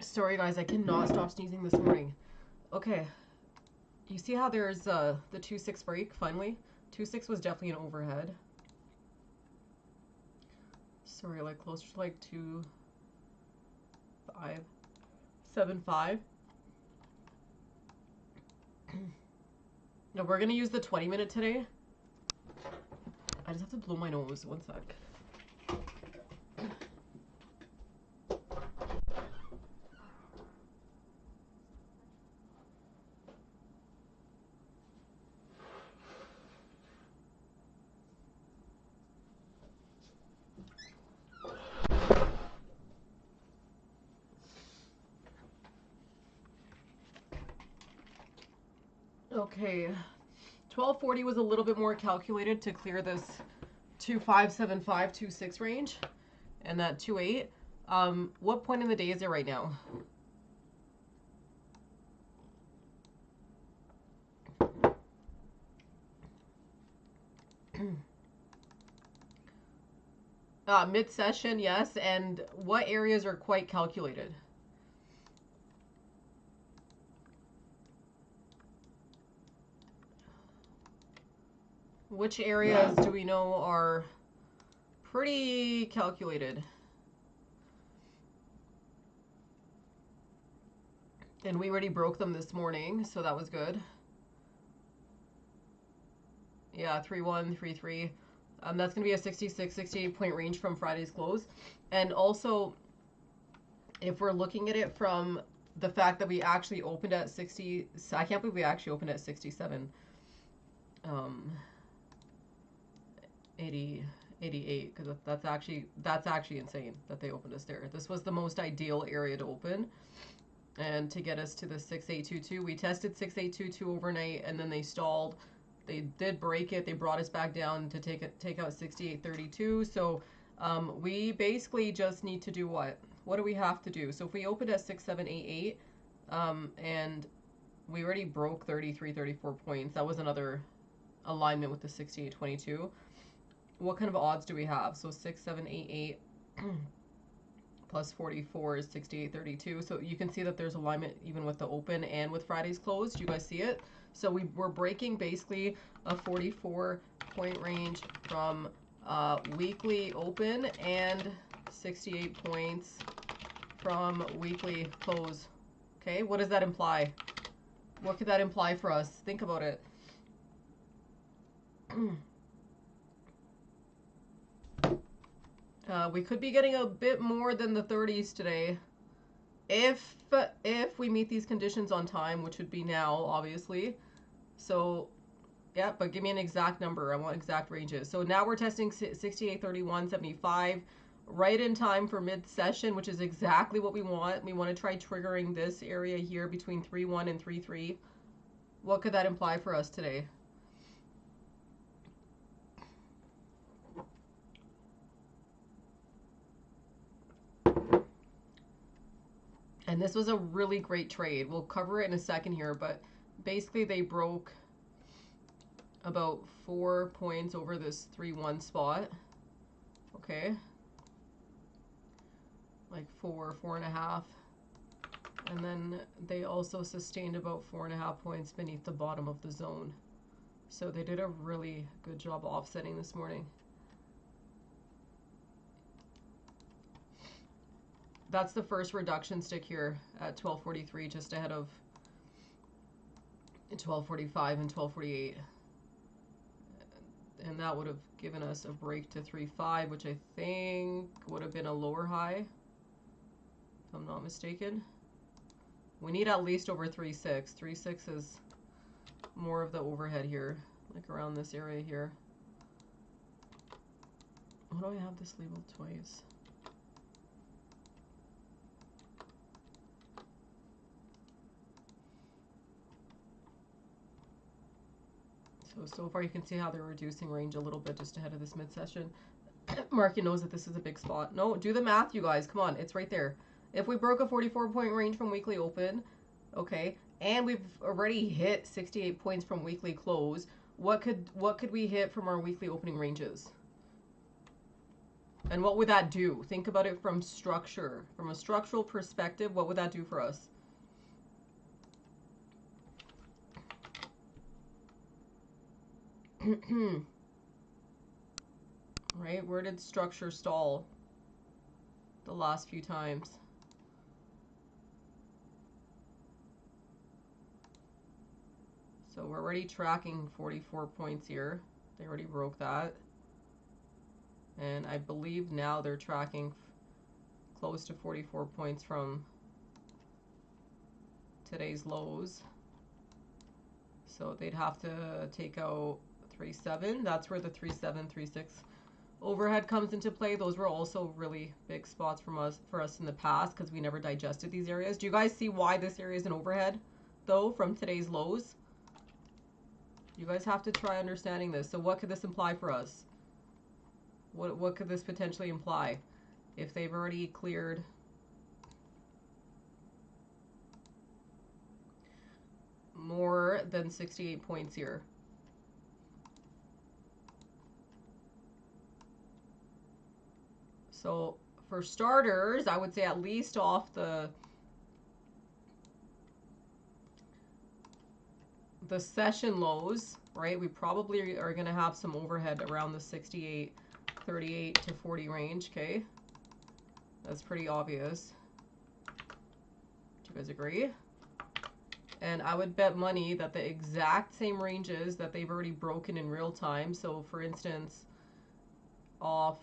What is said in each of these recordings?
Sorry guys, I cannot stop sneezing this morning. Okay, you see how there's the 2-6 break finally? 2-6 was definitely an overhead. Sorry, like closer to like 2-5, 7-5. No, we're gonna use the 20-minute today. I just have to blow my nose. One sec. Okay, 1240 was a little bit more calculated to clear this 2-5-7-5, 2-6 range, and that 2-8. What point in the day is it right now? Mid-session, yes, and what areas are quite calculated? Which areas do we know are pretty calculated? And we already broke them this morning, so that was good. Yeah, 3-1, 3-3. That's going to be a 66, 68 point range from Friday's close. And also, if we're looking at it from the fact that we actually opened at 60, I can't believe we actually opened at 67. 88, because that's actually insane that they opened us there. This was the most ideal area to open. And to get us to the 6822, we tested 6822 overnight, and then they stalled. They did break it. They brought us back down to take out 6832. So we basically just need to do what? What do we have to do? So if we opened at 6788, and we already broke 33, 34 points. That was another alignment with the 6822. What kind of odds do we have? So 6788 plus 44 is 6832. So you can see that there's alignment even with the open and with Friday's close. Do you guys see it? So we're breaking basically a 44 point range from weekly open and 68 points from weekly close. Okay, what does that imply? What could that imply for us? Think about it. We could be getting a bit more than the 30s today if we meet these conditions on time, which would be now, obviously. So, yeah, but give me an exact number. I want exact ranges. So now we're testing 68, 31, 75, right in time for mid-session, which is exactly what we want. We want to try triggering this area here between 3-1 and 3-3. What could that imply for us today? And this was a really great trade. We'll cover it in a second here, but basically they broke about 4 points over this 3-1 spot. Okay. Like 4.5. And then they also sustained about 4.5 points beneath the bottom of the zone. So they did a really good job offsetting this morning. That's the first reduction stick here at 1243, just ahead of 1245 and 1248. And that would have given us a break to 3.5, which I think would have been a lower high, if I'm not mistaken. We need at least over 3.6. 3.6 is more of the overhead here, like around this area here. Why do I have this labeled twice? So far you can see how they're reducing range a little bit just ahead of this mid-session. Mark, knows that this is a big spot. No, do the math, you guys. Come on, it's right there. If we broke a 44-point range from weekly open, okay, and we've already hit 68 points from weekly close, what could we hit from our weekly opening ranges? And what would that do? Think about it from structure. From a structural perspective, what would that do for us? Right? Where did structure stall the last few times? So we're already tracking 44 points here. They already broke that. And I believe now they're tracking close to 44 points from today's lows. So they'd have to take out 3.7. That's where the 3.7, 3.6 overhead comes into play. Those were also really big spots for us in the past because we never digested these areas. Do you guys see why this area is an overhead though from today's lows? You guys have to try understanding this. So what could this imply for us? What could this potentially imply if they've already cleared more than 68 points here? So for starters, I would say at least off the session lows, right? We probably are going to have some overhead around the 68, 38 to 40 range, okay? That's pretty obvious. Do you guys agree? And I would bet money that the exact same ranges that they've already broken in real time. So for instance, off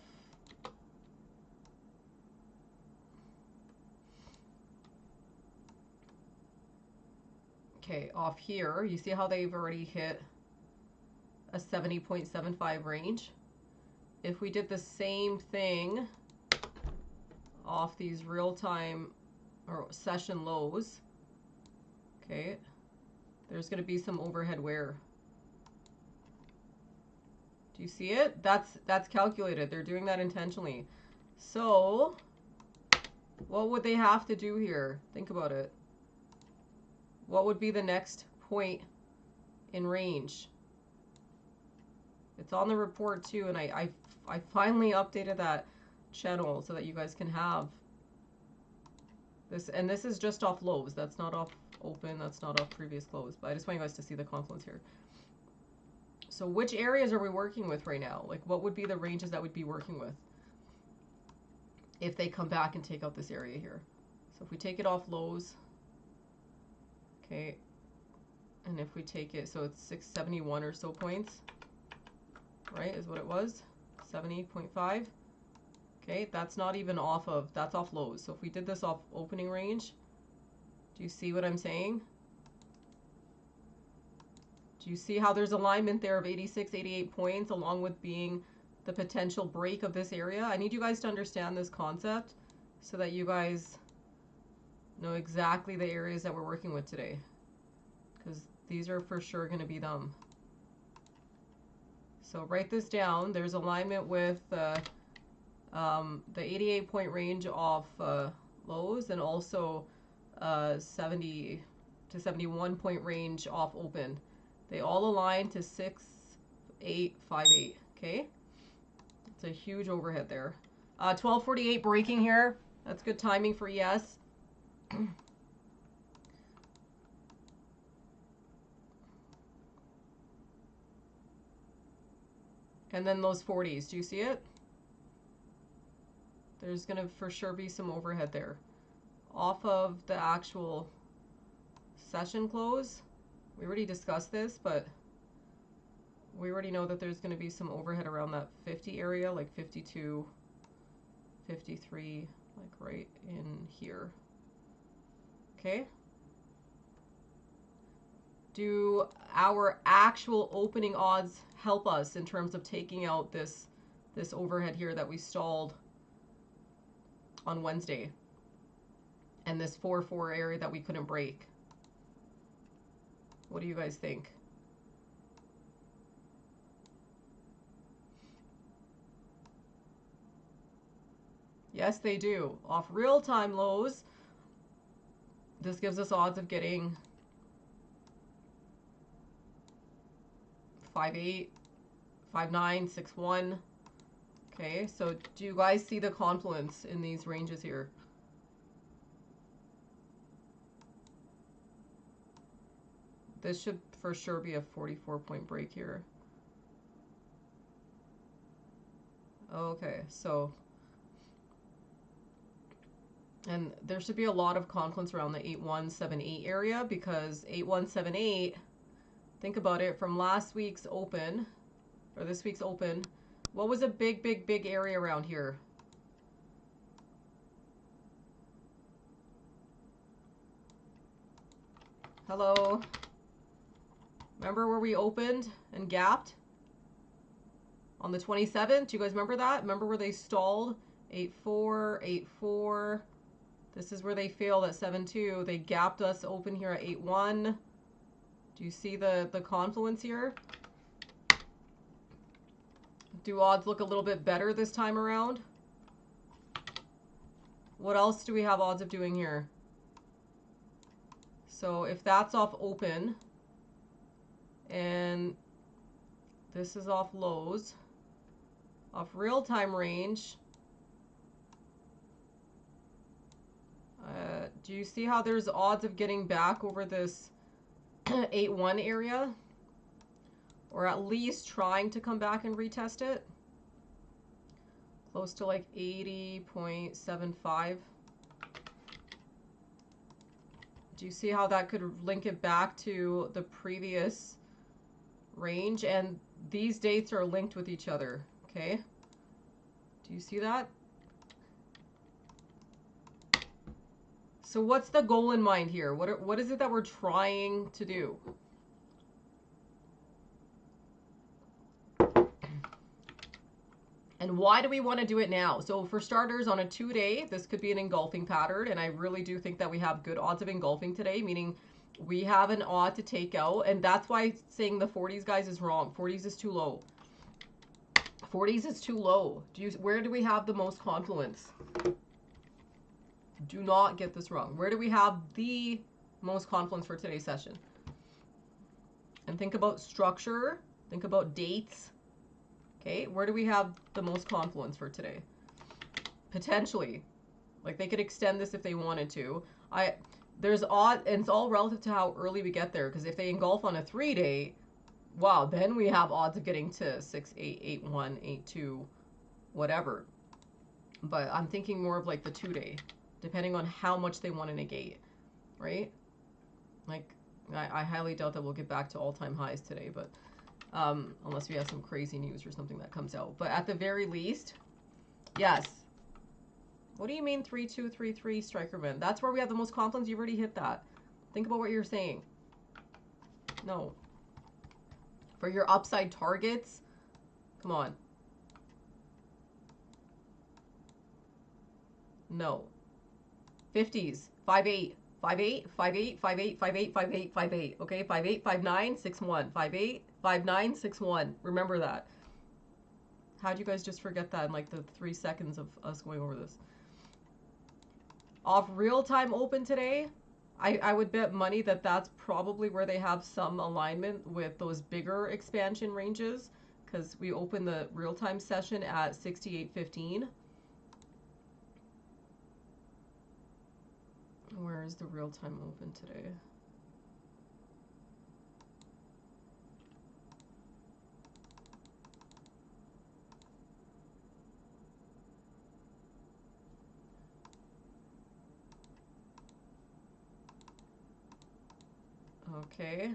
off here, you see how they've already hit a 70.75 range? If we did the same thing off these real-time or session lows, okay, there's going to be some overhead wear. Do you see it? That's calculated. They're doing that intentionally. So what would they have to do here? Think about it. What would be the next point in range? It's on the report too, and I finally updated that channel so that you guys can have this. And this is just off lows. That's not off open. That's not off previous close. But I just want you guys to see the confluence here. So which areas are we working with right now? Like what would be the ranges that we'd be working with if they come back and take out this area here? So if we take it off lows, okay, and if we take it, so it's 671 or so points, right, is what it was, 70.5. Okay, that's not even off of, that's off lows. So if we did this off opening range, do you see what I'm saying? Do you see how there's alignment there of 86, 88 points along with being the potential break of this area? I need you guys to understand this concept so that you guys know exactly the areas that we're working with today, because these are for sure going to be them. So write this down. There's alignment with the 88 point range off lows, and also 70 to 71 point range off open. They all align to 6858. Okay, it's a huge overhead there. 1248 breaking here. That's good timing for ES. And then those 40s, do you see it? There's gonna for sure be some overhead there off of the actual session close. We already discussed this, but we already know that there's going to be some overhead around that 50 area, like 52, 53, like right in here. Okay. Do our actual opening odds help us in terms of taking out this overhead here that we stalled on Wednesday, and this 4-4 area that we couldn't break? What do you guys think? Yes, they do. Off real-time lows, this gives us odds of getting 5.8, 5.9, 6.1. Okay, so do you guys see the confluence in these ranges here? This should for sure be a 44-point break here. Okay, so, and there should be a lot of confluence around the 8178 area, because 8178, think about it, from last week's open, or this week's open, what was a big, big, big area around here? Hello? Remember where we opened and gapped? On the 27th? Do you guys remember that? Remember where they stalled? 8-4, 8-4. This is where they failed at 7-2. They gapped us open here at 8-1. Do you see the confluence here? Do odds look a little bit better this time around? What else do we have odds of doing here? So if that's off open, and this is off lows, off real-time range, do you see how there's odds of getting back over this 8-1 area? Or at least trying to come back and retest it? Close to like 80.75. Do you see how that could link it back to the previous range? And these dates are linked with each other, okay? Do you see that? So what's the goal in mind here? What is it that we're trying to do? And why do we want to do it now? So for starters, on a 2-day, this could be an engulfing pattern. And I really do think that we have good odds of engulfing today, meaning we have an odd to take out. And that's why saying the 40s, guys, is wrong. 40s is too low. 40s is too low. Where do we have the most confluence? Do not get this wrong. Where do we have the most confluence for today's session? And think about structure. Think about dates. Okay, where do we have the most confluence for today? Potentially. Like, they could extend this if they wanted to. There's odd, and it's all relative to how early we get there, because if they engulf on a 3-day, wow, then we have odds of getting to 6, 8, 8, 1, 8, 2, whatever. But I'm thinking more of like the 2-day, depending on how much they want to negate, right? Like, I highly doubt that we'll get back to all-time highs today, but unless we have some crazy news or something that comes out. But at the very least, yes. What do you mean 3-2-3-3 Strikerman? That's where we have the most confluence. You've already hit that. Think about what you're saying. No. For your upside targets, come on. No. 50s, 5-8. 5-8, 5-8, 5-8, 5-8, 5-8, 5-8. Okay, 5-8, 5-9, 6-1. 5-8, 5-9, 6-1. Remember that. How'd you guys just forget that in like the 3 seconds of us going over this? Off real-time open today, I would bet money that that's probably where they have some alignment with those bigger expansion ranges, because we opened the real-time session at 68.15. Where is the real-time open today? Okay.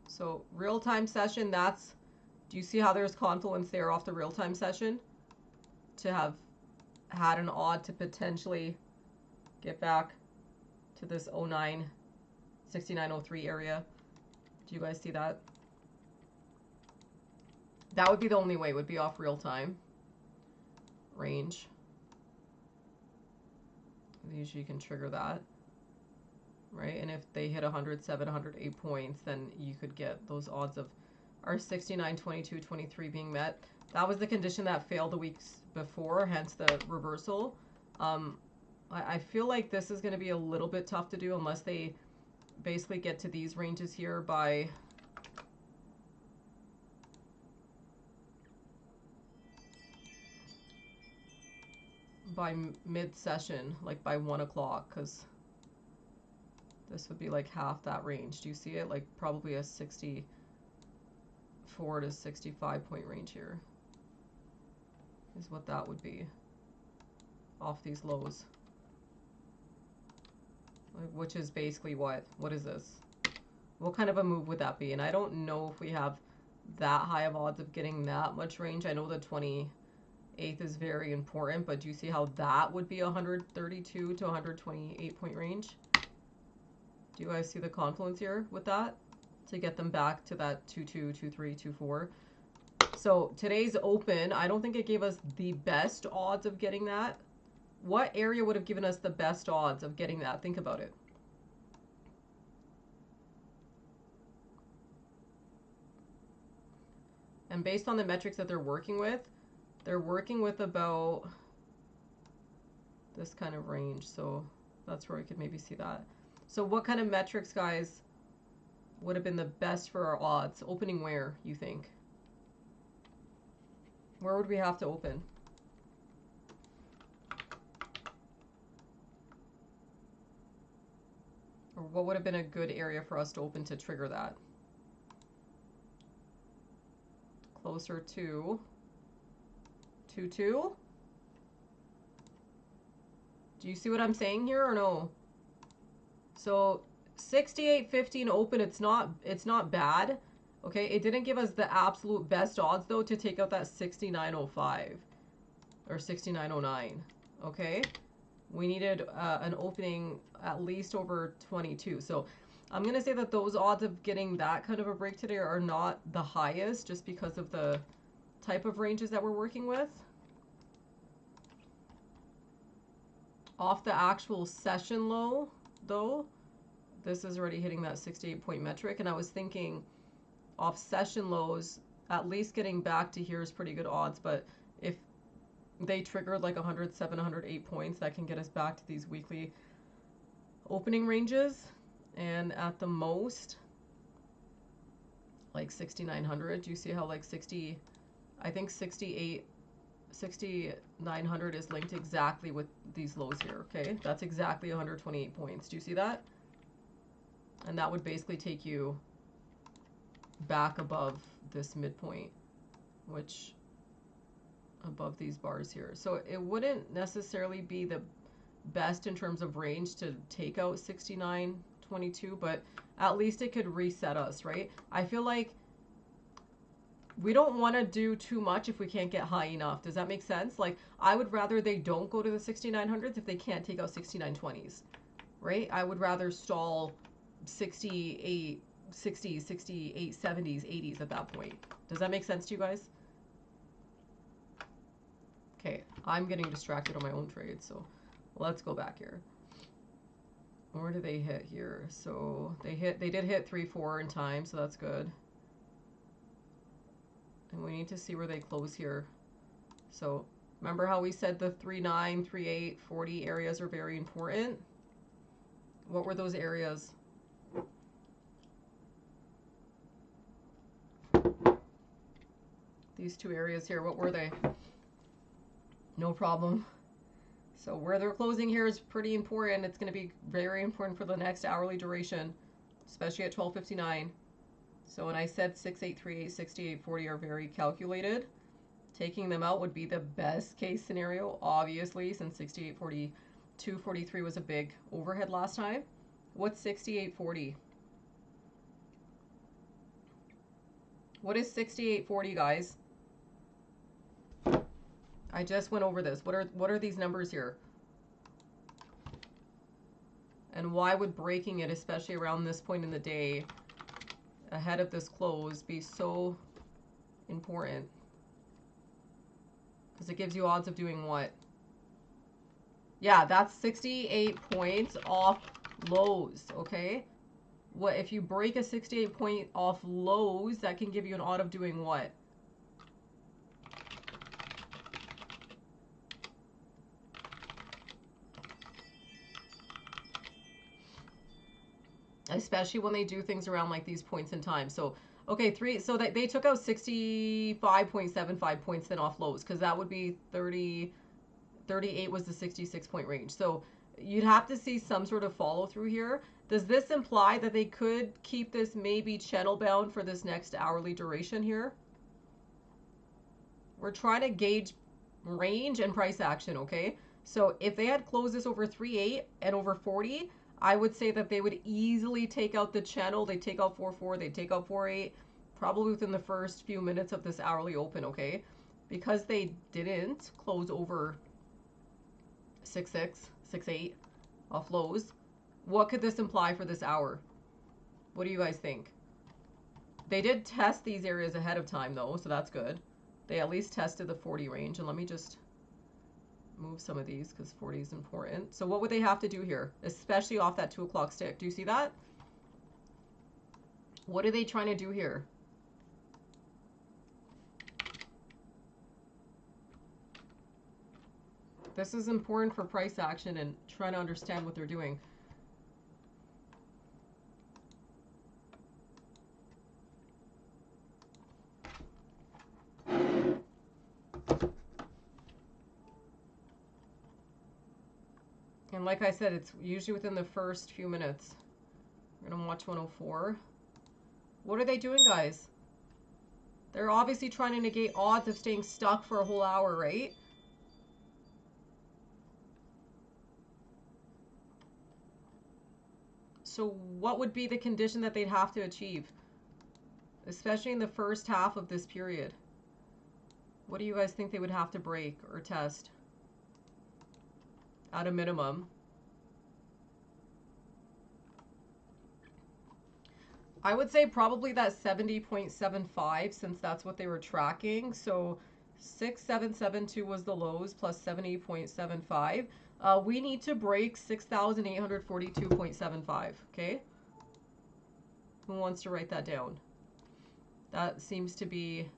So real-time session, that's, do you see how there's confluence there off the real-time session? To have had an odd to potentially get back to this 09, 6903 area. Do you guys see that? That would be the only way, would be off real-time range. Usually you can trigger that, right? And if they hit 107, 108 points, then you could get those odds of our 69, 22, 23 being met. That was the condition that failed the weeks before, hence the reversal. I feel like this is going to be a little bit tough to do unless they basically get to these ranges here by by mid-session, like by 1 o'clock, because this would be like half that range. Do you see it? Like probably a 64 to 65 point range here is what that would be off these lows. Which is basically what is this? What kind of a move would that be? And I don't know if we have that high of odds of getting that much range. I know the 28th is very important, but do you see how that would be 132 to 128 point range? Do you guys see the confluence here with that? To get them back to that 2-2, 2-3, 2-4. So today's open, I don't think it gave us the best odds of getting that. What area would have given us the best odds of getting that? Think about it. And based on the metrics that they're working with about this kind of range. So that's where we could maybe see that. So what kind of metrics, guys, would have been the best for our odds? Opening where, you think? Where would we have to open? Or what would have been a good area for us to open to trigger that? Closer to 2-2? Do you see what I'm saying here or no? So 68.15 open, it's not bad. Okay, it didn't give us the absolute best odds though to take out that 69.05 or 69.09. Okay, we needed an opening at least over 22. So I'm gonna say that those odds of getting that kind of a break today are not the highest, just because of the type of ranges that we're working with. Off the actual session low though, this is already hitting that 68 point metric, and I was thinking off session lows, at least getting back to here is pretty good odds. But if they triggered like 107, 108 points, that can get us back to these weekly opening ranges, and at the most like 6,900. Do you see how like 60, I think 6,900 is linked exactly with these lows here. Okay, that's exactly 128 points. Do you see that? And that would basically take you back above this midpoint, which above these bars here. So it wouldn't necessarily be the best in terms of range to take out 69.22, but at least it could reset us, right? I feel like we don't want to do too much if we can't get high enough. Does that make sense? Like, I would rather they don't go to the 6900s if they can't take out 6920s, right? I would rather stall 68, 60s, 68, 70s, 80s at that point. Does that make sense to you guys? Okay, I'm getting distracted on my own trade, so let's go back here. Where do they hit here? So they did hit 3-4 in time, so that's good. And we need to see where they close here. So remember how we said the 3-9, 3-8, 40 areas are very important? What were those areas? These two areas here, what were they? No problem. So where they're closing here is pretty important. It's going to be very important for the next hourly duration, especially at 12:59. So when I said 6838, 6840 are very calculated, taking them out would be the best case scenario, obviously, since 6842, 43 was a big overhead last time. What's 6840? What is 6840, guys? I just went over this. What are these numbers here? And why would breaking it, especially around this point in the day, ahead of this close, be so important? Because it gives you odds of doing what? Yeah, that's 68 points off lows, okay? What if you break a 68 point off lows, that can give you an odd of doing what? Especially when they do things around like these points in time. So, okay, so they took out 65.75 points then off lows, because that would be 30, 38 was the 66 point range. So you'd have to see some sort of follow through here. Does this imply that they could keep this maybe channel bound for this next hourly duration here? We're trying to gauge range and price action, okay? So if they had closed this over 3.8 and over 40, I would say that they would easily take out the channel. They take out 4.4, they take out 4.8, probably within the first few minutes of this hourly open, okay? Because they didn't close over 6.6, 6.8 off lows, what could this imply for this hour? What do you guys think? They did test these areas ahead of time though, so that's good. They at least tested the 40 range, and let me just move some of these because 40 is important. So what would they have to do here, especially off that 2 o'clock stick? Do you see that? What are they trying to do here? This is important for price action and trying to understand what they're doing. And like I said, it's usually within the first few minutes. We're going to watch 104. What are they doing, guys? They're obviously trying to negate odds of staying stuck for a whole hour, right? So what would be the condition that they'd have to achieve? Especially in the first half of this period. What do you guys think they would have to break or test? At a minimum. I would say probably that 70.75 since that's what they were tracking. So 6772 was the lows plus 70.75. We need to break 6,842.75. Okay? Who wants to write that down? That seems to be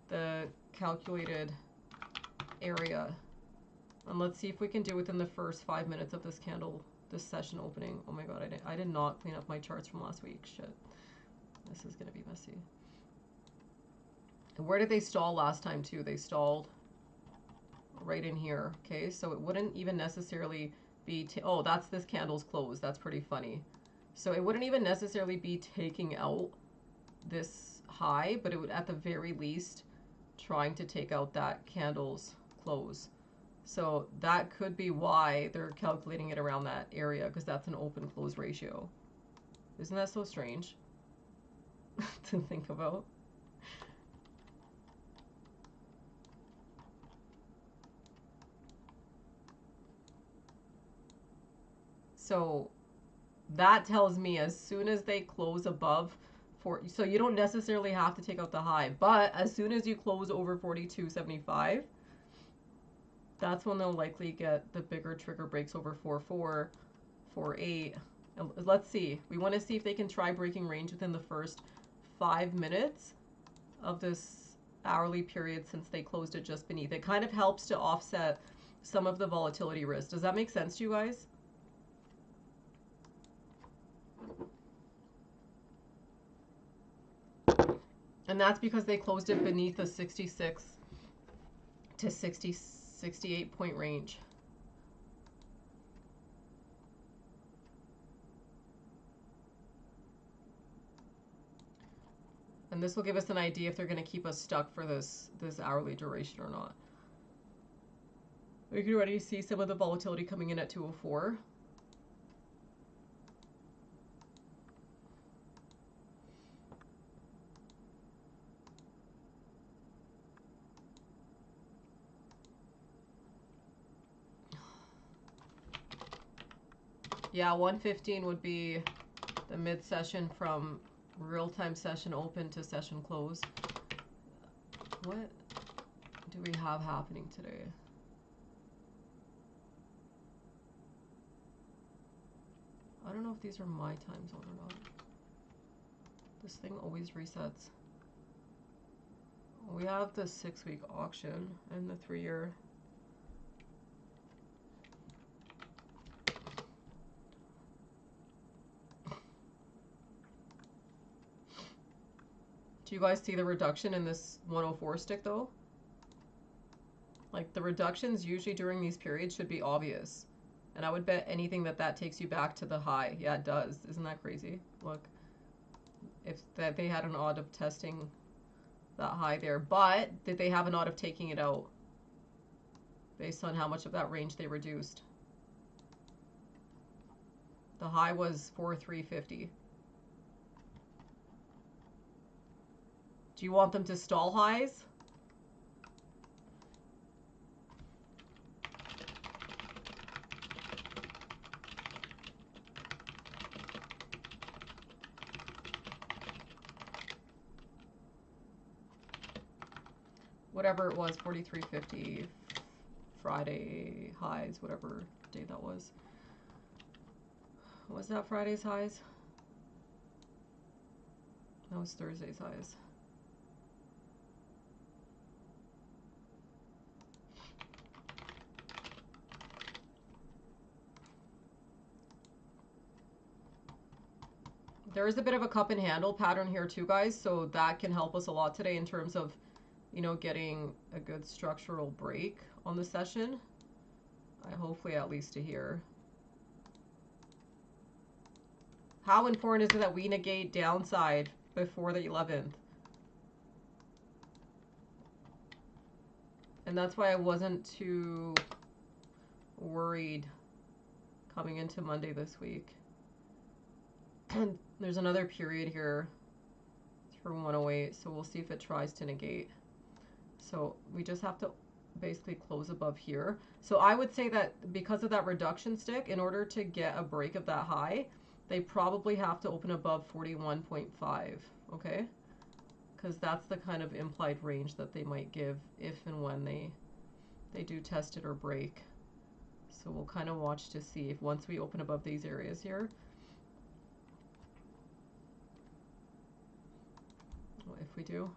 the calculated area. And let's see if we can do it within the first 5 minutes of this candle, this session opening. Oh my god, I did not clean up my charts from last week. Shit. This is going to be messy. And where did they stall last time too? They stalled right in here. Okay, so it wouldn't even necessarily be... oh, that's this candle's close. That's pretty funny. So it wouldn't even necessarily be taking out this high, but it would at the very least trying to take out that candle's close. So that could be why they're calculating it around that area, because that's an open close ratio. Isn't that so strange to think about? So that tells me as soon as they close above so you don't necessarily have to take out the high, but as soon as you close over 42.75, that's when they'll likely get the bigger trigger breaks over 4.4, 4.8. Let's see. We want to see if they can try breaking range within the first 5 minutes of this hourly period since they closed it just beneath. It kind of helps to offset some of the volatility risk. Does that make sense to you guys? And that's because they closed it beneath the 66 to 68 point range. And this will give us an idea if they're going to keep us stuck for this hourly duration or not. We can already see some of the volatility coming in at 204. Yeah, 115 would be the mid-session from real-time session open to session close. What do we have happening today? I don't know if these are my time zone or not. This thing always resets. We have the 6-week auction and the 3-year. Do you guys see the reduction in this 104 stick though? Like, the reductions usually during these periods should be obvious. And I would bet anything that takes you back to the high. Yeah, it does. Isn't that crazy? Look, if that they had an odd of testing that high there. But did they have an odd of taking it out based on how much of that range they reduced? The high was 4,350. Do you want them to stall highs? Whatever it was, 4,350 Friday highs, whatever day that was. Was that Friday's highs? That was Thursday's highs. There is a bit of a cup and handle pattern here too, guys, so that can help us a lot today in terms of, you know, getting a good structural break on the session. Hopefully at least to here. How important is it that we negate downside before the 11th? And that's why I wasn't too worried coming into Monday this week. And there's another period here through 108, so we'll see if it tries to negate. So we just have to basically close above here. So I would say that because of that reduction stick, in order to get a break of that high, they probably have to open above 41.5, okay? Because that's the kind of implied range that they might give if and when they do test it or break. So we'll kind of watch to see if once we open above these areas here, if we do.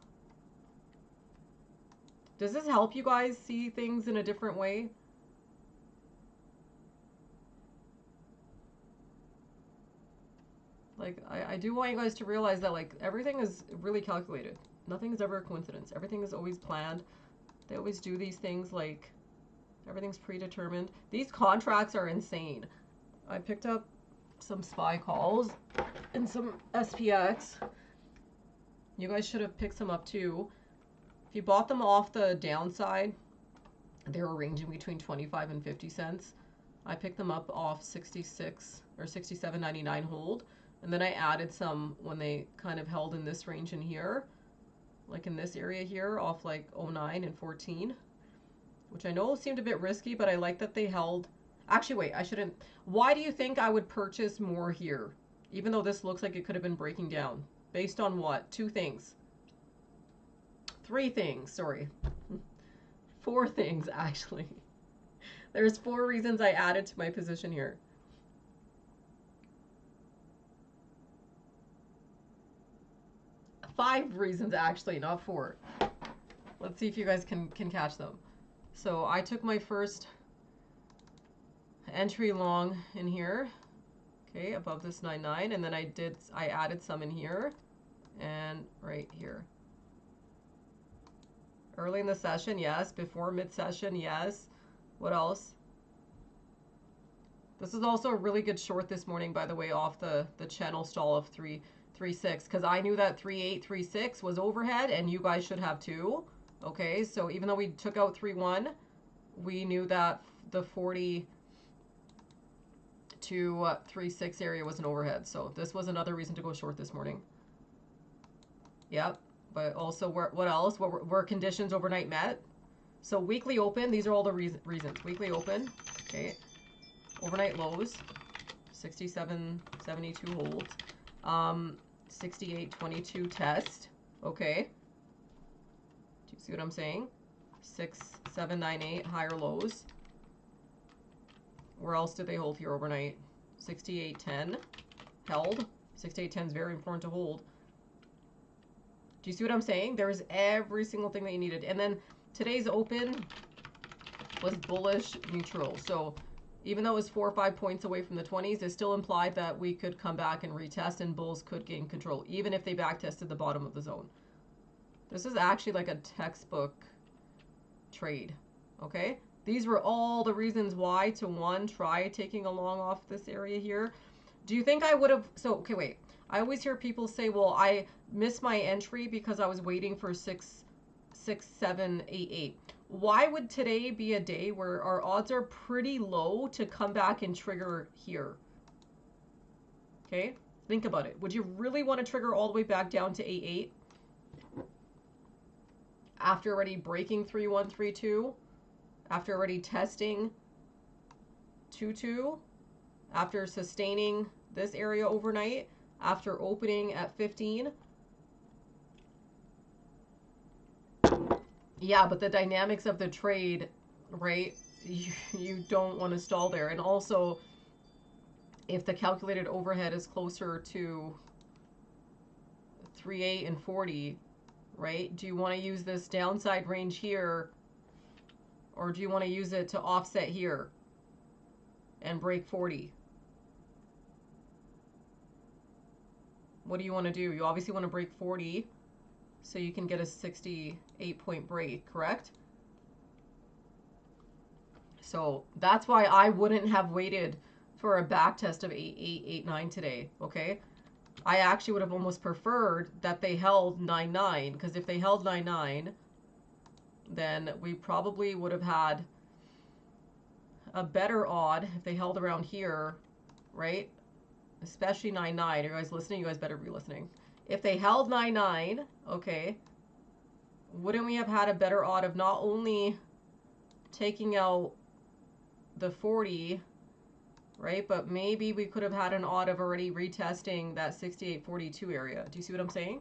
Does this help you guys see things in a different way? Like, I do want you guys to realize that, like, everything is really calculated. Nothing is ever a coincidence. Everything is always planned. They always do these things, like, everything's predetermined. These contracts are insane. I picked up some SPY calls and some SPX. You guys should have picked some up too. If you bought them off the downside, they were ranging between 25 and 50 cents. I picked them up off 66 or 67.99 hold. And then I added some when they kind of held in this range in here, like in this area here, off like 09 and 14, which I know seemed a bit risky, but I like that they held. Actually, wait, I shouldn't. Why do you think I would purchase more here, even though this looks like it could have been breaking down? Based on what? Two things. Three things, sorry. Four things, actually. There's 4 reasons I added to my position here. Five reasons, actually, not 4. Let's see if you guys can catch them. So I took my first entry long in here, okay, above this 9.9, and then I added some in here and right here. Early in the session, yes. Before mid-session, yes. What else? This is also a really good short this morning, by the way, off the channel stall of 3.36, because I knew that 3.836 was overhead, and you guys should have too. Okay, so even though we took out 3.1, we knew that the 40 to 3.6 area was an overhead. So this was another reason to go short this morning. Yep, but also what else? Were conditions overnight met? So weekly open, these are all the reasons. Weekly open, okay. Overnight lows, 67.72 holds. 68.22 test, okay. Do you see what I'm saying? 6.798 higher lows. Where else did they hold here overnight? 68.10 held. 68.10 is very important to hold. Do you see what I'm saying? There's every single thing that you needed. And then today's open was bullish neutral. So even though it was 4 or 5 points away from the 20s, it still implied that we could come back and retest and bulls could gain control, even if they backtested the bottom of the zone. This is actually like a textbook trade. okay? These were all the reasons why to, one, try taking a long off this area here. Do you think I would have, so, okay, wait. I always hear people say, well, I missed my entry because I was waiting for 6, 7, 8, 8. Why would today be a day where our odds are pretty low to come back and trigger here? Okay, think about it. Would you really want to trigger all the way back down to 8, 8? After already breaking 3, 1, 3, 2? After already testing 2, 2? After sustaining this area overnight? After opening at 15? Yeah, but the dynamics of the trade, right? You don't want to stall there. And also, if the calculated overhead is closer to 3, 8, and 40, right? Do you want to use this downside range here, or do you want to use it to offset here and break 40? What do you want to do? You obviously want to break 40 so you can get a 68-point break, correct? So that's why I wouldn't have waited for a back test of 8, 8, 8, 9 today, okay? I actually would have almost preferred that they held 9, 9, because if they held 9, 9, then we probably would have had a better odd if they held around here, right? Especially 9, 9. Are you guys listening? You guys better be listening. If they held 9, 9, okay, wouldn't we have had a better odd of not only taking out the 40, right, but maybe we could have had an odd of already retesting that 68.42 area. Do you see what I'm saying?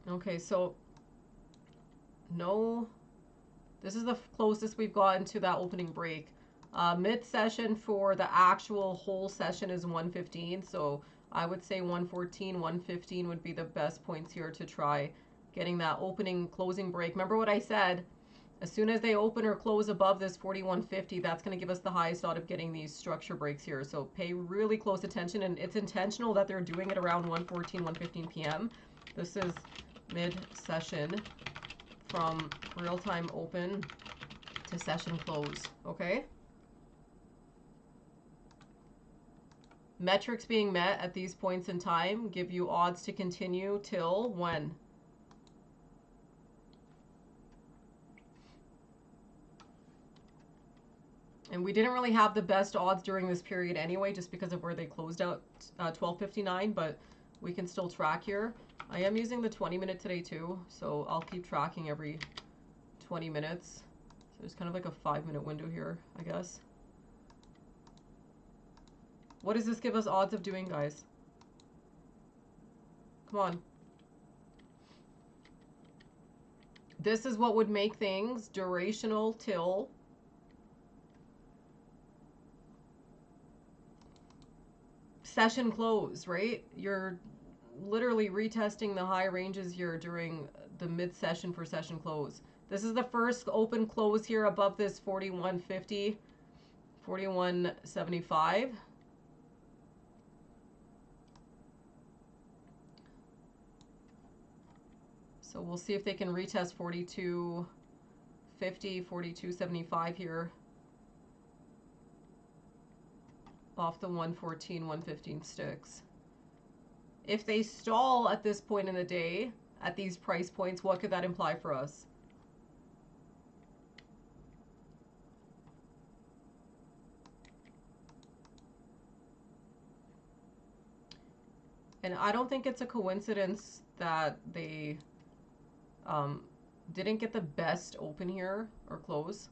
Okay, so no, this is the closest we've gotten to that opening break. Mid-session for the actual whole session is 115, so I would say 114, 115 would be the best points here to try getting that opening closing break. Remember what I said, as soon as they open or close above this 4150, that's going to give us the highest odd of getting these structure breaks here. So pay really close attention, and it's intentional that they're doing it around 114, 115 p.m. This is mid-session from real-time open to session close, okay? Metrics being met at these points in time give you odds to continue till when? And we didn't really have the best odds during this period anyway, just because of where they closed out 12:59, but we can still track here. I am using the 20-minute today too, so I'll keep tracking every 20 minutes. So there's kind of like a 5-minute window here, I guess. What does this give us odds of doing, guys? Come on. This is what would make things durational till session close, right? You're literally retesting the high ranges here during the mid-session for session close. This is the first open close here above this 4150, 4175. So we'll see if they can retest 4250, 4275 here off the 114, 115 sticks. If they stall at this point in the day, at these price points, what could that imply for us? And I don't think it's a coincidence that they didn't get the best open here or close.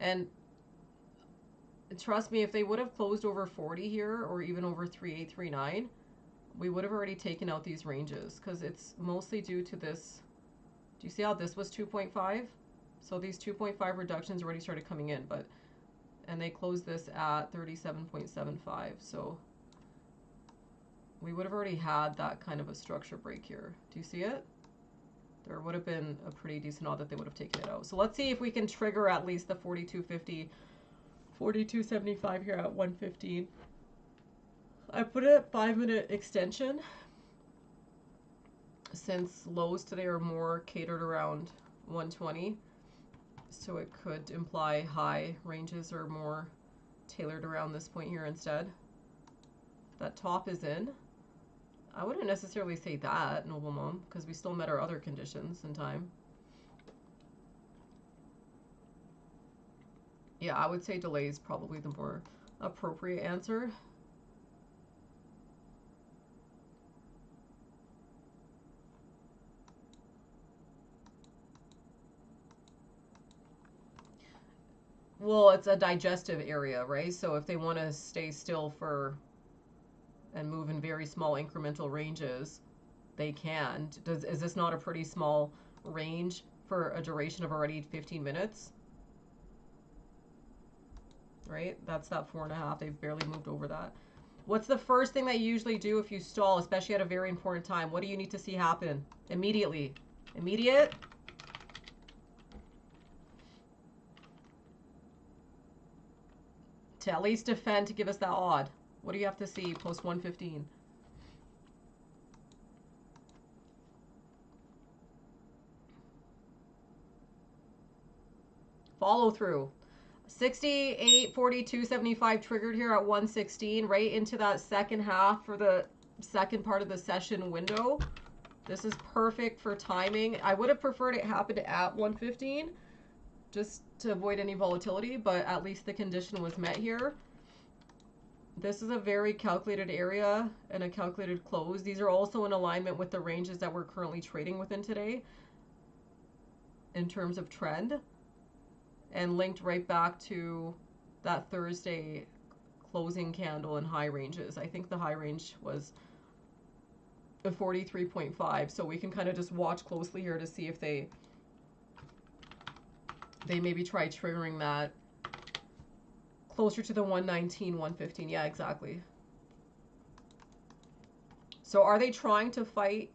And trust me, if they would have closed over 40 here or even over 3839, we would have already taken out these ranges, because it's mostly due to this. Do you see how this was 2.5? So these 2.5 reductions already started coming in, but and they closed this at 37.75. So we would have already had that kind of a structure break here. Do you see it? There would have been a pretty decent odd that they would have taken it out. So let's see if we can trigger at least the 42.50, 42.75 here at 115. I put it at 5-minute extension since lows today are more catered around 120. So it could imply high ranges are more tailored around this point here instead. That top is in. I wouldn't necessarily say that, Noble Mom, because we still met our other conditions in time. Yeah, I would say delay is probably the more appropriate answer. Well, it's a digestive area, right? So if they want to stay still for and move in very small incremental ranges, they can. Is this not a pretty small range for a duration of already 15 minutes? Right? That's that 4.5. They've barely moved over that. What's the first thing that you usually do if you stall, especially at a very important time? What do you need to see happen? Immediately. Immediate? To at least defend to give us that odd. What do you have to see post 115? Follow through. 68, 42, 75 triggered here at 116, right into that second half for the second part of the session window. This is perfect for timing. I would have preferred it happened at 115 just to avoid any volatility, but at least the condition was met here. This is a very calculated area and a calculated close. These are also in alignment with the ranges that we're currently trading within today in terms of trend, and linked right back to that Thursday closing candle and high ranges. I think the high range was a 43.5, so we can kind of just watch closely here to see if they maybe try triggering that closer to the 119, 115. Yeah, exactly. So are they trying to fight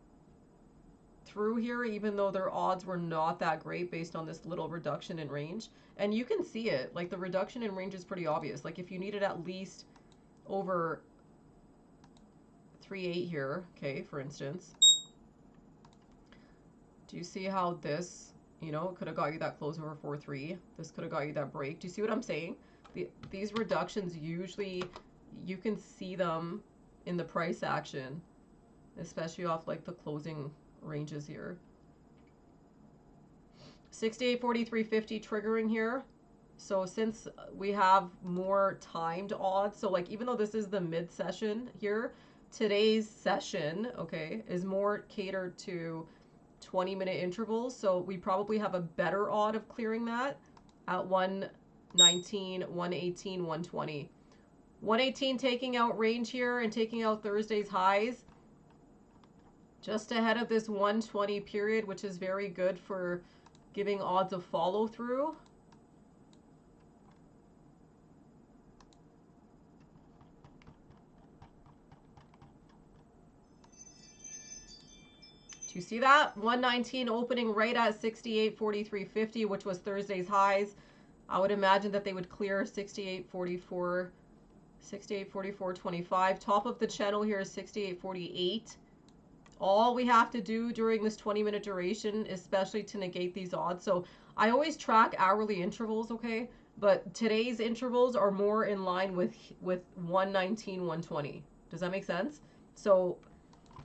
through here, even though their odds were not that great based on this little reduction in range? And you can see it, like the reduction in range is pretty obvious. Like if you needed at least over 3.8 here, okay, for instance, do you see how this, you know, could have got you that close over 4.3? This could have got you that break. Do you see what I'm saying? These reductions usually, you can see them in the price action, especially off like the closing ranges here. 68, 43, 50 triggering here. So since we have more timed odds, so like even though this is the mid session here, today's session, okay, is more catered to 20-minute intervals. So we probably have a better odd of clearing that at 119, 118, 120. 118 taking out range here and taking out Thursday's highs just ahead of this 120 period, which is very good for giving odds of follow through. Do you see that? 119 opening right at 68, 43, 50, which was Thursday's highs. I would imagine that they would clear 68, 44, 68, 44, 25. Top of the channel here is 68, 48. All we have to do during this 20-minute duration, especially to negate these odds. So I always track hourly intervals, okay? But today's intervals are more in line with 119, 120. Does that make sense? So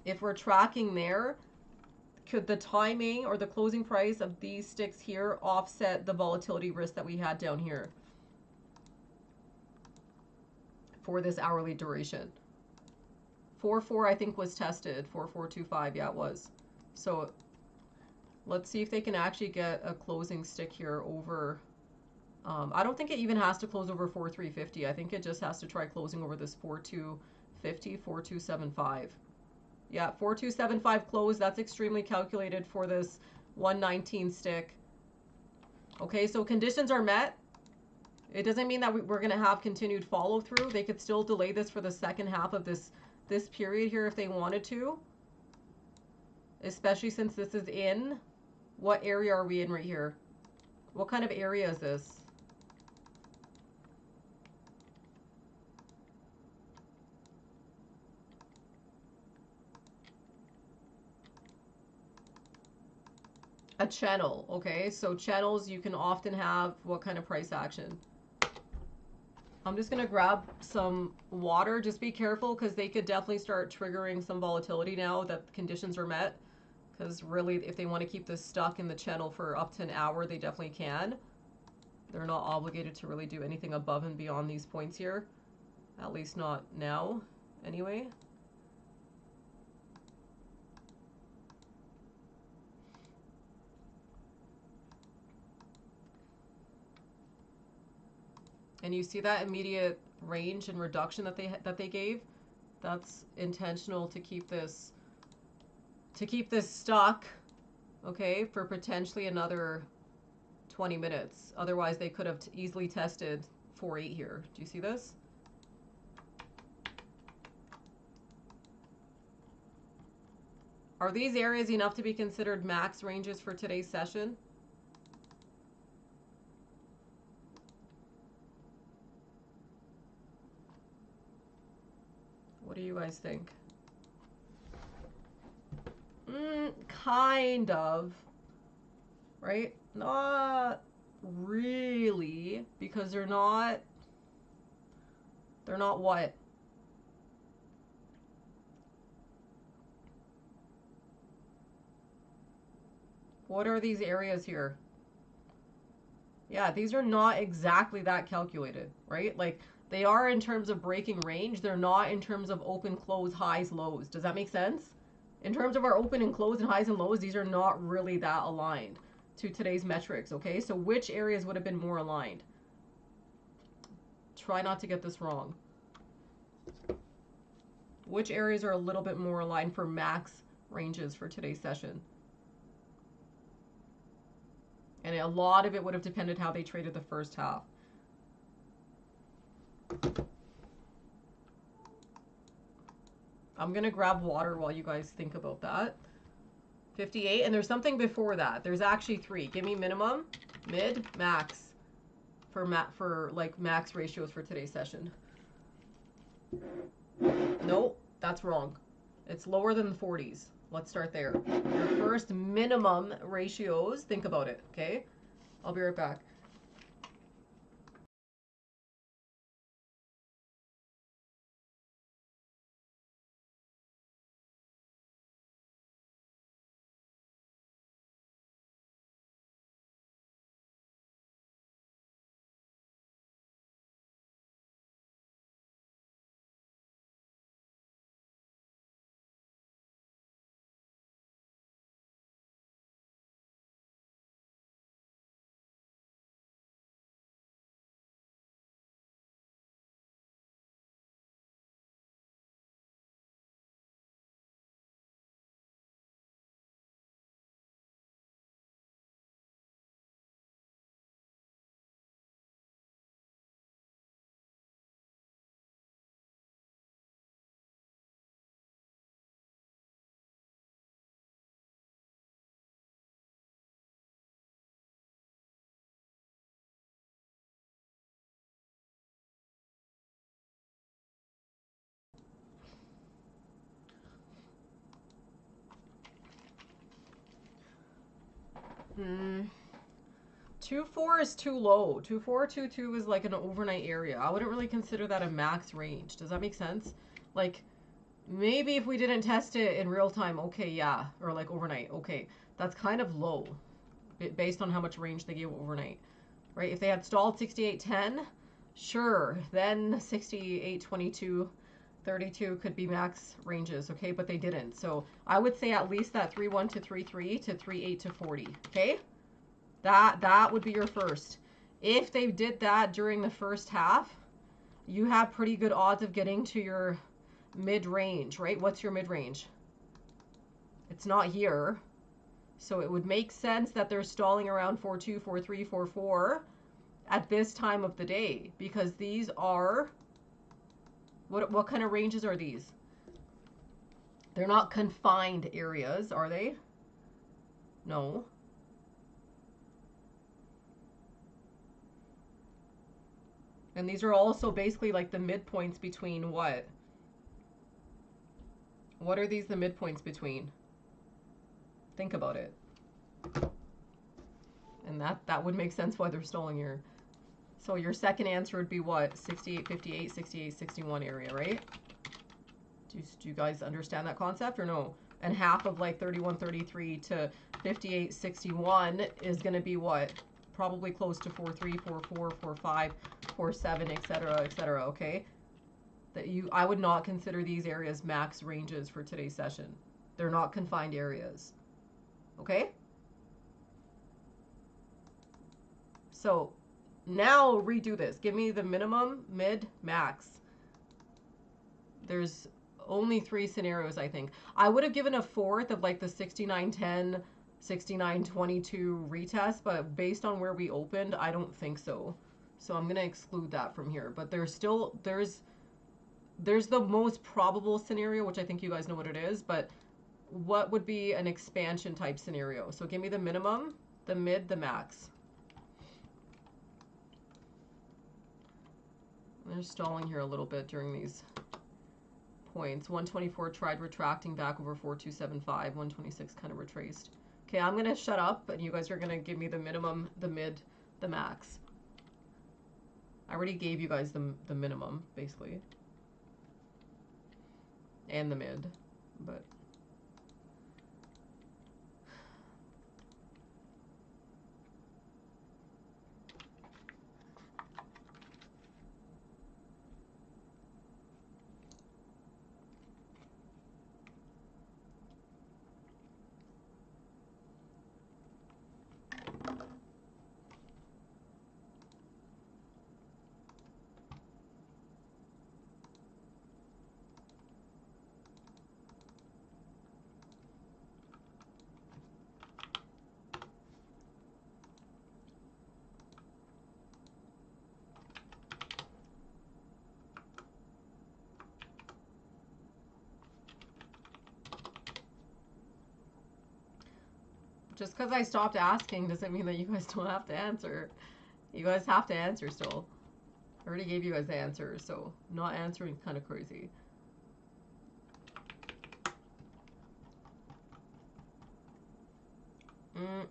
if we're tracking there, could the timing or the closing price of these sticks here offset the volatility risk that we had down here for this hourly duration? 4.4 I think was tested. 4.425, yeah, it was. So let's see if they can actually get a closing stick here over. I don't think it even has to close over 4.350. I think it just has to try closing over this 4.250, 4.275. Yeah, 4.275 close. That's extremely calculated for this 119 stick. Okay, so conditions are met. It doesn't mean that we're going to have continued follow through. They could still delay this for the second half of this period here if they wanted to. Especially since this is in, what area are we in right here? What kind of area is this? A channel, okay? So channels, you can often have what kind of price action? I'm just going to grab some water. Just be careful because they could definitely start triggering some volatility now that the conditions are met. Because really, if they want to keep this stuck in the channel for up to an hour, they definitely can. They're not obligated to really do anything above and beyond these points here. At least not now, anyway. And you see that immediate range and reduction that they gave? That's intentional to keep this stuck, okay, for potentially another 20 minutes. Otherwise, they could have easily tested 4.8 here. Do you see this? Are these areas enough to be considered max ranges for today's session? What do you guys think? Kind of. Right? Not really, because they're not what? What are these areas here? Yeah, these are not exactly that calculated, right? Like, they are in terms of breaking range. They're not in terms of open, close, highs, lows. Does that make sense? In terms of our open and close and highs and lows, these are not really that aligned to today's metrics, okay? So which areas would have been more aligned? Try not to get this wrong. Which areas are a little bit more aligned for max ranges for today's session? And a lot of it would have depended how they traded the first half. I'm going to grab water while you guys think about that. 58, and there's something before that. There's actually 3. Give me minimum, mid, max for like max ratios for today's session. Nope, that's wrong. It's lower than the 40s. Let's start there. Your first minimum ratios, think about it, okay? I'll be right back. Hmm. 2.4 is too low. 2.422 is like an overnight area. I wouldn't really consider that a max range. Does that make sense? Like, maybe if we didn't test it in real time, okay, yeah. Or like overnight, okay. That's kind of low based on how much range they gave overnight, right? If they had stalled 68.10, sure, then 68.22, 32 could be max ranges, okay? But they didn't. So I would say at least that 3.1 to 3.3 to 3.8 to 40, okay? That would be your first. If they did that during the first half, you have pretty good odds of getting to your mid-range, right? What's your mid-range? It's not here. So it would make sense that they're stalling around 4.2, 4.3, 4.4 at this time of the day, because these are, what kind of ranges are these? They're not confined areas, are they? No. And these are also basically like the midpoints between what? What are these the midpoints between? Think about it. And that would make sense why they're stalling here. So your second answer would be what? 68.58, 68.61 area, right? Do you guys understand that concept or no? And half of like 31.33 to 58.61 is going to be what? Probably close to 4.3, 4.4, 4.5, 4.7, etc., okay? I would not consider these areas max ranges for today's session. They're not confined areas. Okay? So now redo this. Give me the minimum, mid, max. There's only 3 scenarios, I think. I would have given a fourth of like the 69.10, 69.22 retest, but based on where we opened, I don't think so. So I'm going to exclude that from here. But there's the most probable scenario, which I think you guys know what it is, but what would be an expansion type scenario? So give me the minimum, the mid, the max. They're stalling here a little bit during these points. 124 tried retracting back over 4275. 126 kind of retraced. Okay, I'm going to shut up, and you guys are going to give me the minimum, the mid, the max. I already gave you guys the minimum, basically. And the mid, but... Just because I stopped asking doesn't mean that you guys don't have to answer. You guys have to answer still. I already gave you guys the answer, so not answering is kind of crazy.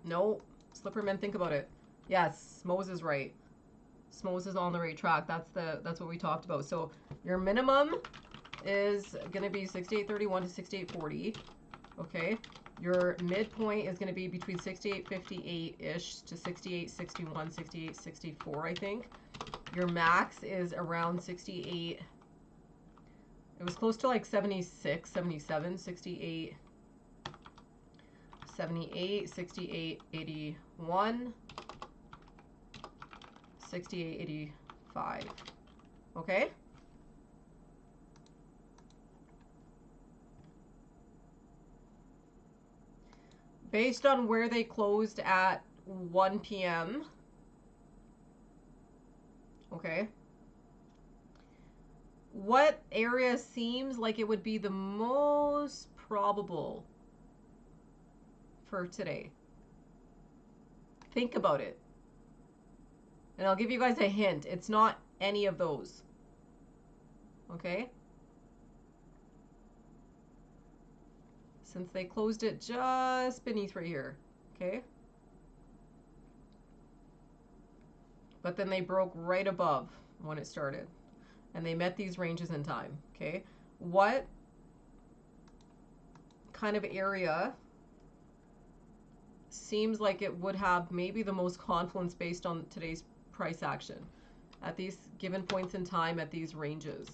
No. Slipperman, think about it. Yes, Smose is right. Smose is on the right track. That's what we talked about. So your minimum is going to be 68.31 to 68.40. Okay. Your midpoint is going to be between 68.58-ish to 68.61, 68.64, I think. Your max is around 68. It was close to like 76, 77, 68, 78, 68, 81, 68, 85. Okay? Based on where they closed at 1 p.m. Okay. What area seems like it would be the most probable for today? Think about it. And I'll give you guys a hint. It's not any of those. Okay? Since they closed it just beneath right here. Okay? But then they broke right above when it started. And they met these ranges in time. Okay? What kind of area seems like it would have maybe the most confluence based on today's price action at these given points in time at these ranges?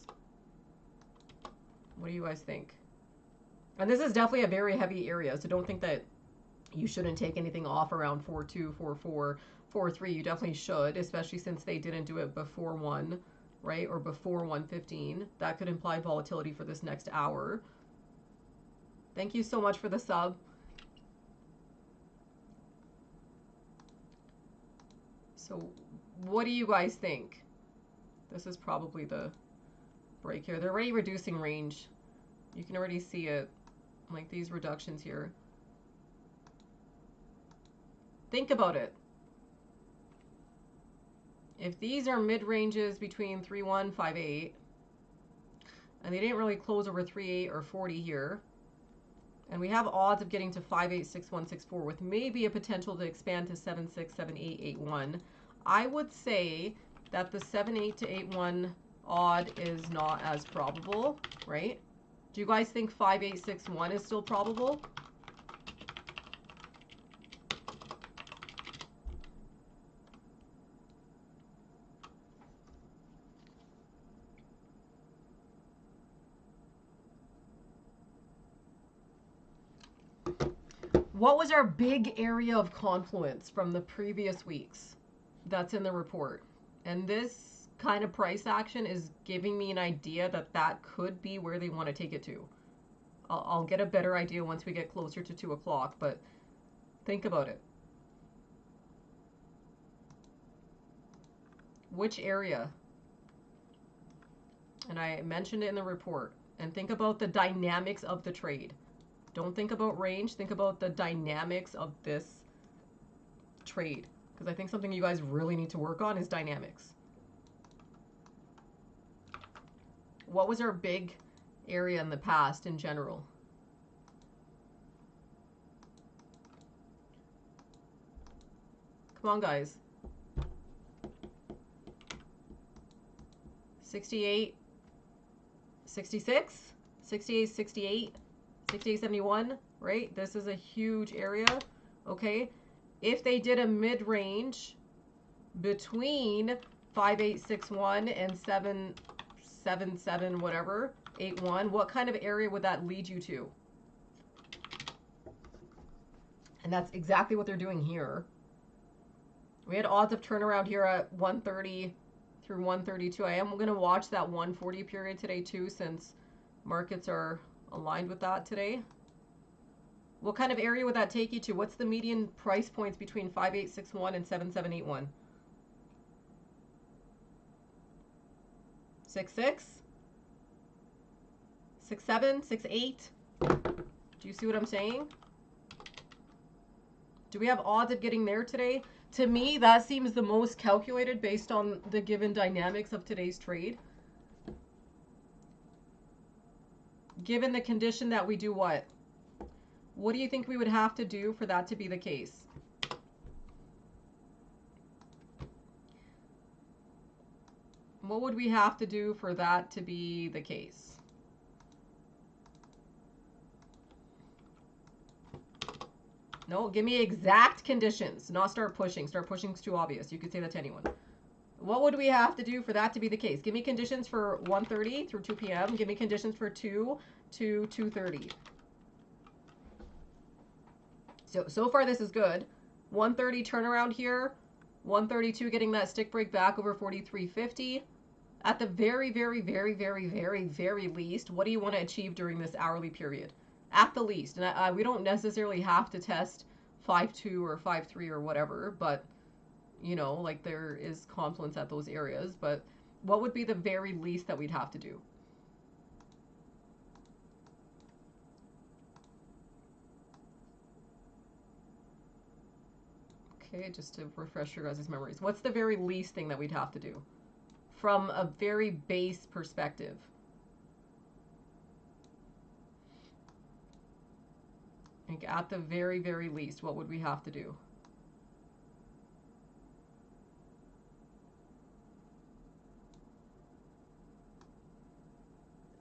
What do you guys think? And this is definitely a very heavy area, so don't think that you shouldn't take anything off around 4.2, 4.4, 4.3. You definitely should, especially since they didn't do it before 1, right? Or before 1:15. That could imply volatility for this next hour. Thank you so much for the sub. So What do you guys think? This is probably the break here. They're already reducing range. You can already see it, like these reductions here. Think about it. If these are mid-ranges between 3.1, 5.8, and they didn't really close over 3.8 or 40 here, and we have odds of getting to 5.8, 6.1, 6.4 with maybe a potential to expand to 7.6, 7.8, 8.1, I would say that the 7.8 to 8.1 odd is not as probable, right? Do you guys think 5.8, 6.1 is still probable? What was our big area of confluence from the previous weeks? That's in the report. And this kind of price action is giving me an idea that that could be where they want to take it to. I'll get a better idea once we get closer to 2 o'clock, but think about it. Which area? And I mentioned it in the report. And think about the dynamics of the trade. Don't think about range. Think about the dynamics of this trade. Because I think something you guys really need to work on is dynamics. What was our big area in the past in general? Come on, guys. 68, 66, 68, 68, 68, 71, right? This is a huge area, okay? If they did a mid-range between 5861 and 777, whatever, 81, what kind of area would that lead you to? And that's exactly what they're doing here. We had odds of turnaround here at 130 through 132. I am going to watch that 140 period today too, since markets are aligned with that today. What kind of area would that take you to? What's the median price points between 5861 and 7781? 66? 67? 68? Do you see what I'm saying? Do we have odds of getting there today? To me, that seems the most calculated based on the given dynamics of today's trade. Given the condition that we do what? What do you think we would have to do for that to be the case? What would we have to do for that to be the case? No, give me exact conditions, not start pushing. Start pushing is too obvious. You could say that to anyone. What would we have to do for that to be the case? Give me conditions for 1:30 through 2 p.m. Give me conditions for 2 to 2:30. So far this is good. 1:30 turnaround here. 132 getting that stick break back over 43.50. At the very, very, very, very, very, very least, what do you want to achieve during this hourly period? At the least. And we don't necessarily have to test 5.2 or 5.3 or whatever, but, you know, like there is confluence at those areas. But what would be the very least that we'd have to do? Okay, just to refresh your guys' memories. What's the very least thing that we'd have to do? From a very base perspective. Like at the very, very least, what would we have to do?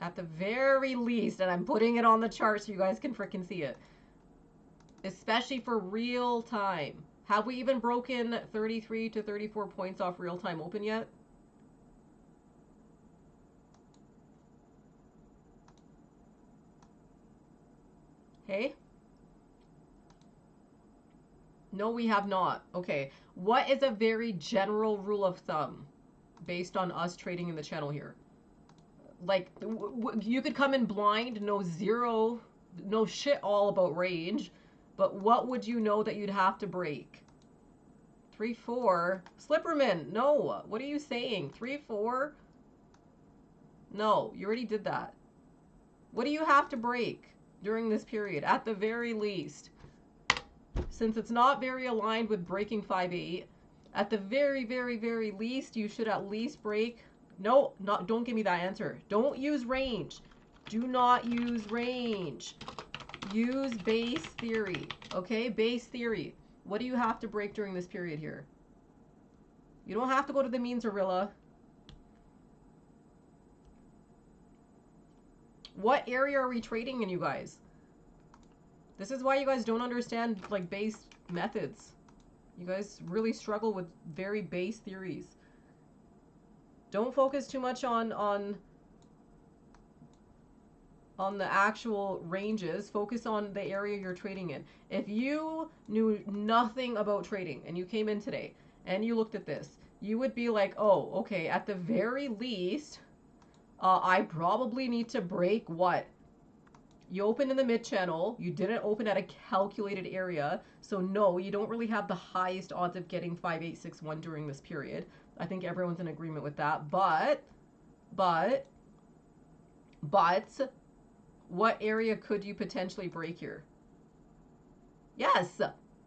At the very least, and I'm putting it on the chart so you guys can freaking see it. Especially for real time. Have we even broken 33 to 34 points off real time open yet? Hey? No, we have not. Okay. What is a very general rule of thumb based on us trading in the channel here? Like, you could come in blind, know zero, know shit all about range, but what would you know that you'd have to break? 3-4. Slipperman, no. What are you saying? 3-4? No, you already did that. What do you have to break during this period? At the very least, since it's not very aligned with breaking 5-8, at the very, very, very least, you should at least break. No, don't give me that answer. Don't use range. Do not use range. Use base theory. Okay, base theory. What do you have to break during this period here? You don't have to go to the means, Arilla. What area are we trading in, you guys? This is why you guys don't understand, like, base methods. You guys really struggle with very base theories. Don't focus too much on the actual ranges. Focus on the area you're trading in. If you knew nothing about trading and you came in today and you looked at this, you would be like, oh, okay, at the very least, I probably need to break what? You opened in the mid channel. You didn't open at a calculated area. So no, you don't really have the highest odds of getting 5-8-6-1 during this period. I think everyone's in agreement with that. But what area could you potentially break here? Yes,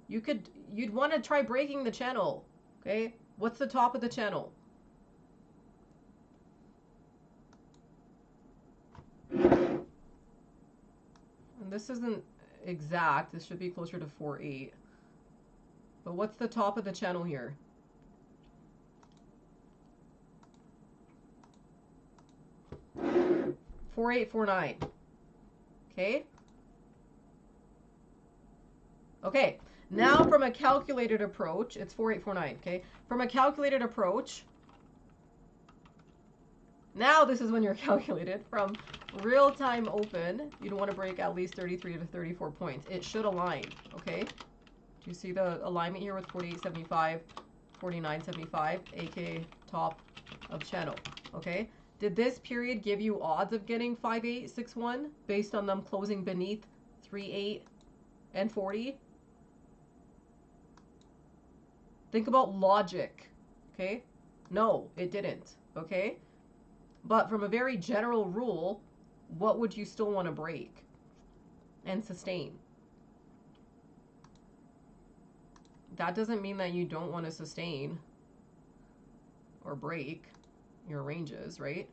you'd want to try breaking the channel. Okay, what's the top of the channel? And this isn't exact. This should be closer to 4-8. But what's the top of the channel here? $4.849. Okay. Okay. Now from a calculated approach, it's 4.849. Okay. From a calculated approach, now this is when you're calculated. From real-time open, you'd want to break at least 33 to 34 points. It should align. Okay. Do you see the alignment here with 48.75, 49.75, aka top of channel? Okay. Did this period give you odds of getting 5-8-6-1 based on them closing beneath 3-8 and 40? Think about logic, okay? No, it didn't, okay? But from a very general rule, what would you still want to break and sustain? That doesn't mean that you don't want to sustain or break your ranges, right?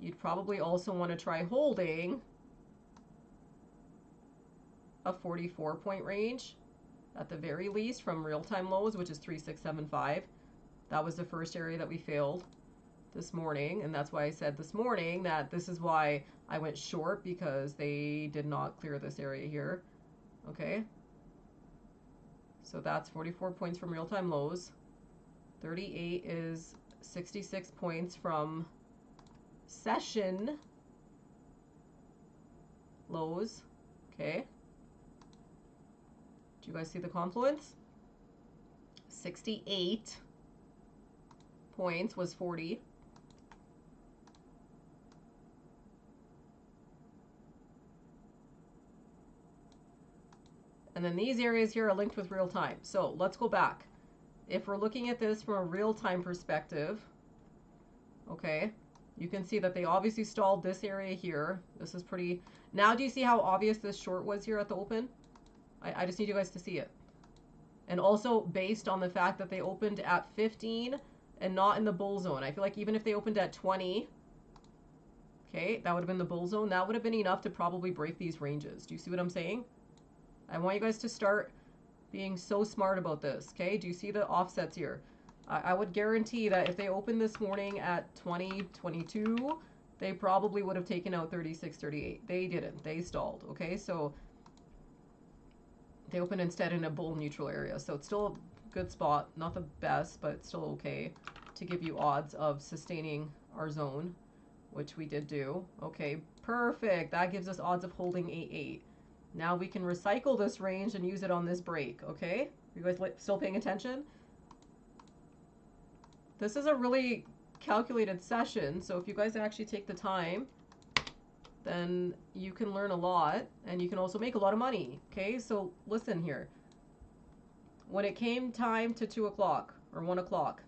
You'd probably also want to try holding a 44-point range at the very least from real-time lows, which is 3675. That was the first area that we failed this morning, and that's why I said this morning that this is why I went short, because they did not clear this area here. Okay, so that's 44 points from real-time lows. 38 is 66 points from session lows. Okay, do you guys see the confluence? 68 points was 40. And then these areas here are linked with real time. So let's go back. If we're looking at this from a real time perspective, okay, you can see that they obviously stalled this area here. This is pretty... Now do you see how obvious this short was here at the open? I just need you guys to see it. And also based on the fact that they opened at 15 and not in the bull zone. I feel like even if they opened at 20, okay, that would have been the bull zone. That would have been enough to probably break these ranges. Do you see what I'm saying? I want you guys to start being so smart about this, okay? Do you see the offsets here? I would guarantee that if they opened this morning at 20, 22, they probably would have taken out 36, 38. They didn't. They stalled, okay? So they opened instead in a bull neutral area. So it's still a good spot. Not the best, but it's still okay to give you odds of sustaining our zone, which we did do. Okay, perfect. That gives us odds of holding 8-8. Now we can recycle this range and use it on this break, okay? You guys still paying attention? This is a really calculated session, so if you guys actually take the time, then you can learn a lot and you can also make a lot of money. Okay, so listen here. When it came time to 2 o'clock or 1 o'clock,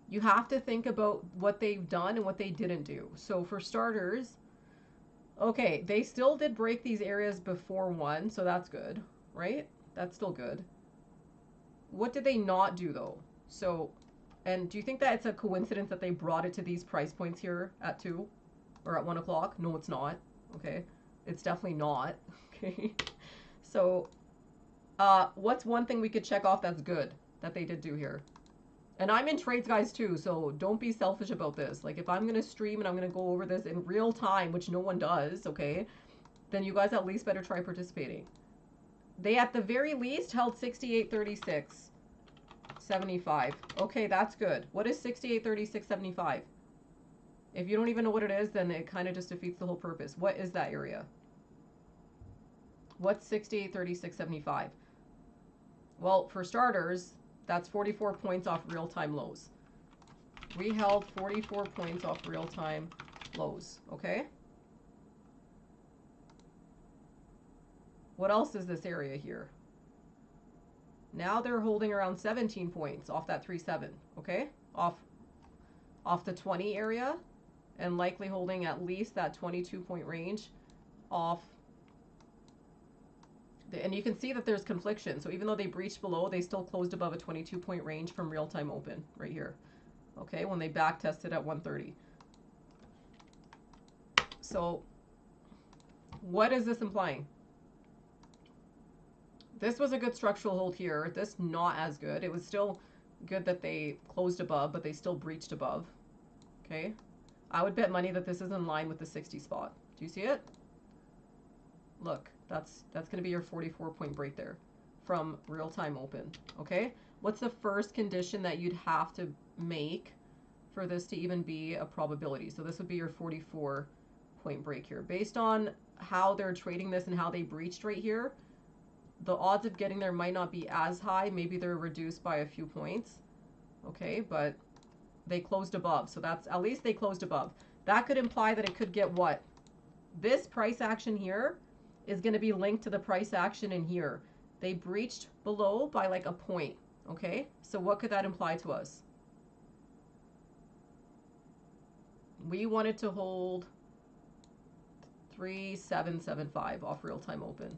you have to think about what they've done and what they didn't do. So for starters, okay, they still did break these areas before 1, so that's good, right? That's still good. What did they not do though? So, and do you think that it's a coincidence that they brought it to these price points here at 2 or at 1 o'clock? No, it's not. Okay, it's definitely not. Okay, so what's one thing we could check off that's good that they did do here? And I'm in trades, guys, too, so don't be selfish about this. Like, if I'm going to stream and I'm going to go over this in real time, which no one does, okay, then you guys at least better try participating. They, at the very least, held 68.36.75. Okay, that's good. What is 68.36.75? If you don't even know what it is, then it kind of just defeats the whole purpose. What is that area? What's 68.36.75? Well, for starters, that's 44 points off real-time lows. We held 44 points off real-time lows, okay? What else is this area here? Now they're holding around 17 points off that 3.7, okay? Off the 20 area, and likely holding at least that 22 point range off. And you can see that there's confliction. So even though they breached below, they still closed above a 22 point range from real-time open right here. Okay, when they back tested at 130. So what is this implying? This was a good structural hold here. This not as good. It was still good that they closed above, but they still breached above. Okay, I would bet money that this is in line with the 60 spot. Do you see it? Look, that's going to be your 44 point break there from real-time open. Okay, what's the first condition that you'd have to make for this to even be a probability? So this would be your 44 point break here. Based on how they're trading this and how they breached right here, the odds of getting there might not be as high. Maybe they're reduced by a few points. Okay, but they closed above. So that's, at least they closed above. That could imply that it could get what? This price action here is going to be linked to the price action in here. They breached below by like a point. Okay, so what could that imply to us? We wanted to hold 3.775 off real-time open.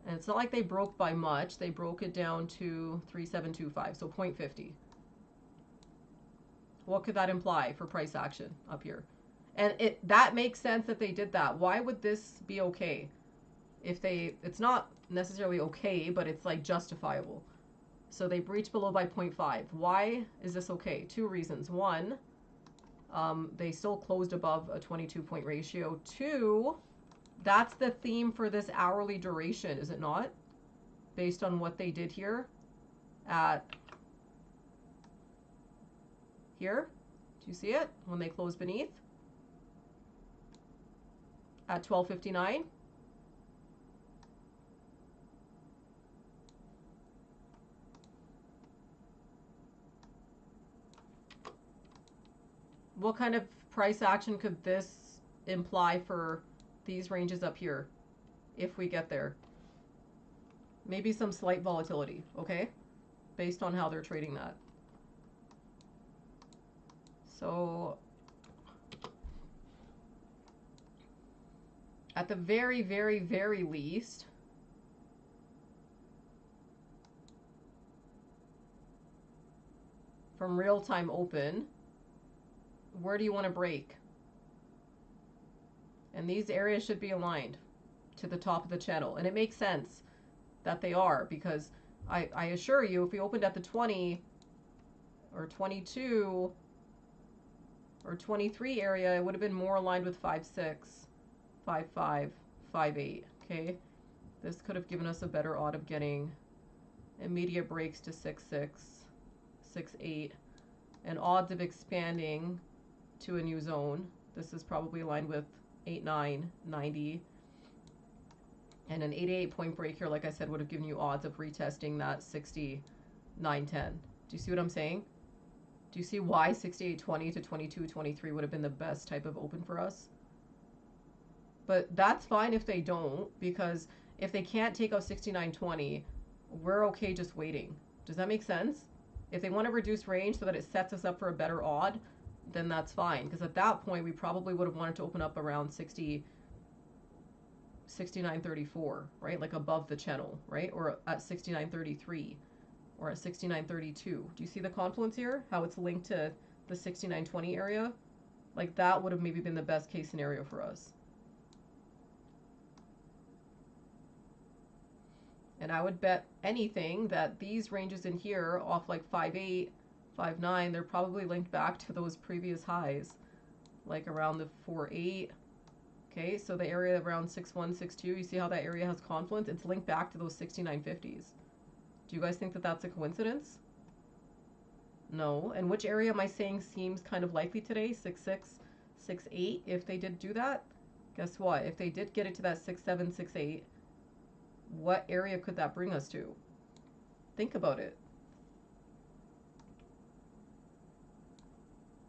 And it's not like they broke by much. They broke it down to 3.725, so 0.50. What could that imply for price action up here? And that makes sense that they did that. Why would this be okay? If they, it's not necessarily okay, but it's like justifiable. So they breached below by 0.5. Why is this okay? Two reasons. One, they still closed above a 22 point ratio. Two, that's the theme for this hourly duration, is it not? Based on what they did here at here. Do you see it? When they close beneath at 12:59. What kind of price action could this imply for these ranges up here if we get there? Maybe some slight volatility, okay? Based on how they're trading that. So at the very, very, very least, from real-time open, where do you want to break? And these areas should be aligned to the top of the channel. And it makes sense that they are, because I assure you, if we opened at the 20 or 22 or 23 area, it would have been more aligned with 5.6, 5.5, 5.8, okay? This could have given us a better odd of getting immediate breaks to 6.6, 6.8, and odds of expanding to a new zone. This is probably aligned with 8.9, 90. And an 88 point break here, like I said, would have given you odds of retesting that 69.10. Do you see what I'm saying? Do you see why 68.20 to 22.23 would have been the best type of open for us? But that's fine if they don't, because if they can't take out 69.20, we're okay just waiting. Does that make sense? If they want to reduce range so that it sets us up for a better odd, then that's fine. Because at that point, we probably would have wanted to open up around 69.34, right? Like above the channel, right? Or at 69.33 or at 69.32. Do you see the confluence here? How it's linked to the 69.20 area? Like that would have maybe been the best case scenario for us. And I would bet anything that these ranges in here off like 5.8, 5.9, they're probably linked back to those previous highs, like around the 4.8. Okay, so the area around 6.1, 6.2, you see how that area has confluence? It's linked back to those 69.50s. Do you guys think that that's a coincidence? No. And which area am I saying seems kind of likely today? 6.6, 6.8, if they did do that? Guess what? If they did get it to that 6.7, 6.8, what area could that bring us to? Think about it.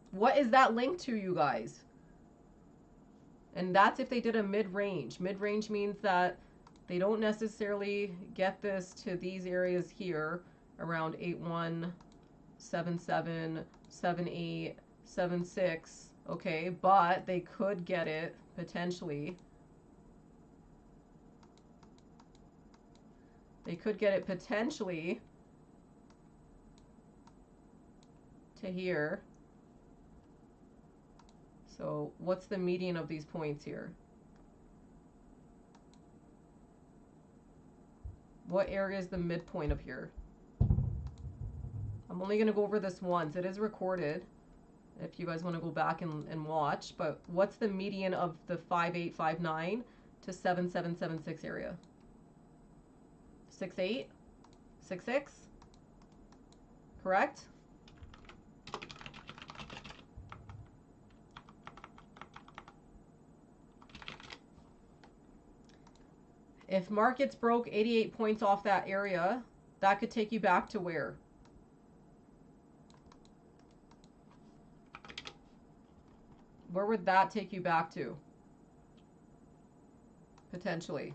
What is that linked to, you guys? And that's if they did a mid-range. Mid-range means that they don't necessarily get this to these areas here around 8.1, 7.7, 7.8, 7.6, okay? But they could get it potentially. They could get it potentially to here. So what's the median of these points here? What area is the midpoint of here? I'm only going to go over this once. It is recorded if you guys want to go back and watch. But what's the median of the 5.8, 5.9 to 7.7, 7.6 area? 6.8? 6.6? Correct? If markets broke 88 points off that area, that could take you back to where? Where would that take you back to? Potentially.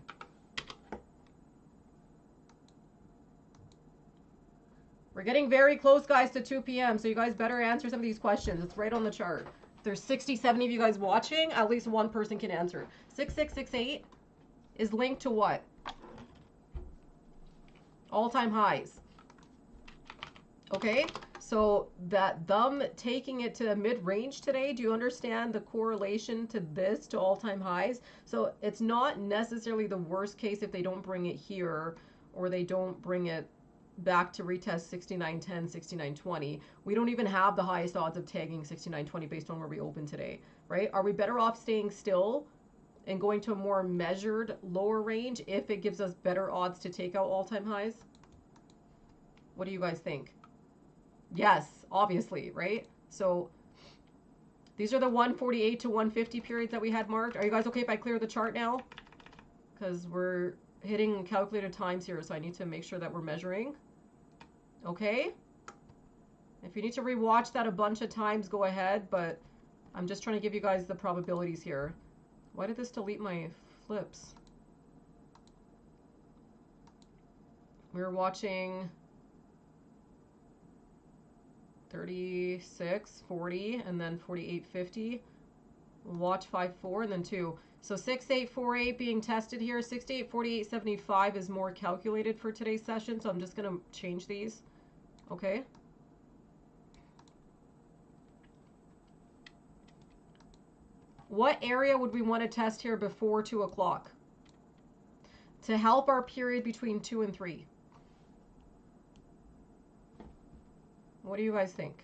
We're getting very close, guys, to 2 p.m., so you guys better answer some of these questions. It's right on the chart. If there's 60, 70 of you guys watching, at least one person can answer. 6668 is linked to what? All-time highs. Okay, so that them taking it to mid-range today, do you understand the correlation to this, to all-time highs? So it's not necessarily the worst case if they don't bring it here or they don't bring it back to retest 69.10, 69.20. We don't even have the highest odds of tagging 69.20 based on where we open today, right? Are we better off staying still and going to a more measured lower range if it gives us better odds to take out all-time highs? What do you guys think? Yes, obviously, right? So these are the 148 to 150 periods that we had marked. Are you guys okay if I clear the chart now? Because we're hitting calculated times here, so I need to make sure that we're measuring. Okay? If you need to rewatch that a bunch of times, go ahead, but I'm just trying to give you guys the probabilities here. Why did this delete my flips? We were watching 36, 40, and then 48.50. Watch 5.4 and then 2. So 6.848 being tested here. 6.848.75 is more calculated for today's session, so I'm just going to change these. Okay. What area would we want to test here before 2 o'clock to help our period between 2 and 3? What do you guys think?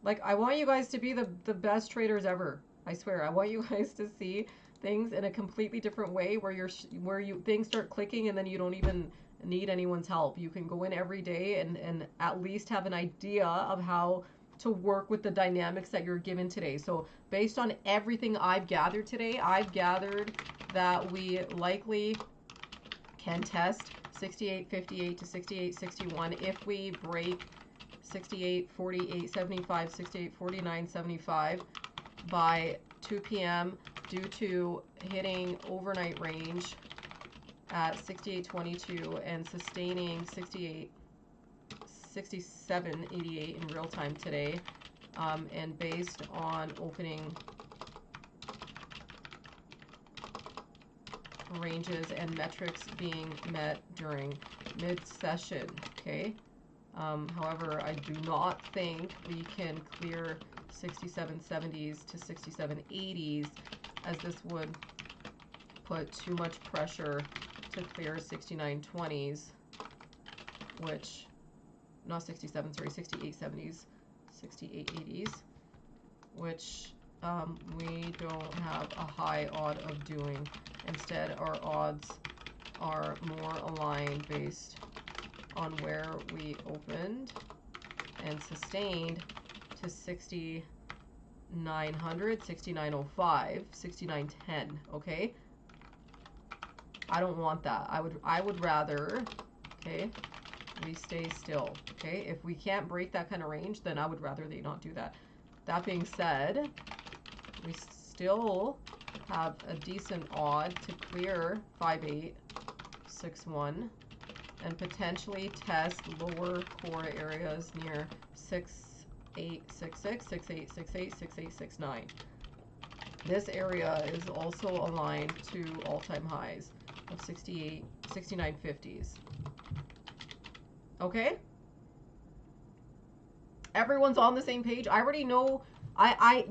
Like, I want you guys to be the best traders ever. I swear. I want you guys to see things in a completely different way where things start clicking and then you don't even need anyone's help. You can go in every day and at least have an idea of how to work with the dynamics that you're given today. So based on everything I've gathered today, I've gathered that we likely can test 68.58 to 68.61 if we break 68.48.75, 68.49.75 by 2 p.m. due to hitting overnight range at 68.22 and sustaining 67.88 in real time today, and based on opening ranges and metrics being met during mid-session, okay? However, I do not think we can clear 67.70s to 67.80s, as this would put too much pressure to clear 69.20s, which, not 67, sorry, 68.70s, 68.80s, which we don't have a high odd of doing. Instead, our odds are more aligned based on where we opened and sustained to 6900, 6905, 6910, okay? I don't want that. I would rather, okay, we stay still, okay? If we can't break that kind of range, then I would rather they not do that. That being said, we still have a decent odd to clear 5861 and potentially test lower core areas near 6866, 6868, 6869. This area is also aligned to all-time highs of 6950s. Okay? Everyone's on the same page. I already know.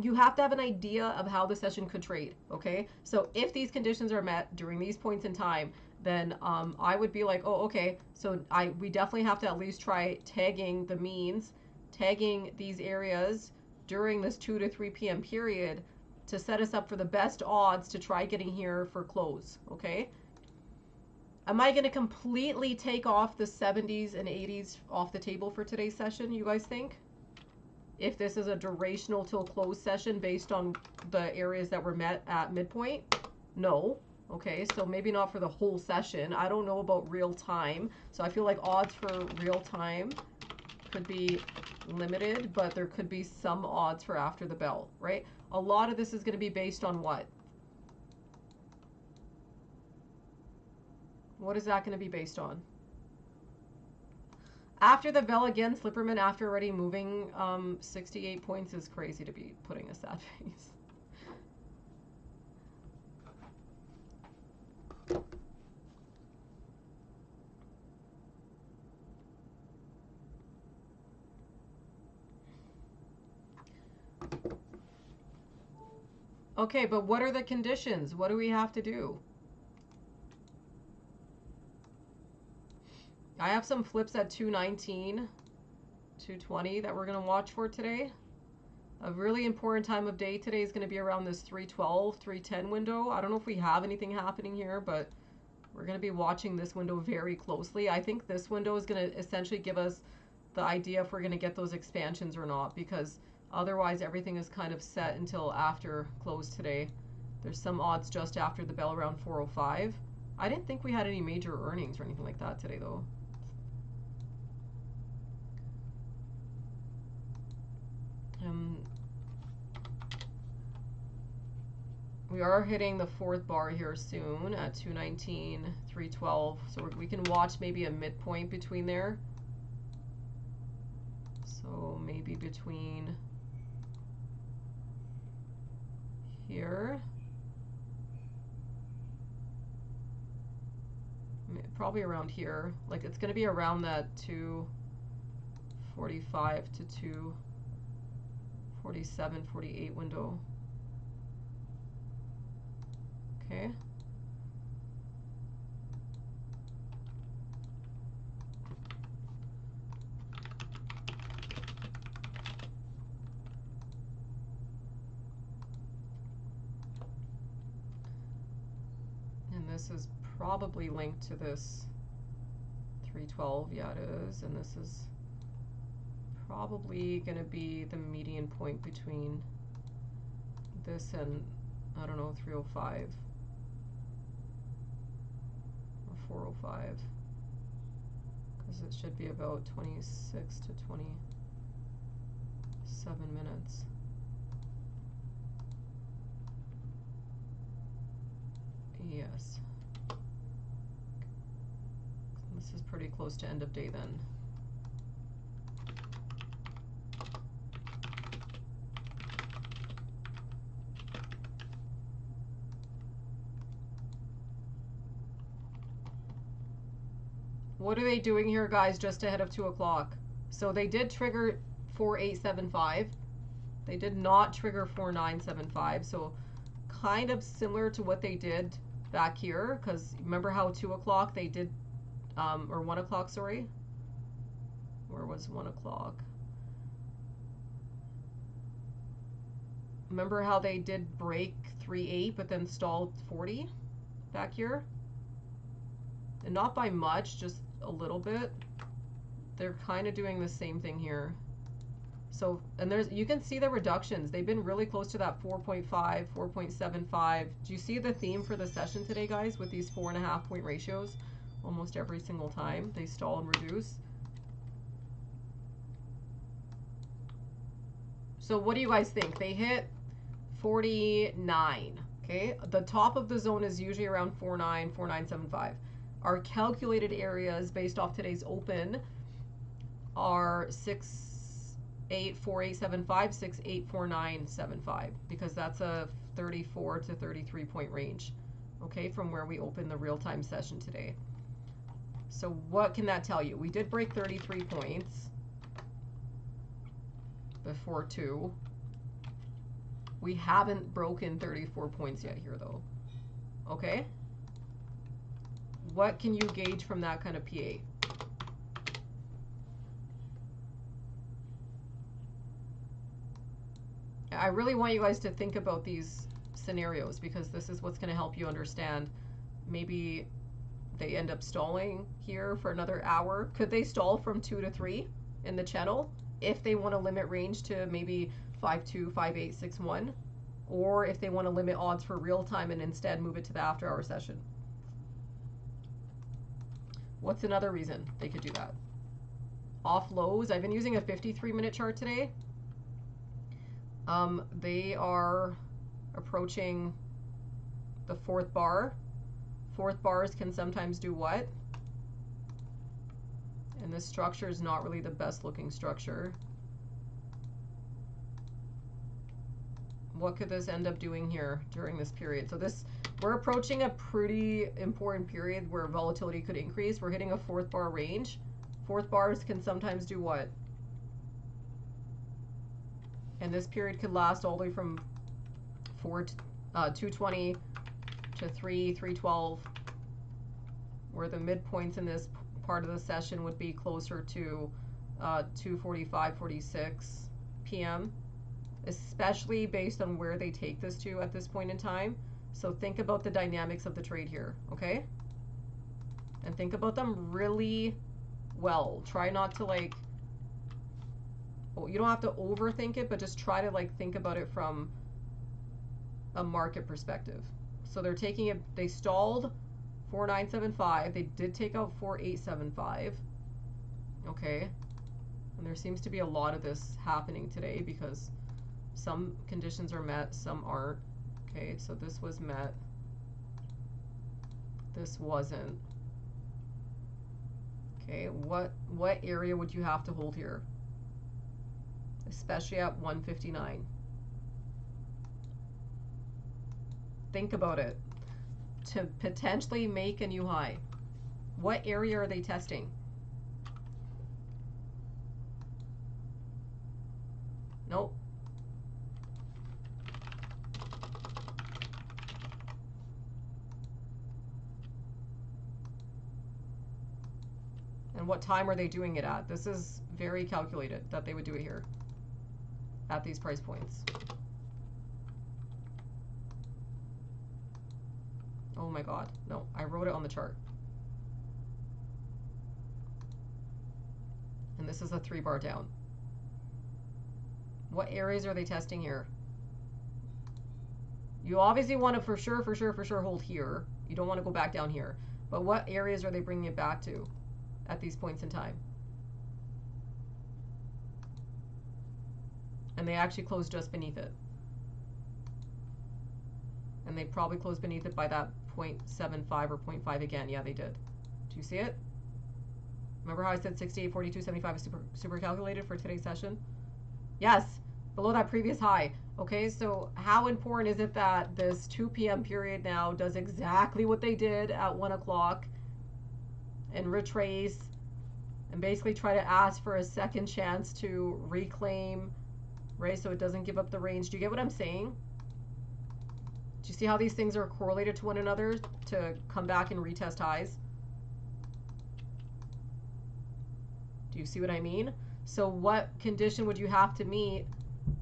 You have to have an idea of how the session could trade, okay? So if these conditions are met during these points in time, then I would be like, oh, okay, so we definitely have to at least try tagging the means, tagging these areas during this 2 to 3 p.m. period to set us up for the best odds to try getting here for close, okay? Am I going to completely take off the 70s and 80s off the table for today's session, you guys think? If this is a durational till close session based on the areas that were met at midpoint? No. Okay, so maybe not for the whole session. I don't know about real time. So I feel like odds for real time could be limited, but there could be some odds for after the bell, right? A lot of this is going to be based on what? What is that going to be based on? After the bell again, Slipperman, after already moving 68 points, is crazy to be putting a sad face. Okay, but what are the conditions? What do we have to do? I have some flips at 219, 220 that we're going to watch for today. A really important time of day today is going to be around this 312, 310 window. I don't know if we have anything happening here, but we're going to be watching this window very closely. I think this window is going to essentially give us the idea if we're going to get those expansions or not, because otherwise everything is kind of set until after close today. There's some odds just after the bell around 405. I didn't think we had any major earnings or anything like that today, though. We are hitting the fourth bar here soon at 219, 312. So we can watch maybe a midpoint between there. So maybe between here. Probably around here. Like it's going to be around that 245 to 247, 48 window. Okay. And this is probably linked to this 312. Yeah, it is. And this is probably going to be the median point between this and, I don't know, 305. 405, because it should be about 26 to 20. 7 minutes. Yes. This is pretty close to end of day then. What are they doing here, guys, just ahead of 2 o'clock? So they did trigger 4875. They did not trigger 4975. So kind of similar to what they did back here. Because remember how 2 o'clock they did, or 1 o'clock, sorry. Where was 1 o'clock? Remember how they did break 3.8 but then stalled 40 back here? And not by much, just a little bit. They're kind of doing the same thing here. So, and there's, you can see the reductions. They've been really close to that 4.5, 4.75. Do you see the theme for the session today, guys, with these 4.5 point ratios? Almost every single time they stall and reduce. So what do you guys think? They hit 49, okay? The top of the zone is usually around 49, 4975. Our calculated areas based off today's open are 684875, 684975, because that's a 34 to 33 point range, okay, from where we opened the real-time session today. So what can that tell you? We did break 33 points before 2. We haven't broken 34 points yet here, though. Okay? What can you gauge from that kind of PA? I really want you guys to think about these scenarios, because this is what's going to help you understand. Maybe they end up stalling here for another hour. Could they stall from 2 to 3 in the channel if they want to limit range to maybe 5.2, 5.8, 6.1? Or if they want to limit odds for real time and instead move it to the after hour session? What's another reason they could do that? Off lows. I've been using a 53-minute chart today. They are approaching the 4th bar. 4th bars can sometimes do what? And this structure is not really the best looking structure. What could this end up doing here during this period? So this, we're approaching a pretty important period where volatility could increase. We're hitting a 4th bar range. 4th bars can sometimes do what? And this period could last all the way from 220 to 312, where the midpoints in this part of the session would be closer to 2:45, 46 p.m., especially based on where they take this to at this point in time. So think about the dynamics of the trade here, okay? And think about them really well. Try not to, like, well, you don't have to overthink it, but just try to, like, think about it from a market perspective. So they're taking it, they stalled 4975. They did take out 4875. Okay. And there seems to be a lot of this happening today because some conditions are met, some aren't. Okay, so this was met. This wasn't. Okay, what area would you have to hold here? Especially at 159. Think about it. To potentially make a new high, what area are they testing? Nope. And what time are they doing it at? This is very calculated that they would do it here at these price points. Oh my god. No, I wrote it on the chart. And this is a 3-bar down. What areas are they testing here? You obviously want to for sure hold here. You don't want to go back down here. But what areas are they bringing it back to at these points in time? And they actually closed just beneath it. And they probably closed beneath it by that 0.75 or 0.5 again. Yeah, they did. Do you see it? Remember how I said 68.42.75 is super calculated for today's session? Yes, below that previous high. Okay, so how important is it that this 2 p.m. period now does exactly what they did at 1 o'clock and retrace and basically try to ask for a second chance to reclaim, right? So it doesn't give up the range. Do you get what I'm saying? Do you see how these things are correlated to one another to come back and retest highs? Do you see what I mean? So what condition would you have to meet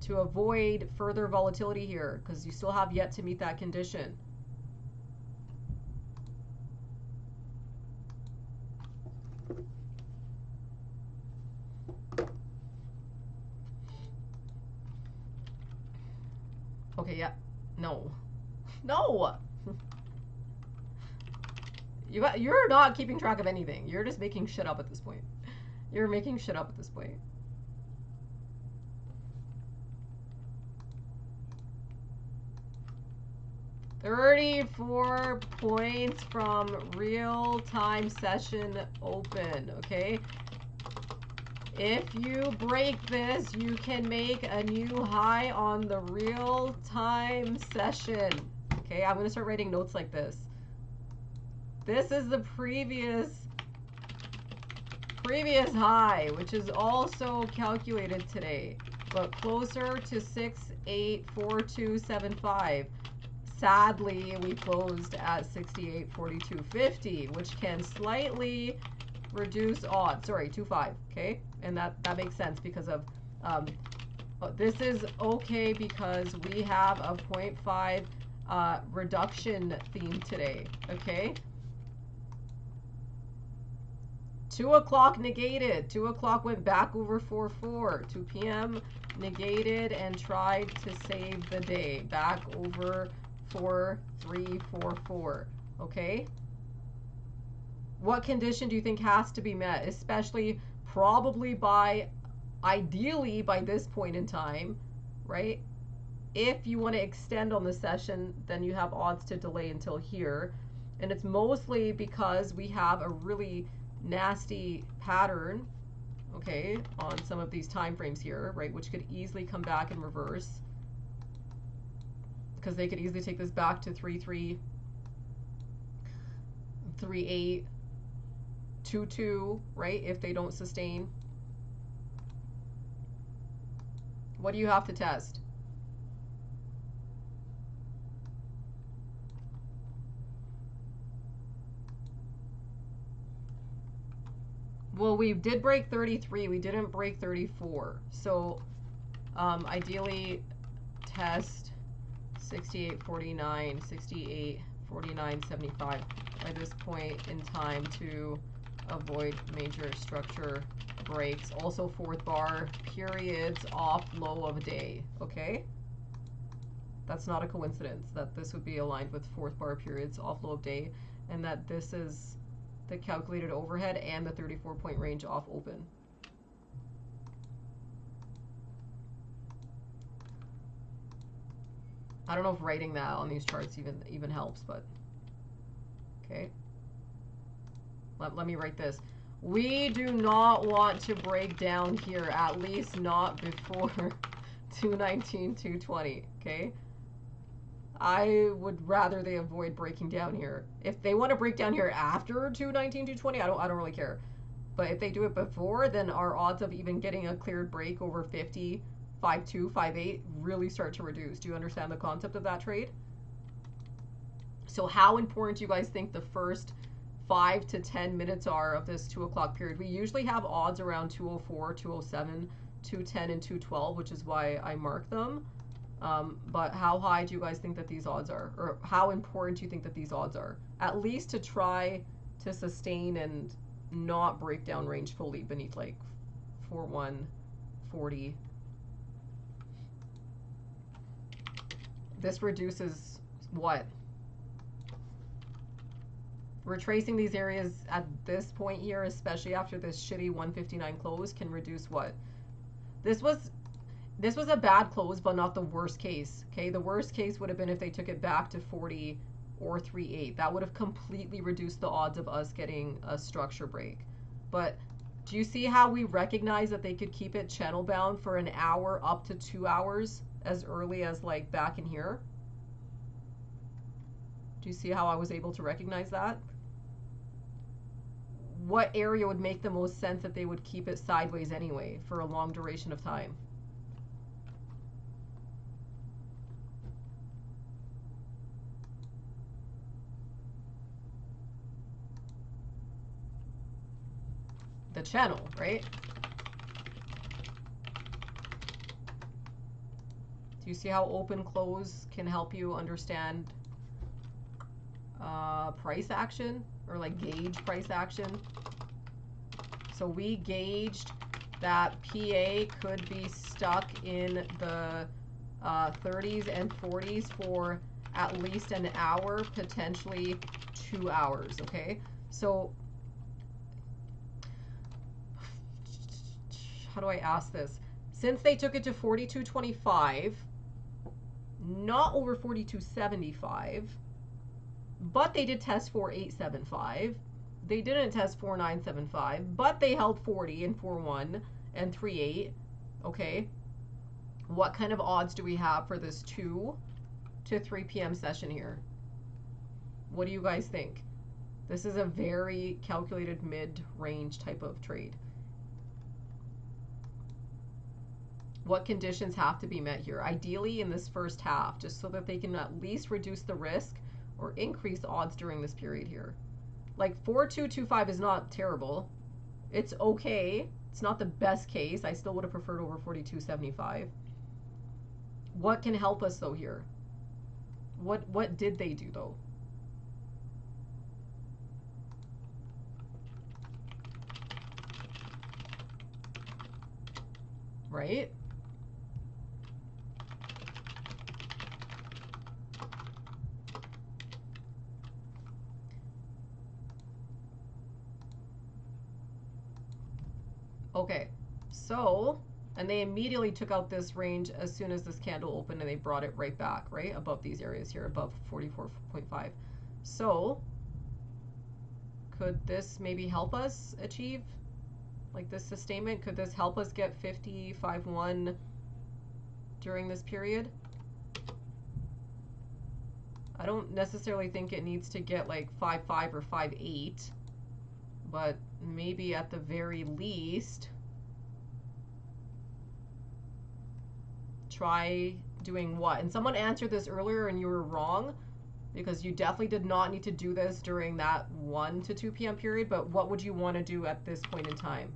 to avoid further volatility here? Because you still have yet to meet that condition. Okay, yeah. No. No! You're not keeping track of anything. You're just making shit up at this point. You're making shit up at this point. $34 points from real-time session open, okay? If you break this, you can make a new high on the real-time session. Okay, I'm going to start writing notes like this. This is the previous high, which is also calculated today, but closer to 684275. Sadly, we closed at 684250, which can slightly reduce odds. Sorry, 25. Okay, and that makes sense because of this is okay because we have a 0.5 reduction theme today. Okay. 2 o'clock negated. 2 o'clock went back over 4-4. 2 p.m. negated and tried to save the day. Back over 4-3-4-4. Okay? What condition do you think has to be met? Especially probably ideally by this point in time, right? If you want to extend on the session, then you have odds to delay until here. And it's mostly because we have a really nasty pattern, okay, on some of these time frames here, right, which could easily come back and reverse because they could easily take this back to 3-3, 3-8, 2-2, right, if they don't sustain. What do you have to test? Well, we did break 33. We didn't break 34. So, ideally, test 68.49, 68.49.75 by this point in time to avoid major structure breaks. Also, fourth bar periods off low of day. Okay? That's not a coincidence that this would be aligned with fourth bar periods off low of day, and that this is the calculated overhead and the 34-point range off open. I don't know if writing that on these charts even helps, but okay. Let me write this. We do not want to break down here, at least not before 219, 220, okay? I would rather they avoid breaking down here. If they want to break down here after 219, 220, I don't really care. But if they do it before, then our odds of even getting a cleared break over 50, 5.2, 5.8 really start to reduce. Do you understand the concept of that trade? So how important do you guys think the first 5 to 10 minutes are of this 2 o'clock period? We usually have odds around 204, 207, 210, and 212, which is why I mark them. But how high do you guys think that these odds are? Or how important do you think that these odds are? At least to try to sustain and not break down range fully beneath like 4.140. This reduces what? Retracing these areas at this point here, especially after this shitty 159 close, can reduce what? This was a bad close, but not the worst case. Okay, the worst case would have been if they took it back to 40 or 3.8. That would have completely reduced the odds of us getting a structure break. But do you see how we recognize that they could keep it channel bound for an hour up to 2 hours as early as like back in here? Do you see how I was able to recognize that? What area would make the most sense that they would keep it sideways anyway for a long duration of time? The channel, right? Do you see how open close can help you understand price action, or like gauge price action? So we gauged that PA could be stuck in the 30s and 40s for at least an hour, potentially 2 hours, okay? So how do I ask this? Since they took it to 42.25, not over 42.75, but they did test 4.875. They didn't test 4.975, but they held 40 and 4.1 and 3.8. Okay. What kind of odds do we have for this 2 to 3 p.m. session here? What do you guys think? This is a very calculated mid-range type of trade. What conditions have to be met here? Ideally in this first half, just so that they can at least reduce the risk or increase odds during this period here. Like 4.225 is not terrible. It's okay. It's not the best case. I still would have preferred over 42.75. What can help us though here? What did they do though? Right? Okay, so, and they immediately took out this range as soon as this candle opened, and they brought it right back, right? Above these areas here, above 44.5. So, could this maybe help us achieve, like this sustainment? Could this help us get 55.1 during this period? I don't necessarily think it needs to get like 5.5 or 5.8, but maybe at the very least try doing what? And someone answered this earlier and you were wrong, because you definitely did not need to do this during that 1 to 2 p.m. period, but what would you want to do at this point in time?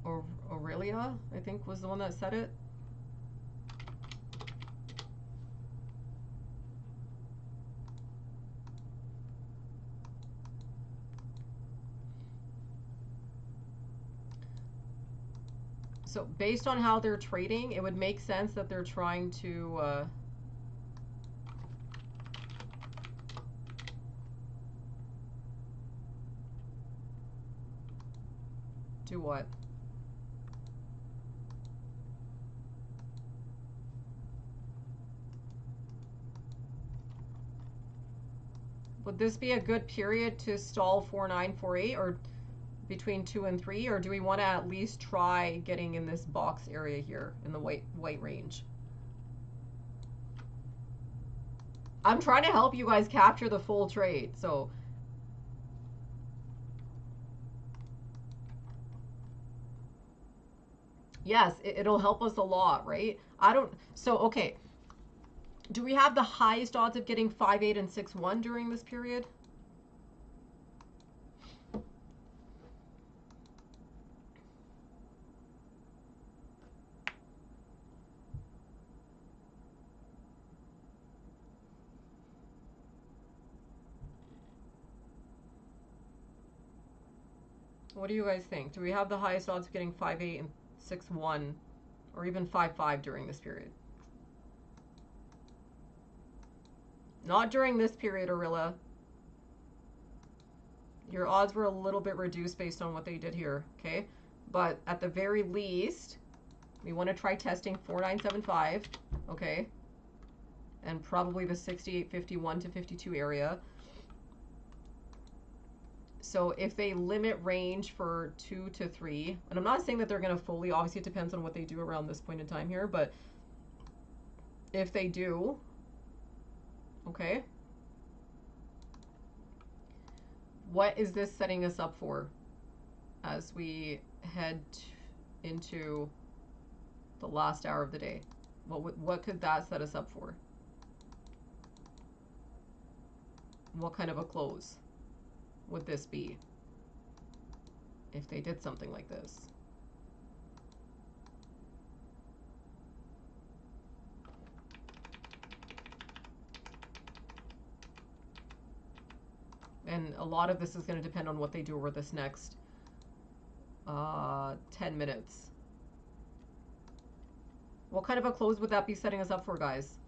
Or Aurelia, I think, was the one that said it. So based on how they're trading, it would make sense that they're trying to do what? Would this be a good period to stall 4.9, 4.8, or between 2 and 3, or do we want to at least try getting in this box area here in the white range? I'm trying to help you guys capture the full trade, so yes, it'll help us a lot, right? So okay, do we have the highest odds of getting 5.8 and 6.1 during this period? What do you guys think? Do we have the highest odds of getting 5.8 and 6.1, or even 5.5 during this period? Not during this period, Orilla. Your odds were a little bit reduced based on what they did here, okay? But at the very least, we want to try testing 4975, okay? And probably the 6851 to 52 area. So if they limit range for 2 to 3, and I'm not saying that they're going to fully, obviously it depends on what they do around this point in time here, but if they do, okay, what is this setting us up for as we head into the last hour of the day? What could that set us up for? What kind of a close would this be if they did something like this? And a lot of this is going to depend on what they do over this next 10 minutes. What kind of a close would that be setting us up for, guys?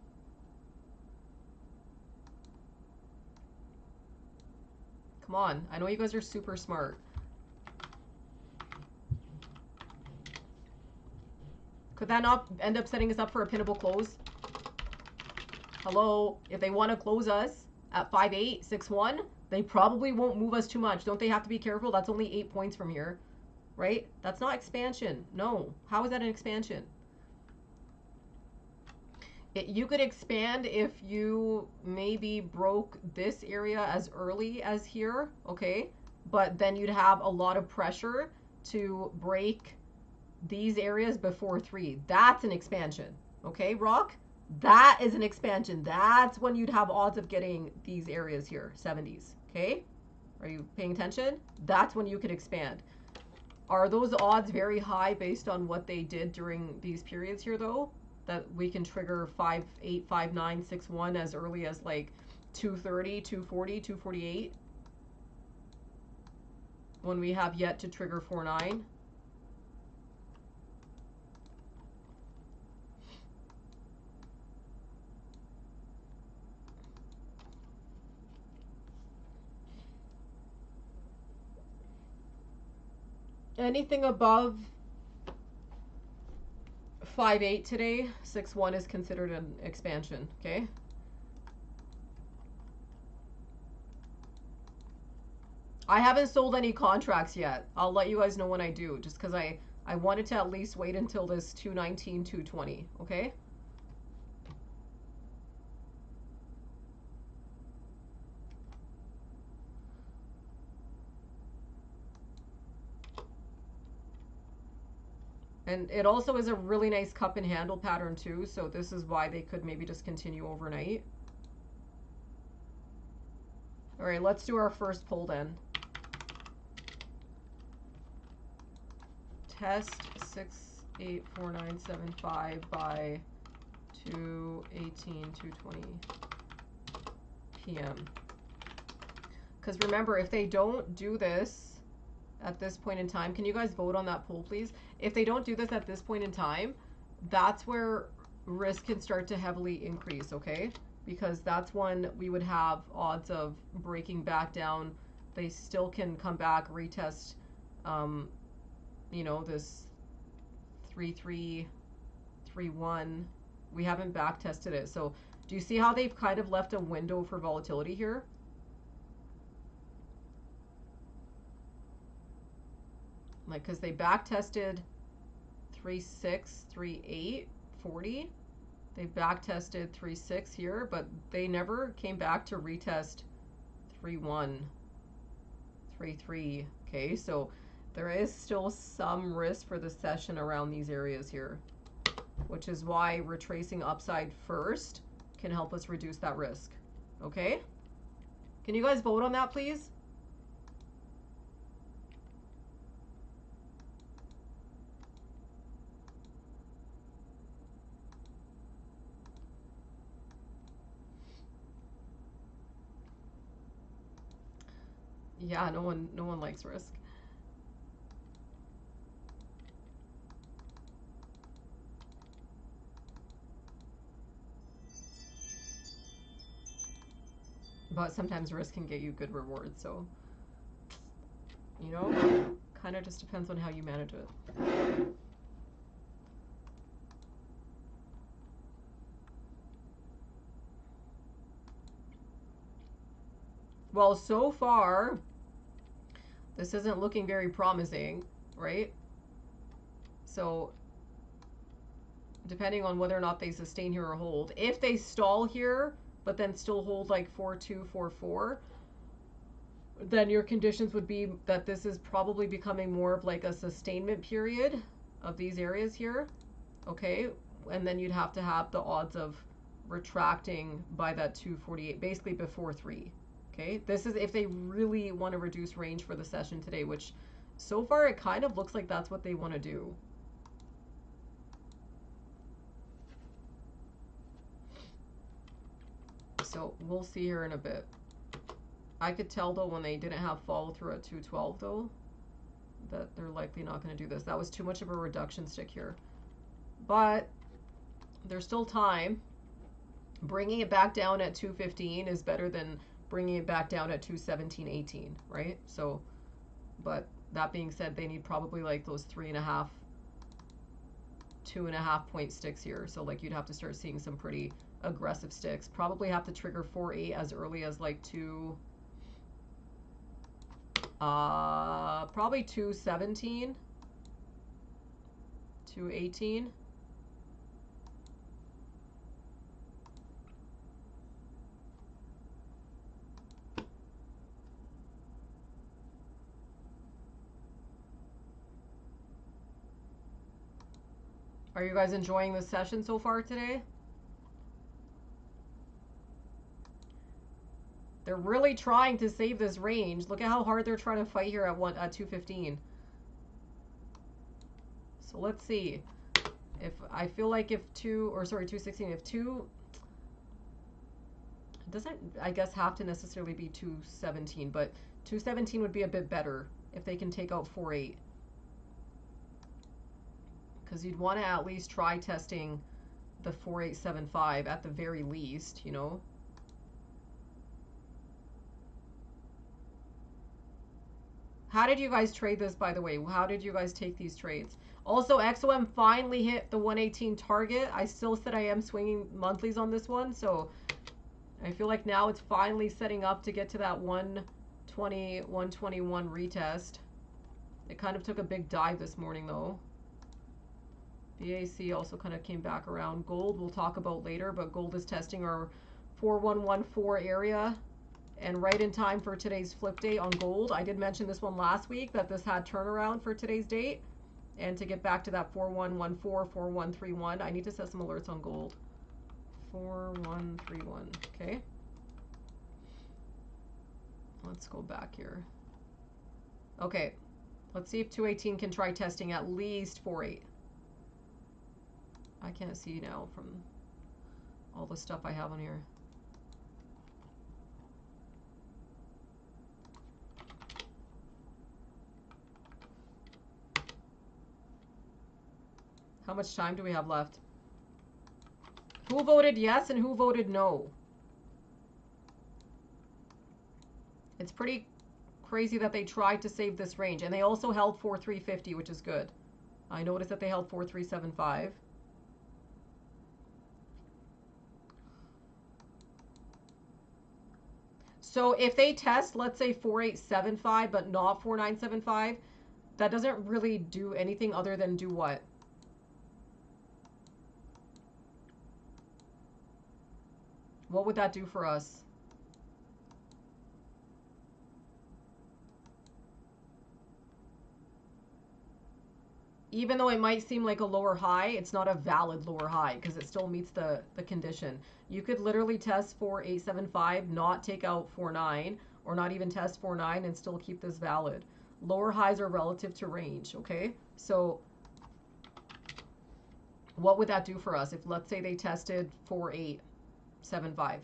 Come on. I know you guys are super smart. Could that not end up setting us up for a pinnable close? Hello? If they want to close us at 5861, they probably won't move us too much. Don't they have to be careful? That's only 8 points from here, right? That's not expansion. No. How is that an expansion? You could expand if you maybe broke this area as early as here, okay? But then you'd have a lot of pressure to break these areas before 3. That's an expansion, okay, Rock? That is an expansion. That's when you'd have odds of getting these areas here, 70s, okay? Are you paying attention? That's when you could expand. Are those odds very high based on what they did during these periods here, though? That we can trigger 58, 59, 61 as early as like 230, 240, 248 when we have yet to trigger 49. Anything above 5.8 today, 6.1 is considered an expansion, okay? I haven't sold any contracts yet. I'll let you guys know when I do, just because I wanted to at least wait until this 219, 220, okay? And it also is a really nice cup and handle pattern too, so this is why they could maybe just continue overnight. All right, let's do our first pull then. Test 684975 by 2:18, 2:20 p.m. Because remember, if they don't do this at this point in time, can you guys vote on that poll, please? If they don't do this at this point in time, that's where risk can start to heavily increase, okay? Because that's when we would have odds of breaking back down. They still can come back, retest, you know, this 3.3, 3.1. We haven't back tested it. So do you see how they've kind of left a window for volatility here? Like, because they back tested 3.6, 3.8, 40. They back tested 3.6 here, but they never came back to retest 3.1, 3.3. Okay, so there is still some risk for the session around these areas here, which is why retracing upside first can help us reduce that risk. Okay? Can you guys vote on that, please? Yeah, no one likes risk. But sometimes risk can get you good rewards, so, you know, Kind of just depends on how you manage it. Well, so far, this isn't looking very promising, right? So, depending on whether or not they sustain here or hold. If they stall here, but then still hold like 4-2, 4-4, then your conditions would be that this is probably becoming more of like a sustainment period of these areas here, okay? And then you'd have to have the odds of retracting by that 248, basically before 3, okay? This is if they really want to reduce range for the session today, which so far it kind of looks like that's what they want to do. So we'll see here in a bit. I could tell though when they didn't have follow through at 212 though that they're likely not going to do this. That was too much of a reduction stick here. But there's still time. Bringing it back down at 215 is better than bringing it back down at 217.18, right? So, but that being said, they need probably like those 3.5, 2.5 point sticks here. So like you'd have to start seeing some pretty aggressive sticks. Probably have to trigger 4.8 as early as like probably 217, 218. Are you guys enjoying this session so far today? They're really trying to save this range. Look at how hard they're trying to fight here at 215. So let's see. If I feel like if 216, if 2 doesn't, I guess, have to necessarily be 217, but 217 would be a bit better if they can take out 4.8. Because you'd want to at least try testing the 4.875 at the very least, you know. How did you guys trade this, by the way? How did you guys take these trades? Also, XOM finally hit the 118 target. I still said I am swinging monthlies on this one, so I feel like now it's finally setting up to get to that 120, 121 retest. It kind of took a big dive this morning, though. BAC also kind of came back around. Gold we'll talk about later, but gold is testing our 4114 area. And right in time for today's flip date on gold. I did mention this one last week that this had turnaround for today's date. And to get back to that 4114, 4131, I need to set some alerts on gold. 4131, okay. Let's go back here. Okay, let's see if 218 can try testing at least 4.8. I can't see now from all the stuff I have on here. How much time do we have left? Who voted yes and who voted no? It's pretty crazy that they tried to save this range. And they also held 4.350, which is good. I noticed that they held 4.375. So if they test, let's say 4.875, but not 4.975, that doesn't really do anything other than do what? What would that do for us? Even though it might seem like a lower high, it's not a valid lower high because it still meets the condition. You could literally test 4.875, not take out 4.9, or not even test 4.9 and still keep this valid. Lower highs are relative to range, okay? So what would that do for us if, let's say, they tested 4.875,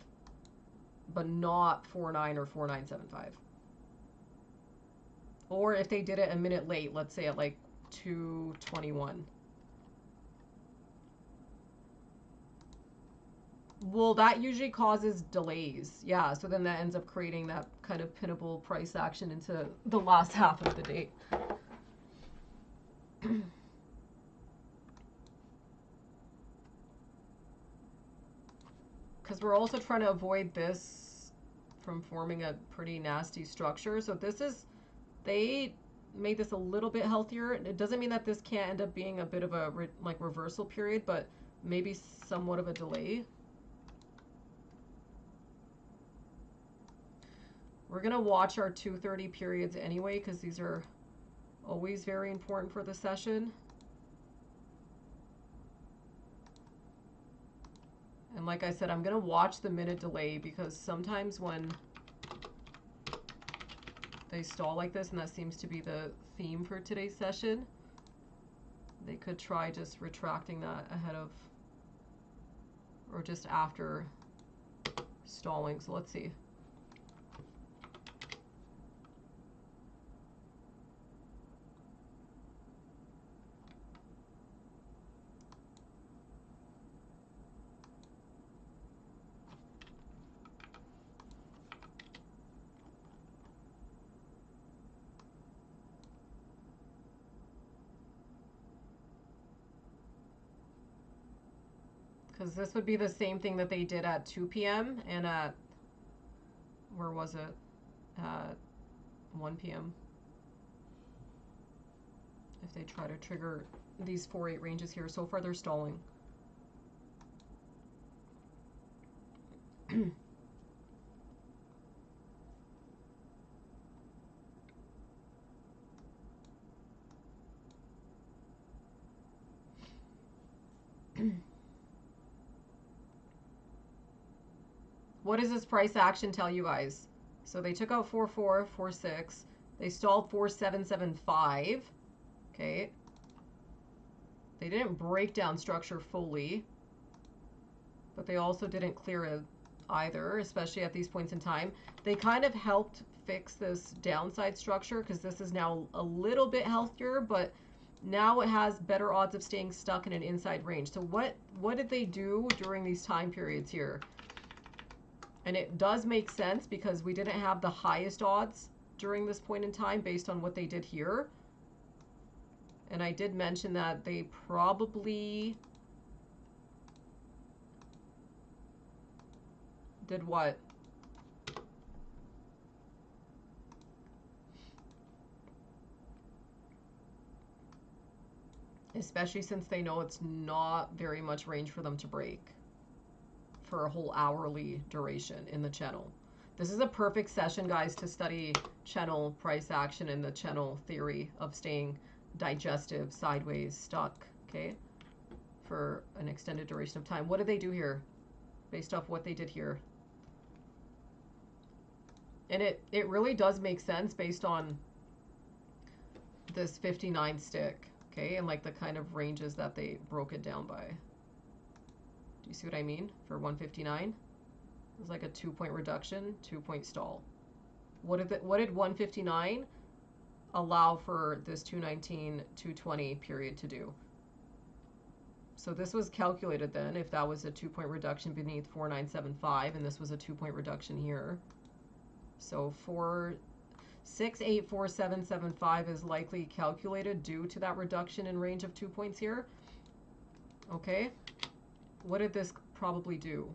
but not 4.9 or 4.975? Or if they did it a minute late, let's say at like 221. Well, that usually causes delays. Yeah, so then that ends up creating that kind of pinnable price action into the last half of the day. Because we're also trying to avoid this from forming a pretty nasty structure. So this is, they made this a little bit healthier. It doesn't mean that this can't end up being a bit of a like reversal period, but maybe somewhat of a delay. We're going to watch our 2:30 periods anyway, because these are always very important for the session. And like I said, I'm going to watch the minute delay, because sometimes when they stall like this, and that seems to be the theme for today's session, they could try just retracting that ahead of, or just after stalling. So let's see. Because this would be the same thing that they did at 2 p.m. and at, where was it? At 1 p.m. If they try to trigger these 4-8 ranges here. So far they're stalling. What does this price action tell you guys? So they took out 4446. They stalled 4775. Okay. They didn't break down structure fully, but they also didn't clear it either, especially at these points in time. They kind of helped fix this downside structure, because this is now a little bit healthier, but now it has better odds of staying stuck in an inside range. So what did they do during these time periods here? And it does make sense, because we didn't have the highest odds during this point in time based on what they did here. And I did mention that they probably did what? Especially since they know it's not very much range for them to break for a whole hourly duration in the channel. This is a perfect session, guys, to study channel price action and the channel theory of staying digestive, sideways, stuck, okay, for an extended duration of time. What did they do here based off what they did here? And it really does make sense based on this 59 stick, okay, and like the kind of ranges that they broke it down by. Do you see what I mean? For 159, it's like a 2-point reduction, 2-point stall. What did 159 allow for this 219, 220 period to do? So this was calculated then, if that was a 2-point reduction beneath 4975, and this was a 2-point reduction here. So 684,775 is likely calculated due to that reduction in range of 2 points here. Okay. What did this probably do?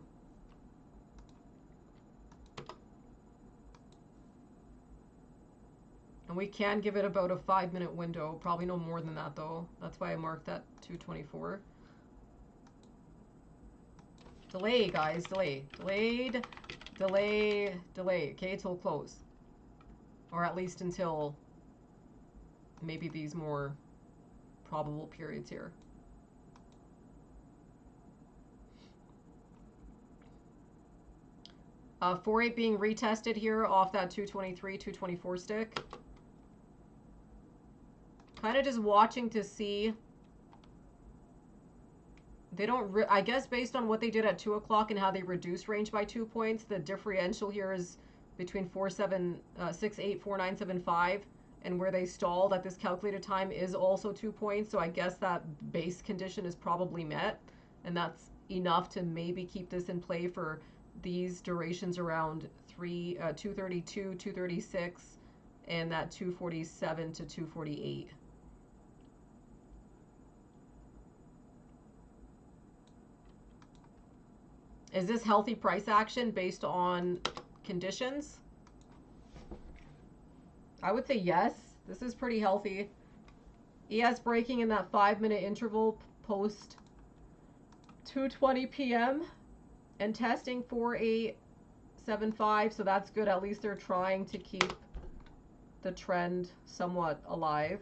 And we can give it about a 5-minute window. Probably no more than that, though. That's why I marked that 224. Delay, guys. Delay. Delayed. Delay. Delay. Okay, till close. Or at least until maybe these more probable periods here. 4-8 being retested here off that 223, 224 stick. Kind of just watching to see. They don't, I guess based on what they did at 2 o'clock and how they reduced range by 2 points, the differential here is between 4.768, 4.975, and where they stalled at this calculated time is also 2 points. So I guess that base condition is probably met, and that's enough to maybe keep this in play for these durations around 232, 236, and that 247 to 248. Is this healthy price action based on conditions? I would say yes. This is pretty healthy. ES breaking in that 5-minute interval post 2:20 p.m. and testing 4875, so that's good. At least they're trying to keep the trend somewhat alive.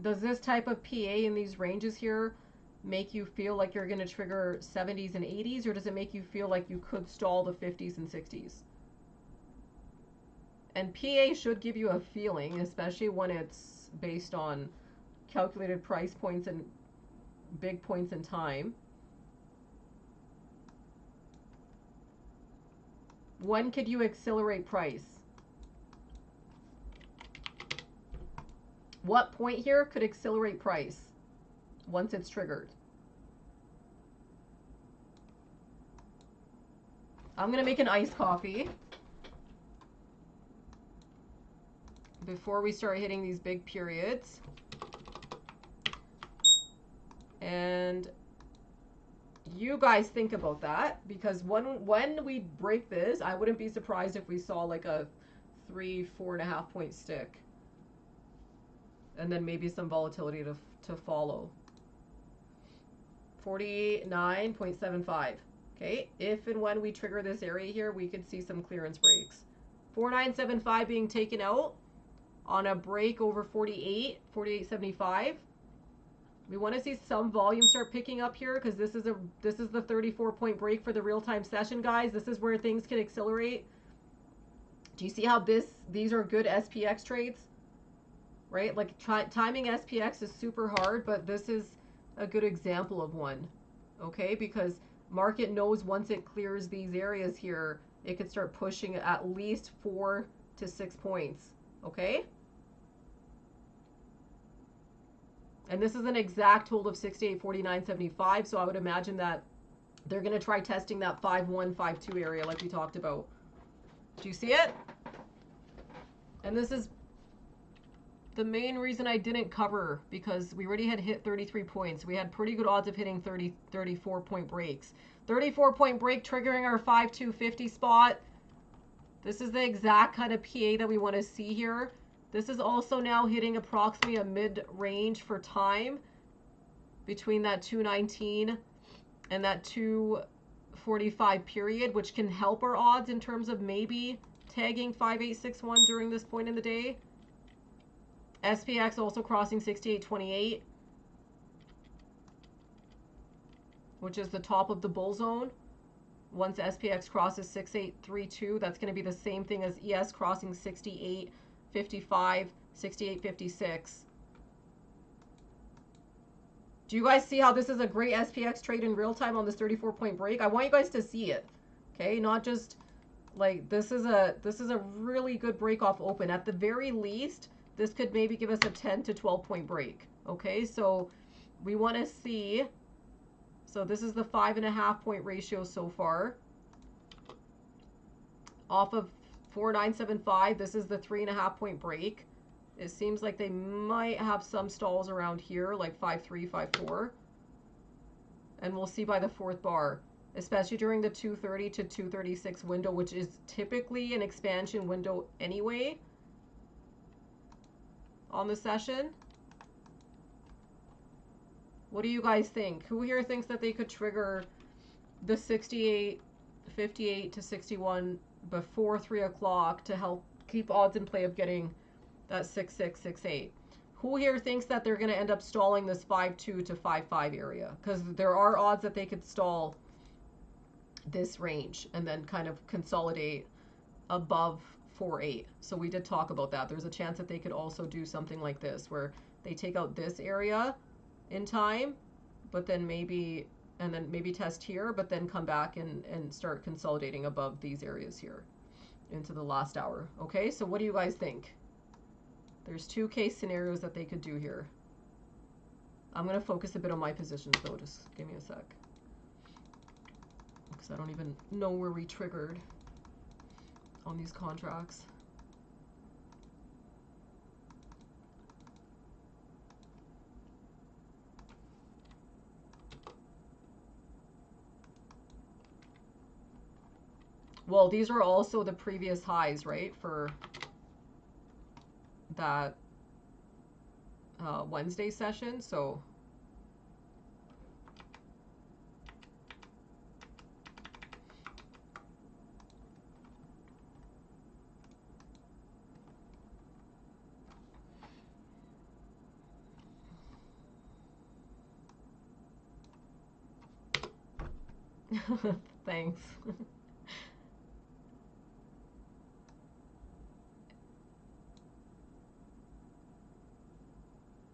Does this type of PA in these ranges here make you feel like you're going to trigger 70s and 80s, or does it make you feel like you could stall the 50s and 60s? And PA should give you a feeling, especially when it's based on calculated price points and big points in time. When could you accelerate price? What point here could accelerate price once it's triggered? I'm going to make an iced coffee before we start hitting these big periods. And you guys think about that, because when we break this, I wouldn't be surprised if we saw like a 3-4.5 point stick. And then maybe some volatility to follow. 49.75. Okay, if and when we trigger this area here, we could see some clearance breaks. 4975 being taken out on a break over 48.75. We want to see some volume start picking up here, because this is the 34-point break for the real-time session, guys. This is where things can accelerate. Do you see how these are good SPX trades? Right? Like timing SPX is super hard, but this is a good example of one. Okay? Because market knows once it clears these areas here, it could start pushing at least 4 to 6 points. Okay? And this is an exact hold of 68.49.75, so I would imagine that they're going to try testing that 5.1, 5.2 area like we talked about. Do you see it? And this is the main reason I didn't cover, because we already had hit 33 points. We had pretty good odds of hitting 34-point breaks. 34-point break triggering our 5.250 spot. This is the exact kind of PA that we want to see here. This is also now hitting approximately a mid-range for time between that 219 and that 245 period, which can help our odds in terms of maybe tagging 5861 during this point in the day. SPX also crossing 68.28, which is the top of the bull zone. Once SPX crosses 6832, that's going to be the same thing as ES crossing 68.55, 68.56. Do you guys see how this is a great SPX trade in real time on this 34-point break? I want you guys to see it. Okay, not just like this is a really good break off open. At the very least, this could maybe give us a 10 to 12-point break. Okay, so we want to see. So this is the 5.5-point ratio so far. Off of 4975, this is the 3.5-point break. It seems like they might have some stalls around here, like 5.3, 5.4. And we'll see by the fourth bar, especially during the 230 to 236 window, which is typically an expansion window anyway on the session. What do you guys think? Who here thinks that they could trigger the 68.58 to 61 before 3 o'clock to help keep odds in play of getting that 6668? Who here thinks that they're going to end up stalling this 5.2 to 5.5 area? Because there are odds that they could stall this range and then kind of consolidate above 4.8. So we did talk about that. There's a chance that they could also do something like this, where they take out this area in time, but then maybe test here, but then come back and start consolidating above these areas here into the last hour. Okay, so what do you guys think? There's 2 case scenarios that they could do here. I'm going to focus a bit on my positions though. Just give me a sec, because I don't even know where we triggered on these contracts. Well, these are also the previous highs, right, for that Wednesday session, so thanks.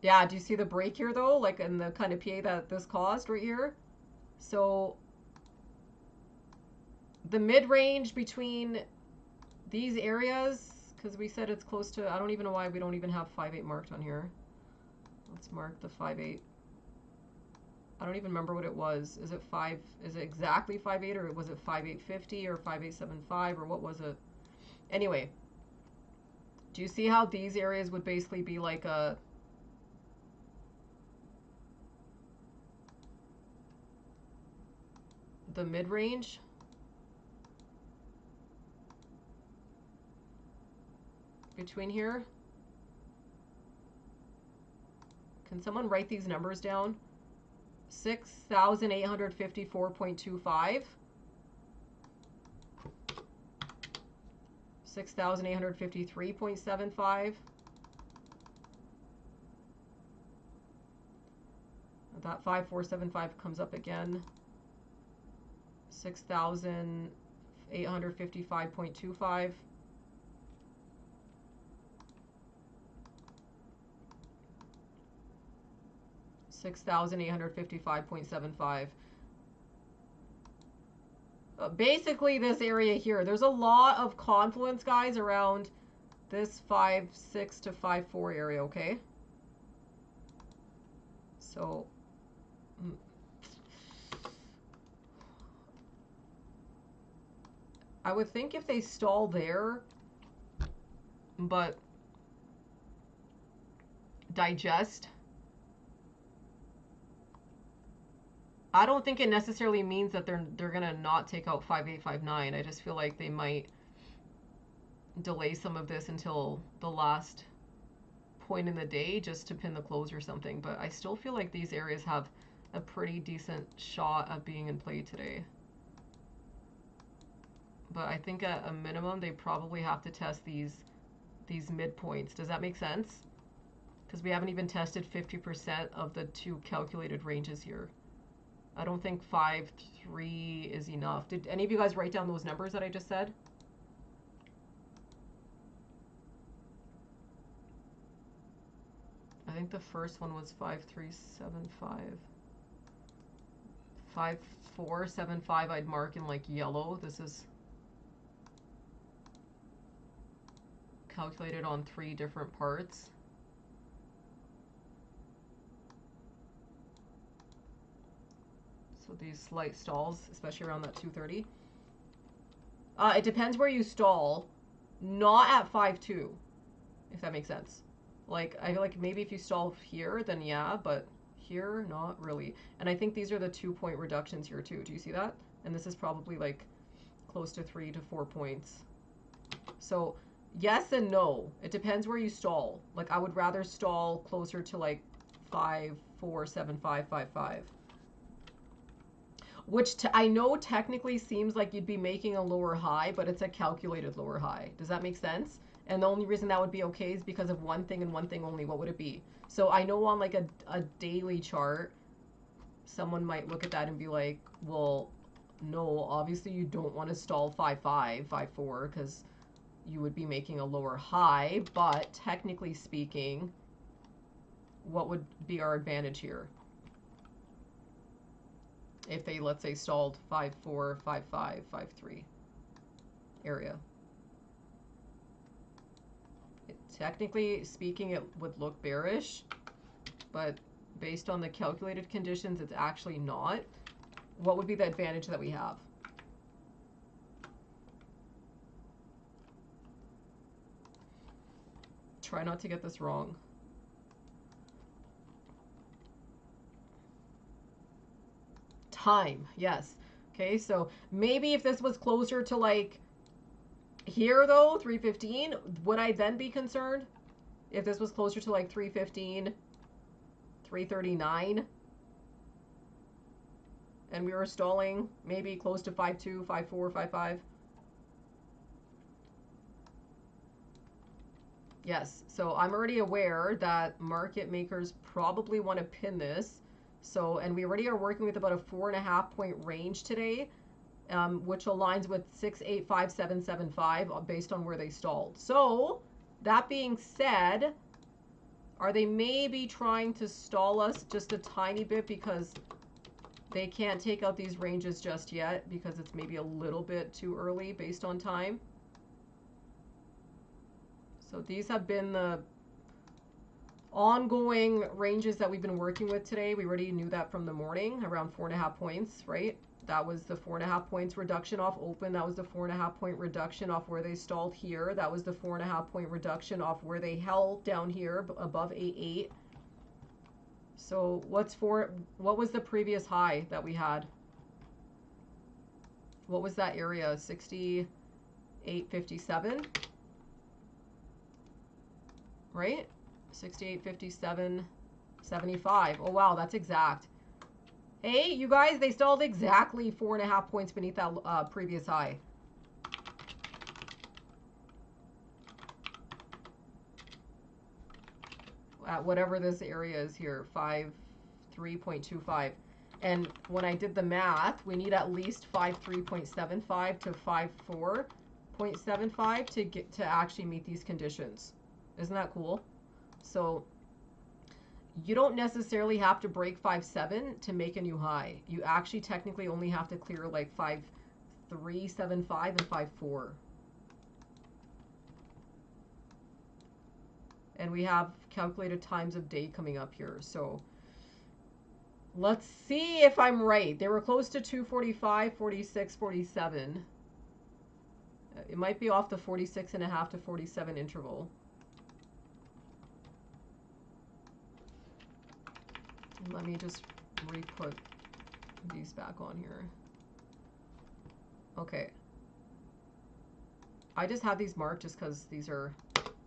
Yeah, do you see the break here though? Like in the kind of PA that this caused right here? So the mid-range between these areas, because we said it's close to, I don't even know why we don't even have 5.8 marked on here. Let's mark the 5.8. I don't even remember what it was. Is it exactly 5.8 or was it 5.850 or 5.875 or what was it? Anyway, do you see how these areas would basically be like the mid-range? Between here? Can someone write these numbers down? 6,854.25, 6,853.75. That 5475 comes up again. 6,855.25. $6,855.75. Basically, this area here, there's a lot of confluence, guys, around this 5.6 to 5.4 area, okay? So, I would think if they stall there, but digest, I don't think it necessarily means that they're gonna not take out 5.859. I just feel like they might delay some of this until the last point in the day just to pin the close or something. But I still feel like these areas have a pretty decent shot at being in play today. But I think at a minimum they probably have to test these midpoints. Does that make sense? Because we haven't even tested 50% of the two calculated ranges here. I don't think 5.3 is enough. Did any of you guys write down those numbers that I just said? I think the first one was 5.375. 5.475 I'd mark in like yellow. This is calculated on 3 different parts. So these slight stalls, especially around that 230. It depends where you stall. Not at 5.2, if that makes sense. Like, I feel like maybe if you stall here, then yeah, but here, not really. And I think these are the 2-point reductions here too. Do you see that? And this is probably like close to 3 to 4 points. So yes and no. It depends where you stall. Like, I would rather stall closer to like 5.475, 5.5. Which I know technically seems like you'd be making a lower high, but it's a calculated lower high. Does that make sense? And the only reason that would be okay is because of one thing and one thing only. What would it be? So I know on like a daily chart, someone might look at that and be like, well, no, obviously you don't want to stall 5.5, 5.4, because you would be making a lower high. But technically speaking, what would be our advantage here? If they, let's say, stalled 5.4, 5.5, 5.3 area. Technically speaking, it would look bearish, but based on the calculated conditions, it's actually not. What would be the advantage that we have? Try not to get this wrong. Time, yes. Okay, so maybe if this was closer to like here though, 315, would I then be concerned? If this was closer to like 315, 339, and we were stalling maybe close to 5.2, 5.4, 5.5. Yes, so I'm already aware that market makers probably want to pin this. So, and we already are working with about a 4.5 point range today, which aligns with 685,775 based on where they stalled. So, that being said, are they maybe trying to stall us just a tiny bit because they can't take out these ranges just yet because it's maybe a little bit too early based on time? So these have been the ongoing ranges that we've been working with today. We already knew that from the morning, around 4.5 points, right? That was the 4.5 points reduction off open. That was the 4.5 point reduction off where they stalled here. That was the 4.5 point reduction off where they held down here above 8.8. So what was the previous high that we had? What was that area? 68.57, right? 68.57.75. Oh wow, that's exact. Hey, you guys, they stalled exactly 4.5 points beneath that previous high. At whatever this area is here, 3.25. And when I did the math, we need at least 53.75 to 54.75 to get to actually meet these conditions. Isn't that cool? So you don't necessarily have to break 5.7 to make a new high. You actually technically only have to clear like 5.375 and 5.4. And we have calculated times of day coming up here. So let's see if I'm right. They were close to 245, 46, 47. It might be off the 46.5 to 47 interval. Let me just re-put these back on here. Okay. I just had these marked just because these are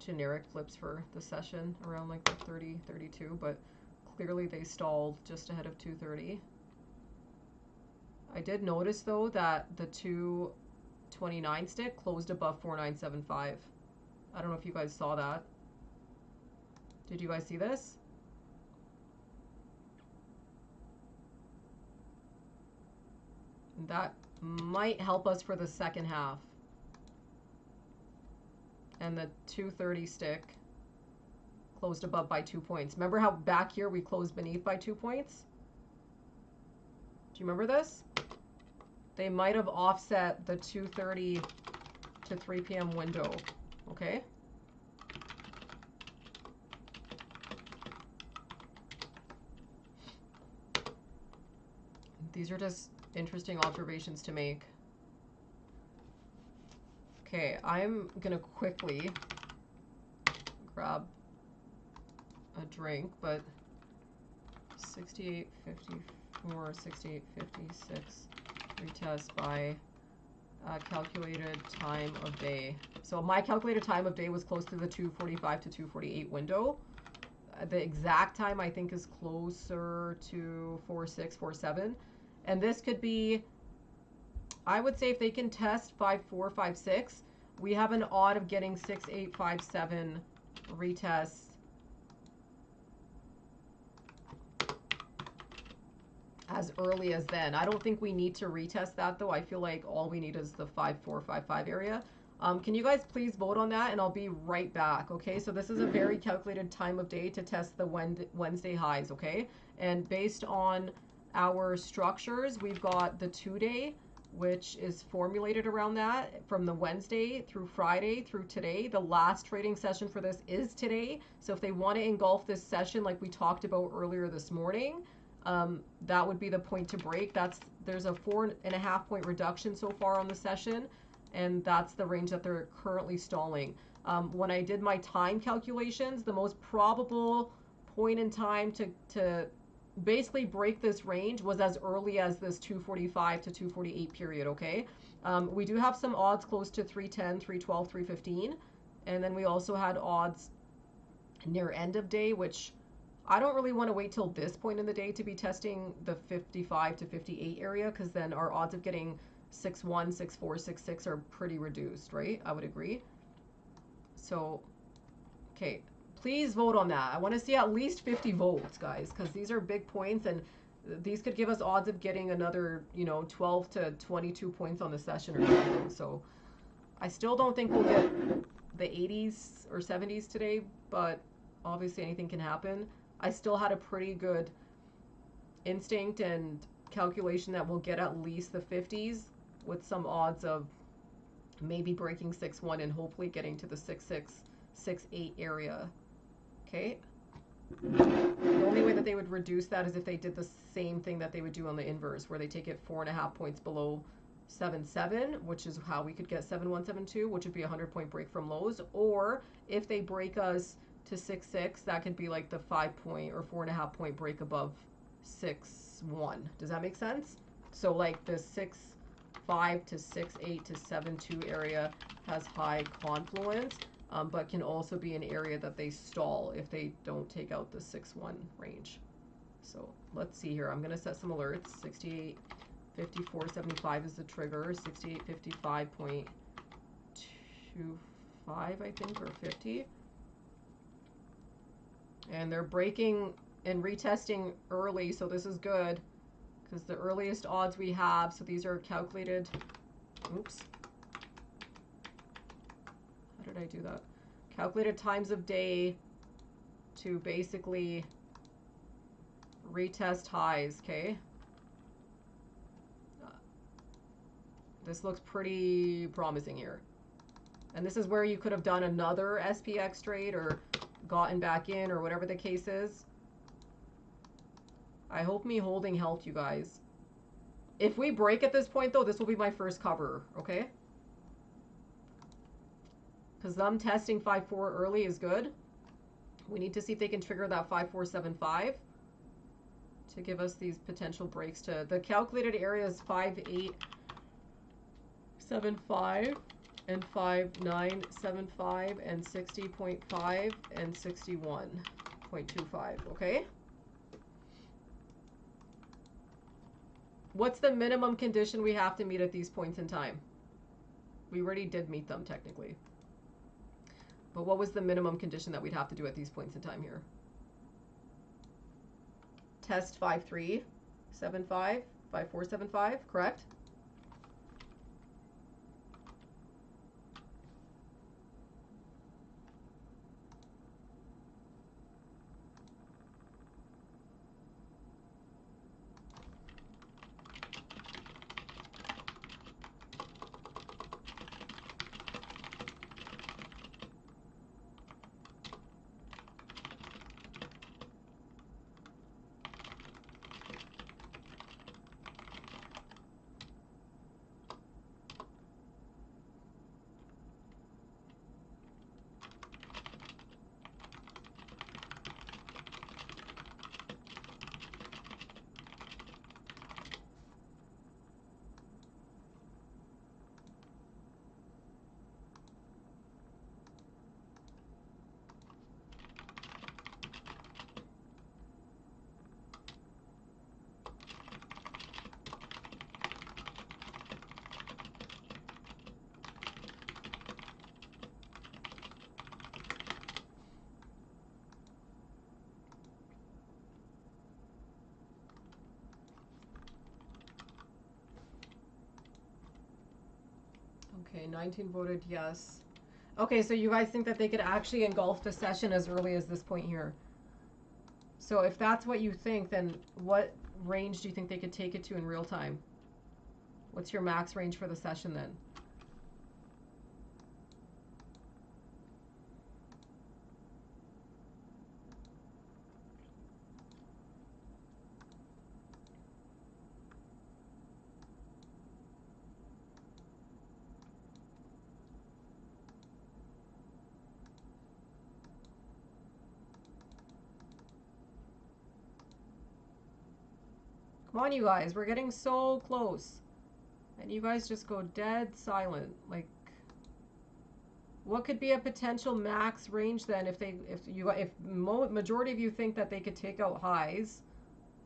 generic flips for the session around like the 30, 32, but clearly they stalled just ahead of 230. I did notice though that the 229 stick closed above 4975. I don't know if you guys saw that. Did you guys see this? That might help us for the second half. And the 230 stick closed above by 2 points. Remember how back here we closed beneath by 2 points? Do you remember this? They might have offset the 2:30 to 3 p.m. window. Okay? These are just interesting observations to make. Okay, I'm gonna quickly grab a drink, but 68.54, 68.56 retest by calculated time of day. So my calculated time of day was close to the 2:45 to 2:48 window. The exact time I think is closer to 4.6, 4.7. And this could be, I would say if they can test 5.4, 5.6, we have an odd of getting 6.857 retests as early as then. I don't think we need to retest that though. I feel like all we need is the 5.4, 5.5 area. Can you guys please vote on that, and I'll be right back, okay? So this is a very calculated time of day to test the Wednesday highs, okay? And based on our structures, we've got the 2-day, which is formulated around that from the Wednesday through Friday through today. The last trading session for this is today. So if they want to engulf this session like we talked about earlier this morning, that would be the point to break. There's a 4.5 point reduction so far on the session, and that's the range that they're currently stalling. When I did my time calculations, the most probable point in time to basically break this range was as early as this 245 to 248 period, okay? We do have some odds close to 310, 312, 315. And then we also had odds near end of day, which I don't really want to wait till this point in the day to be testing the 55 to 58 area, because then our odds of getting 6-1, 6-4, 6-6 are pretty reduced, right? I would agree. So, okay, please vote on that. I want to see at least 50 votes, guys, because these are big points, and these could give us odds of getting another, 12 to 22 points on the session or something. So I still don't think we'll get the 80s or 70s today, but obviously anything can happen. I still had a pretty good instinct and calculation that we'll get at least the 50s with some odds of maybe breaking 6-1 and hopefully getting to the 6-6, 6-8 area. Okay. The only way that they would reduce that is if they did the same thing that they would do on the inverse, where they take it 4.5 points below 7-7, which is how we could get 7-1, 7-2, which would be a 100-point break from lows. Or if they break us to 6-6, that could be like the 5-point or 4.5-point break above 6-1. Does that make sense? So like the 6-5 to 6-8 to 7-2 area has high confluence, but can also be an area that they stall if they don't take out the 6-1 range. So let's see here. I'm going to set some alerts. 68.54.75 is the trigger. 68.55.25, I think, or 50. And they're breaking and retesting early, so this is good, because the earliest odds we have, so these are calculated, oops, how did I do that? Calculated times of day to basically retest highs, okay? This looks pretty promising here. And this is where you could have done another SPX trade or gotten back in or whatever the case is. I hope me holding helped you guys. If we break at this point, though, this will be my first cover, okay? Because them testing 5-4 early is good. We need to see if they can trigger that 5-4-7-5 to give us these potential breaks to... The calculated area is 5-8-7-5 and 5-9-7-5 and 60.5 and 61.25, okay? What's the minimum condition we have to meet at these points in time? We already did meet them, technically. But what was the minimum condition that we'd have to do at these points in time here? Test 5-3-7-5, 5-4-7-5, correct? Okay, 19 voted yes. Okay, so you guys think that they could actually engulf the session as early as this point here. So if that's what you think, then what range do you think they could take it to in real time? What's your max range for the session then? Come on, you guys. We're getting so close. And you guys just go dead silent. Like, what could be a potential max range then if majority of you think that they could take out highs,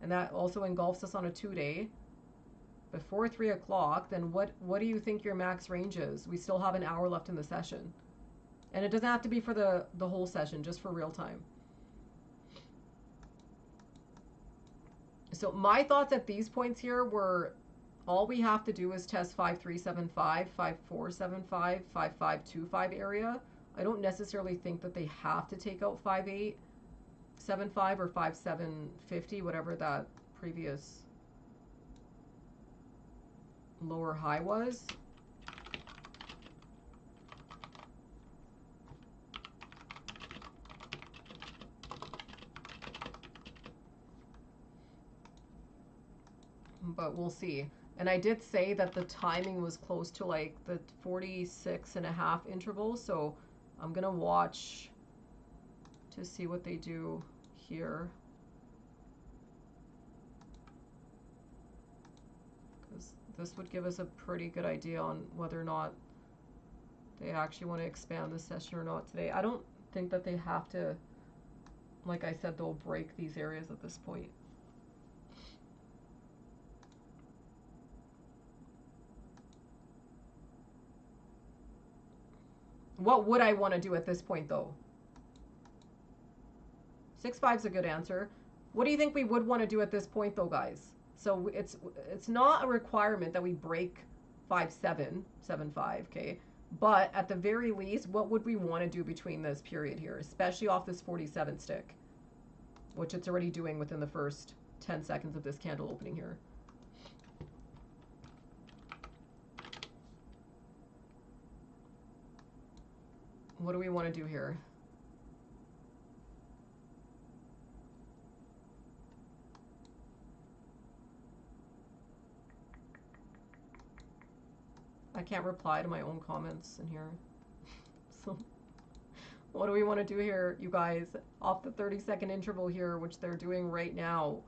and that also engulfs us on a 2-day before 3 o'clock, then what do you think your max range is? We still have an hour left in the session. And it doesn't have to be for the whole session, just for real time. So my thoughts at these points here were, all we have to do is test 5375, 5475, 5525 area. I don't necessarily think that they have to take out 5875 or 5750, whatever that previous lower high was. But we'll see. And I did say that the timing was close to like the 46.5 interval, so I'm gonna watch to see what they do here. Because this would give us a pretty good idea on whether or not they actually want to expand the session or not today. I don't think that they have to, like I said, they'll break these areas at this point. What would I want to do at this point, though? 6-5's a good answer. What do you think we would want to do at this point, though, guys? So it's not a requirement that we break 5775, okay? But at the very least, what would we want to do between this period here, especially off this 47 stick, which it's already doing within the first 10 seconds of this candle opening here? What do we want to do here? I can't reply to my own comments in here. So what do we want to do here, you guys? Off the 30-second interval here, which they're doing right now.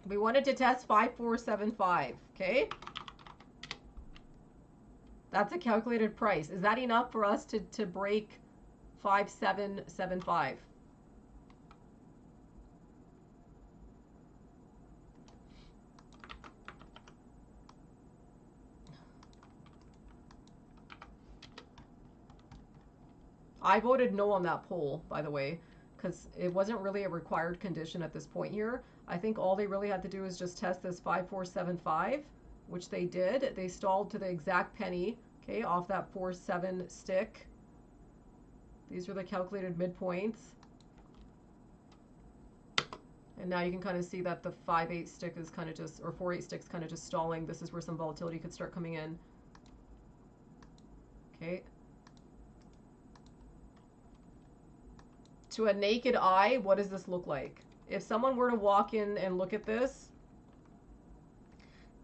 We wanted to test 5475, okay? That's a calculated price. Is that enough for us to break 5775? I voted no on that poll, by the way, because it wasn't really a required condition at this point here. I think all they really had to do is just test this 5475, which they did. They stalled to the exact penny, okay, off that 4-7 stick. These are the calculated midpoints. And now you can kind of see that the 5-8 stick is kind of just, or 4-8 stick's kind of just stalling. This is where some volatility could start coming in. Okay. To a naked eye, what does this look like? If someone were to walk in and look at this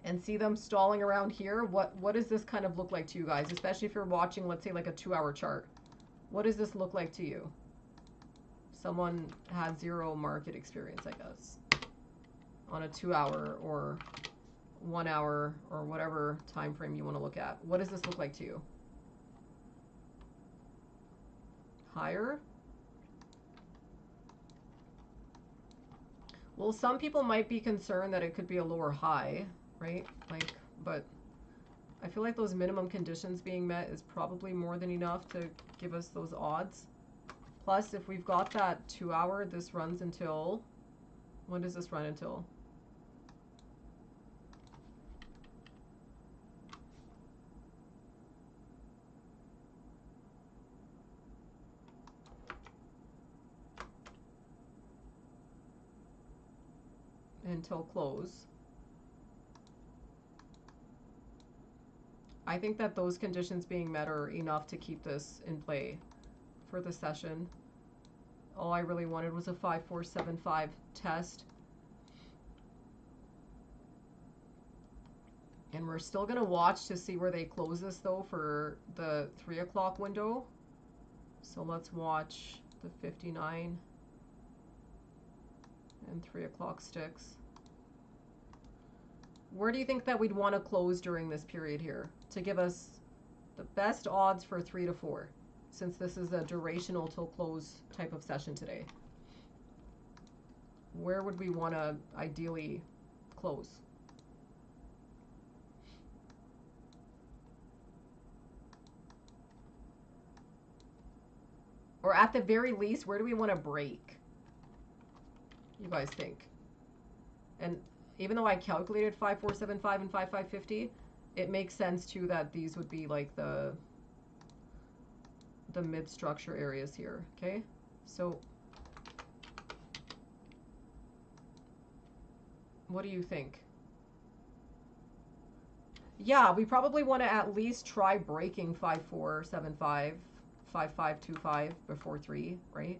and see them stalling around here, what does this kind of look like to you guys? Especially if you're watching, let's say, like a 2-hour chart. What does this look like to you? Someone has zero market experience, I guess, on a 2-hour or 1 hour or whatever time frame you want to look at. What does this look like to you? Higher? Well, some people might be concerned that it could be a lower high, right? Like, but I feel like those minimum conditions being met is probably more than enough to give us those odds. Plus, if we've got that 2-hour, this runs until, when does this run until? Until close. I think that those conditions being met are enough to keep this in play for the session. All I really wanted was a 5475 test. And And we're still going to watch to see where they close this, though, for the 3 o'clock window. So let's watch the 59 and 3 o'clock sticks. Where do you think that we'd want to close during this period here to give us the best odds for 3 to 4, since this is a durational till close type of session today? Where would we want to ideally close? Or at the very least, where do we want to break? You guys think? And even though I calculated 5475 and 5550, it makes sense too that these would be like the mid structure areas here. Okay, so what do you think? Yeah, we probably want to at least try breaking 5475, 5525 before 3, right?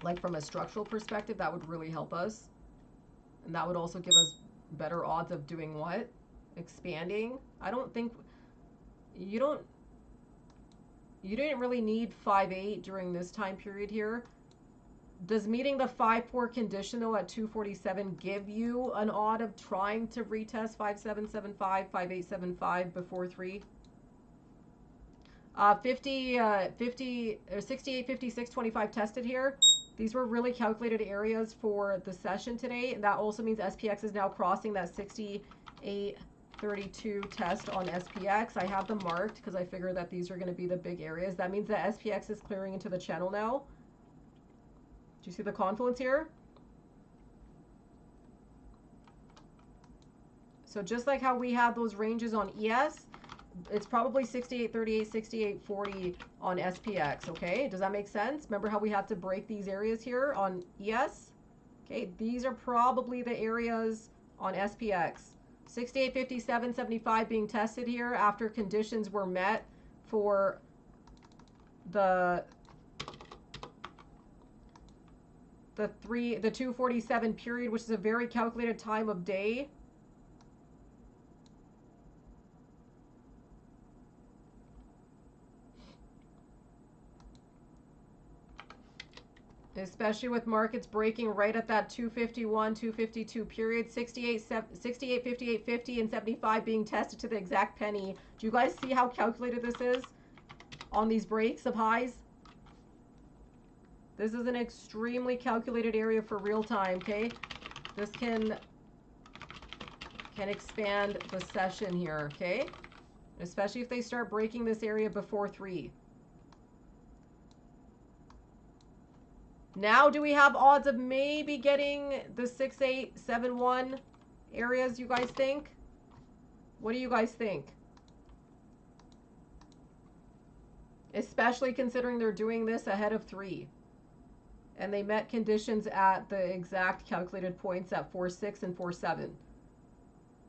Like from a structural perspective, that would really help us. And that would also give us better odds of doing what? Expanding. I don't think you didn't really need 5-8 during this time period here. Does meeting the 5-4 condition though at 247 give you an odd of trying to retest 5775, 5875 before 3? 68, 56, 25 tested here. These were really calculated areas for the session today. That also means SPX is now crossing that 6832 test on SPX. I have them marked because I figure that these are going to be the big areas. That means that SPX is clearing into the channel now. Do you see the confluence here? So just like how we have those ranges on ES, it's probably 6838, 6840 on SPX, okay? Does that make sense? Remember how we had to break these areas here on ES? Okay, these are probably the areas on SPX. 6857, 75 being tested here after conditions were met for the 247 period, which is a very calculated time of day. Especially with markets breaking right at that 251, 252 period, 68, 58, 50, and 75 being tested to the exact penny. Do you guys see how calculated this is on these breaks of highs? This is an extremely calculated area for real time, okay? This can expand the session here, okay? Especially if they start breaking this area before 3. Now, do we have odds of maybe getting the 6871 areas, you guys think? What do you guys think? Especially considering they're doing this ahead of 3. And they met conditions at the exact calculated points at 4.6 and 4.7.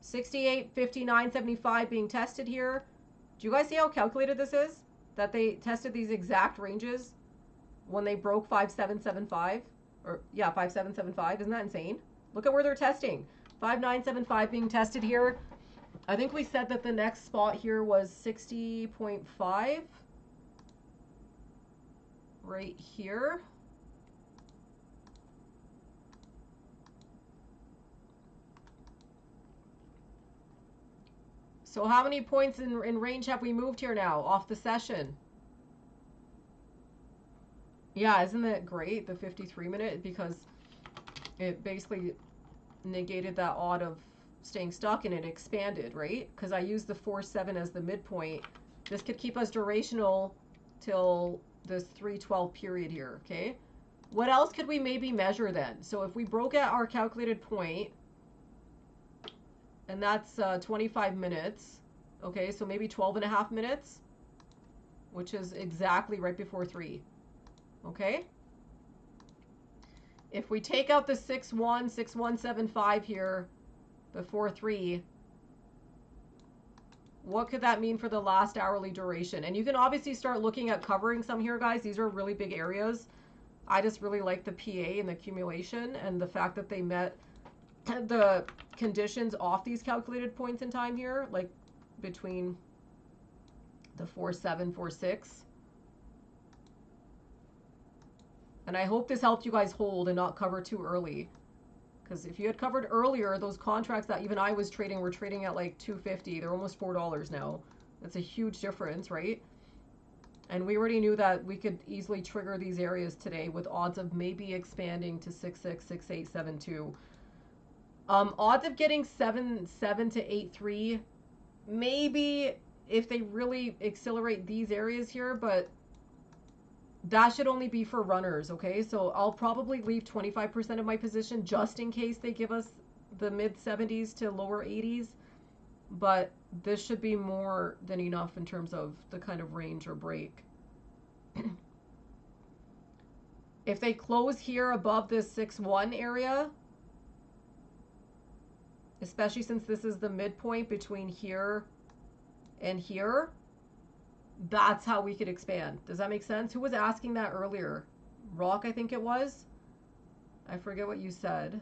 68, 59, 75 being tested here. Do you guys see how calculated this is? That they tested these exact ranges when they broke 5775, or yeah, 5775. Isn't that insane? Look at where they're testing. 5975 being tested here. I think we said that the next spot here was 60.5 right here. So how many points in range have we moved here now off the session? Yeah, isn't that great, the 53 minute? Because it basically negated that odd of staying stuck and it expanded, right? Because I used the 4.7 as the midpoint. This could keep us durational till this 312 period here, okay? What else could we maybe measure then? So if we broke at our calculated point, and that's 25 minutes, okay, so maybe 12 and a half minutes, which is exactly right before 3. Okay, if we take out the 6.1, 6.175 here before 3, what could that mean for the last hourly duration? And you can obviously start looking at covering some here, guys. These are really big areas. I just really like the PA and the accumulation and the fact that they met the conditions off these calculated points in time here, like between the 4-7, 4-6. And I hope this helped you guys hold and not cover too early. Because if you had covered earlier, those contracts that even I was trading were trading at like $2.50. They're almost $4 now. That's a huge difference, right? And we already knew that we could easily trigger these areas today with odds of maybe expanding to 6.6, 6.8, 7.2. Odds of getting 7.7 to 8.3, maybe if they really accelerate these areas here, but that should only be for runners, okay? So I'll probably leave 25% of my position just in case they give us the mid 70s to lower 80s. But this should be more than enough in terms of the kind of range or break. If they close here above this 6.1 area, especially since this is the midpoint between here and here, that's how we could expand. Does that make sense? Who was asking that earlier? Rock, I think it was. I forget what you said.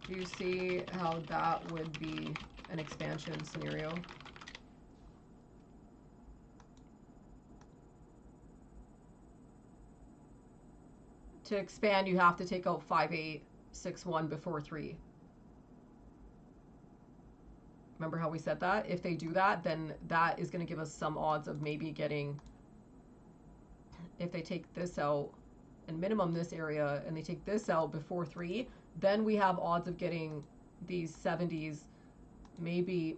Do you see how that would be an expansion scenario? To expand, you have to take out 5.8, 6.1 before 3. Remember how we said that? If they do that, then that is going to give us some odds of maybe getting, if they take this out and minimum this area and they take this out before 3, then we have odds of getting these 70s, maybe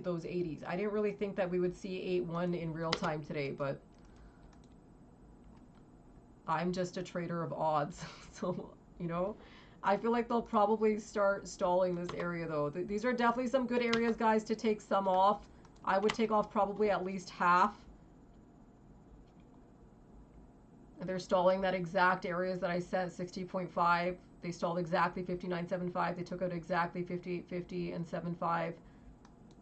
those 80s. I didn't really think that we would see 8.1 in real time today, but I'm just a trader of odds. So, you know, I feel like they'll probably start stalling this area though. These are definitely some good areas, guys, to take some off. I would take off probably at least half. They're stalling that exact areas that I said, 60.5. They stalled exactly 59.75. They took out exactly 58.50 and 7.5.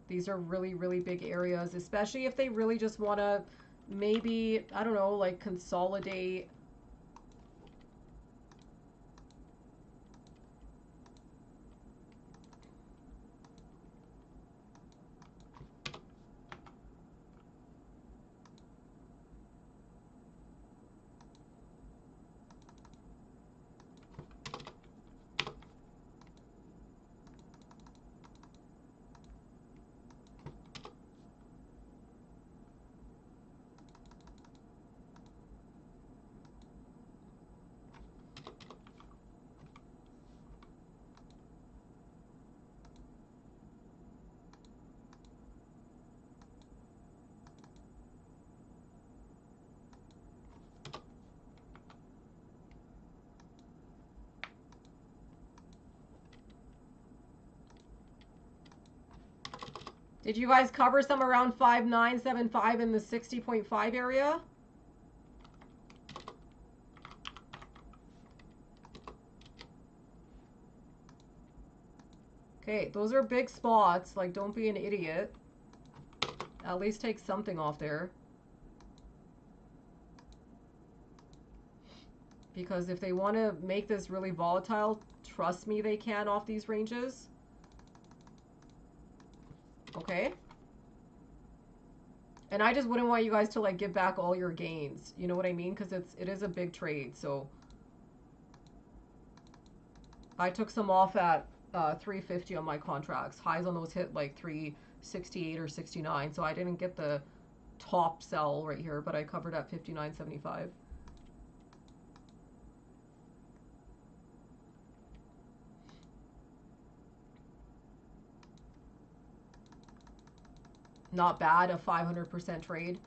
These are really, really big areas, especially if they really just want to maybe, I don't know, like consolidate. Did you guys cover some around 5975 in the 60.5 area? Okay, those are big spots. Like, don't be an idiot. At least take something off there. Because if they want to make this really volatile, trust me, they can off these ranges. Okay. And I just wouldn't want you guys to like give back all your gains. You know what I mean? Because it is a big trade. So I took some off at 350 on my contracts. Highs on those hit like 368 or 69. So I didn't get the top sell right here, but I covered at 59.75. Not bad, a 500% trade.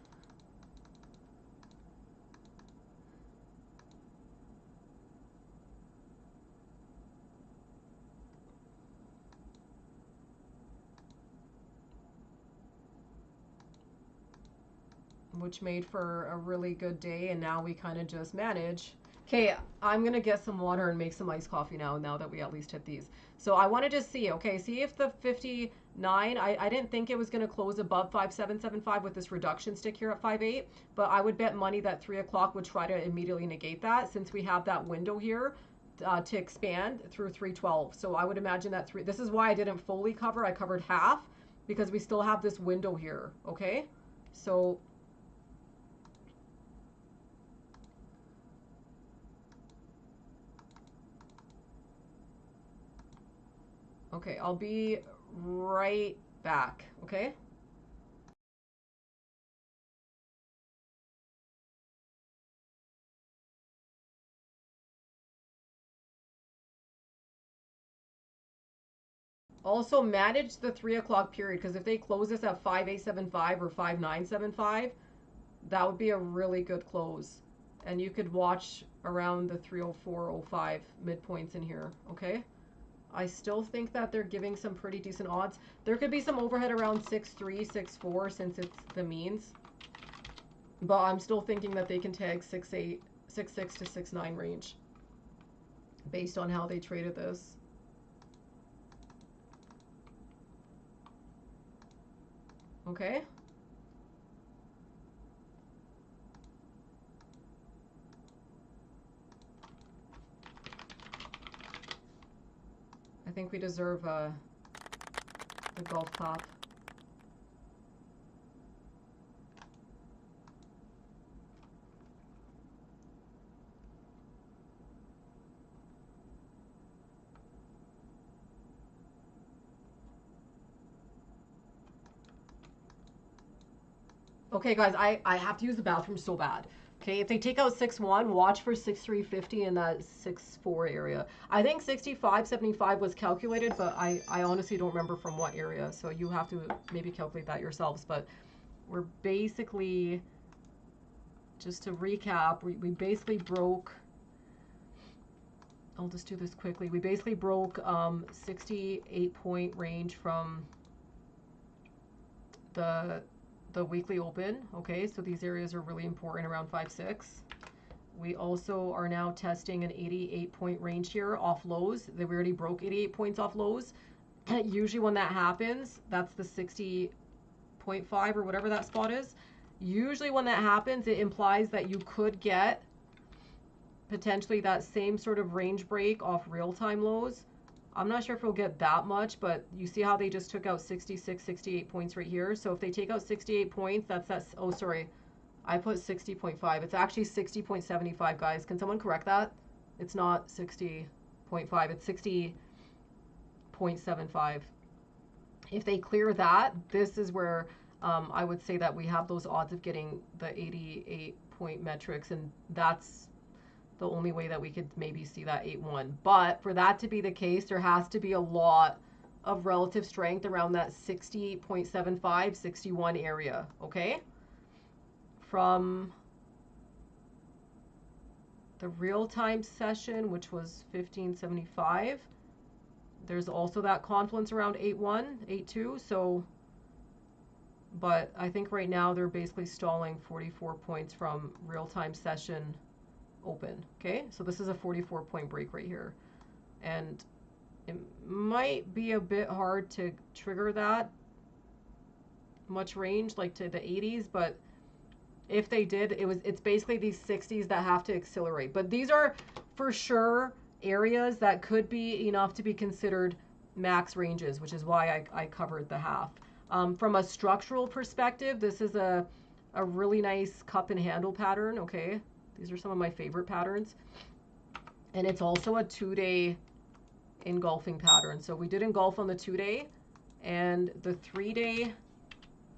Which made for a really good day, and now we kind of just manage. Okay, I'm gonna get some water and make some iced coffee now that we at least hit these. So I want to just see, okay, see if the 59, I didn't think it was gonna close above 5775 with this reduction stick here at 58, but I would bet money that 3 o'clock would try to immediately negate that since we have that window here. to expand through 312. So I would imagine that this is why I didn't fully cover. I covered half because we still have this window here. Okay. So okay, I'll be right back. Okay. Also manage the 3 o'clock period, because if they close this at 5875 or 5975, that would be a really good close. And you could watch around the 304.05 midpoints in here, okay? I still think that they're giving some pretty decent odds. There could be some overhead around 6.3, 6.4 since it's the means. But I'm still thinking that they can tag 6.8, 6.6 to 6.9 range based on how they traded this. Okay? I think we deserve the golf clap. Okay, guys, I have to use the bathroom so bad. Okay, if they take out 6.1, watch for 6.350 in that 6.4 area. I think 65.75 was calculated, but I honestly don't remember from what area. So you have to maybe calculate that yourselves. But we're basically, just to recap, we basically broke, I'll just do this quickly. We basically broke 68 point range from the weekly open. Okay, so these areas are really important around 5.6. We also are now testing an 88 point range here off lows. We already broke 88 points off lows. Usually when that happens, that's the 60.5 or whatever that spot is. Usually when that happens, it implies that you could get potentially that same sort of range break off real-time lows. I'm not sure if we'll get that much, but you see how they just took out 66, 68 points right here. So if they take out 68 points, oh, sorry. I put 60.5. It's actually 60.75, guys. Can someone correct that? It's not 60.5. It's 60.75. If they clear that, this is where I would say that we have those odds of getting the 88 point metrics, and that's the only way that we could maybe see that 8-1. But for that to be the case, there has to be a lot of relative strength around that 60.75, 61 area, okay? From the real-time session, which was 1575, there's also that confluence around 8-1, 8-2, so, but I think right now they're basically stalling 44 points from real-time session open. Okay, so this is a 44 point break right here, and it might be a bit hard to trigger that much range like to the 80s, but if they did, it's basically these 60s that have to accelerate. But these are for sure areas that could be enough to be considered max ranges, which is why I covered the half. From a structural perspective, this is a really nice cup and handle pattern. Okay, these are some of my favorite patterns. And it's also a 2-day engulfing pattern. So we did engulf on the 2-day, and the 3-day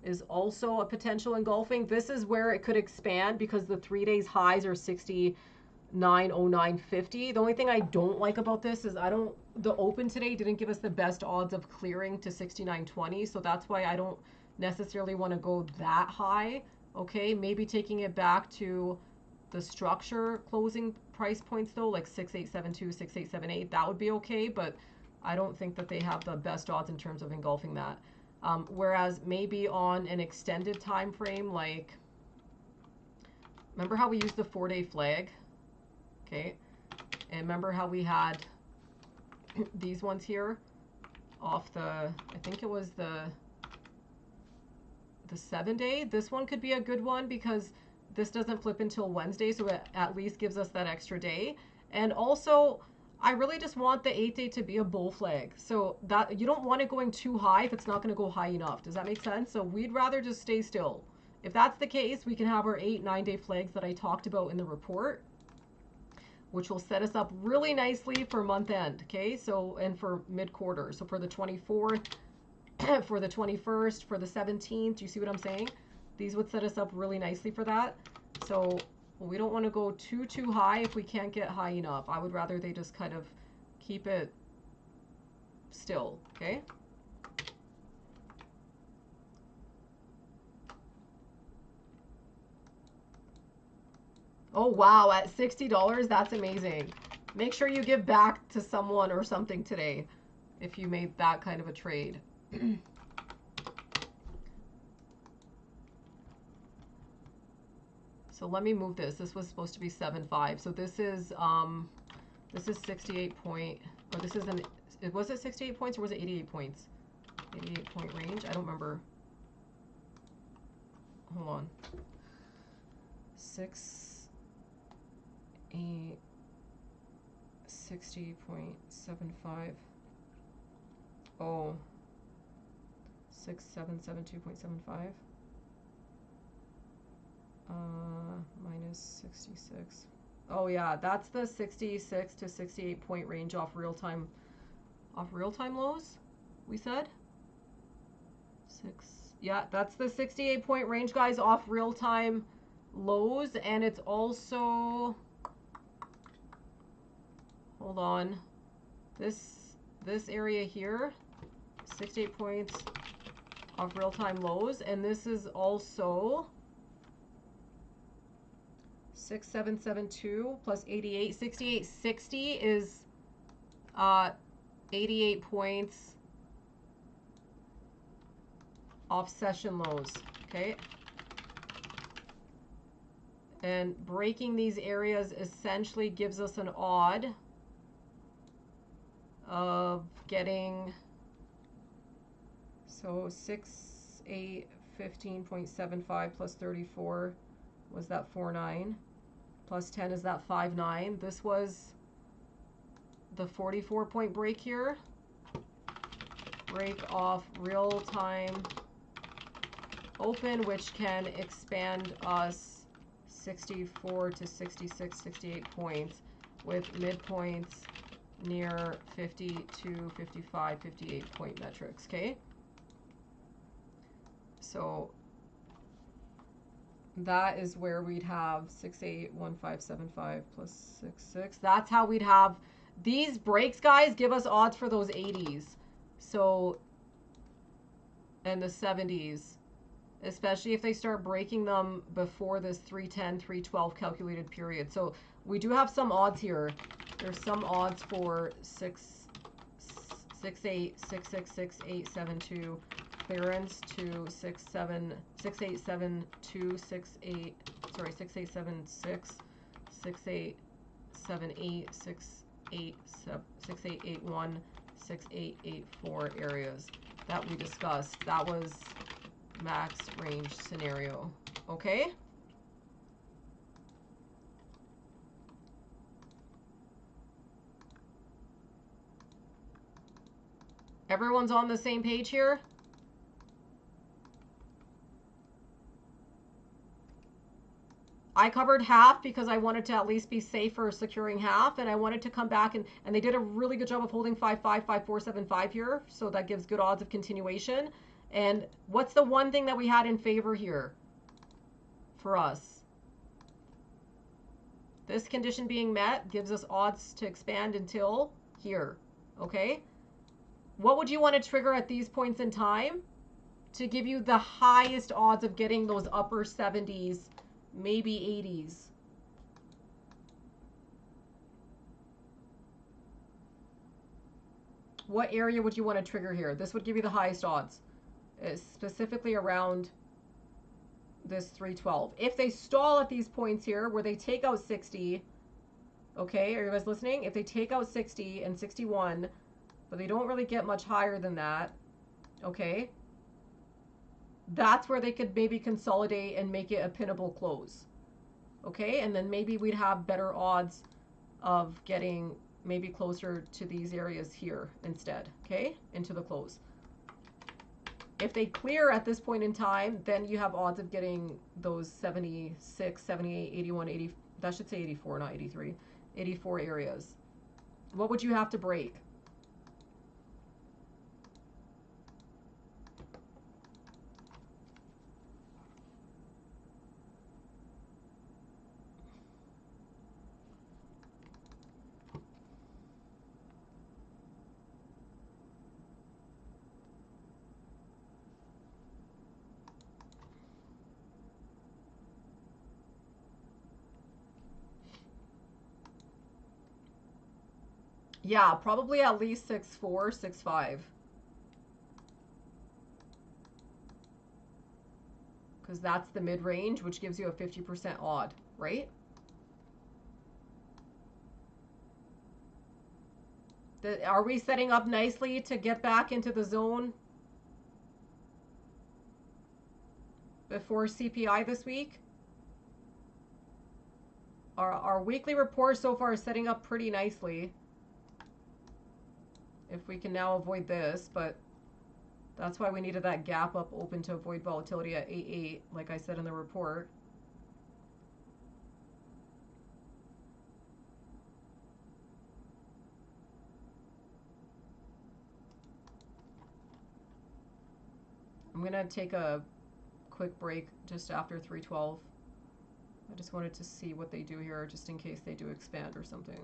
is also a potential engulfing. This is where it could expand because the 3 days highs are 69.0950. The only thing I don't like about this is the open today didn't give us the best odds of clearing to 69.20. So that's why I don't necessarily want to go that high. Okay, maybe taking it back to the structure closing price points though, like 6872, 6878, that would be okay, but I don't think that they have the best odds in terms of engulfing that. Whereas maybe on an extended time frame, like, remember how we used the 4-day flag? Okay, and remember how we had these ones here off the, I think it was the 7-day. This one could be a good one because this doesn't flip until Wednesday, so it at least gives us that extra day. And also, I really just want the 8-day to be a bull flag. So that you don't want it going too high if it's not going to go high enough. Does that make sense? So we'd rather just stay still. If that's the case, we can have our 8-9-day flags that I talked about in the report, which will set us up really nicely for month end. Okay, so and for mid quarter. So for the 24th, for the 21st, for the 17th, do you see what I'm saying? These would set us up really nicely for that. So we don't want to go too high if we can't get high enough. I would rather they just kind of keep it still, okay? Oh, wow, at $60, that's amazing. Make sure you give back to someone or something today if you made that kind of a trade. So let me move this. This was supposed to be 7.5. So this is 68 point, or this is an, was it 68 points or was it 88 points? 88 point range? I don't remember. Hold on. 6, 8, 60.75. Oh, 6772.75. Minus 66. Oh yeah, that's the 66 to 68 point range off real time lows, we said. Yeah, that's the 68 point range, guys, off real time lows, and it's also, hold on, this area here, 68 points off real time lows, and this is also 6772 plus 88. 6860 is 88 points off session lows, okay? And breaking these areas essentially gives us an odd of getting, so 6815.75 plus 34 was that 49, plus 10 is that 59. This was the 44 point break here. Break off real time open, which can expand us 64 to 66, 68 points with midpoints near 52, 55, 58 point metrics, okay? So that is where we'd have 681575 plus 66. That's how we'd have these breaks, guys. Give us odds for those 80s. So, and the 70s, especially if they start breaking them before this 310, 312 calculated period. So we do have some odds here. There's some odds for 68, 666, 872. Clearance to 6872, 6876, 6878, 6881, 6884 areas that we discussed. That was max range scenario. Okay? Everyone's on the same page here? I covered half because I wanted to at least be safe for securing half, and I wanted to come back and they did a really good job of holding 555475 here, so that gives good odds of continuation. And what's the one thing that we had in favor here for us? This condition being met gives us odds to expand until here, okay? What would you want to trigger at these points in time to give you the highest odds of getting those upper 70s, maybe 80s? What area would you want to trigger here? This would give you the highest odds, specifically around this 312. If they stall at these points here where they take out 60, okay, are you guys listening? If they take out 60 and 61, but they don't really get much higher than that, okay, that's where they could maybe consolidate and make it a pinnable close, okay? And then maybe we'd have better odds of getting maybe closer to these areas here instead, okay? Into the close. If they clear at this point in time, then you have odds of getting those 76, 78, 81, 80, that should say 84, not 83, 84 areas. What would you have to break? Yeah, probably at least 6.4, 6.5. Because that's the mid-range, which gives you a 50% odd, right? Are we setting up nicely to get back into the zone before CPI this week? Our weekly report so far is setting up pretty nicely. If we can now avoid this, but that's why we needed that gap up open to avoid volatility at 8.8, like I said in the report. I'm gonna take a quick break just after 312. I just wanted to see what they do here, just in case they do expand or something.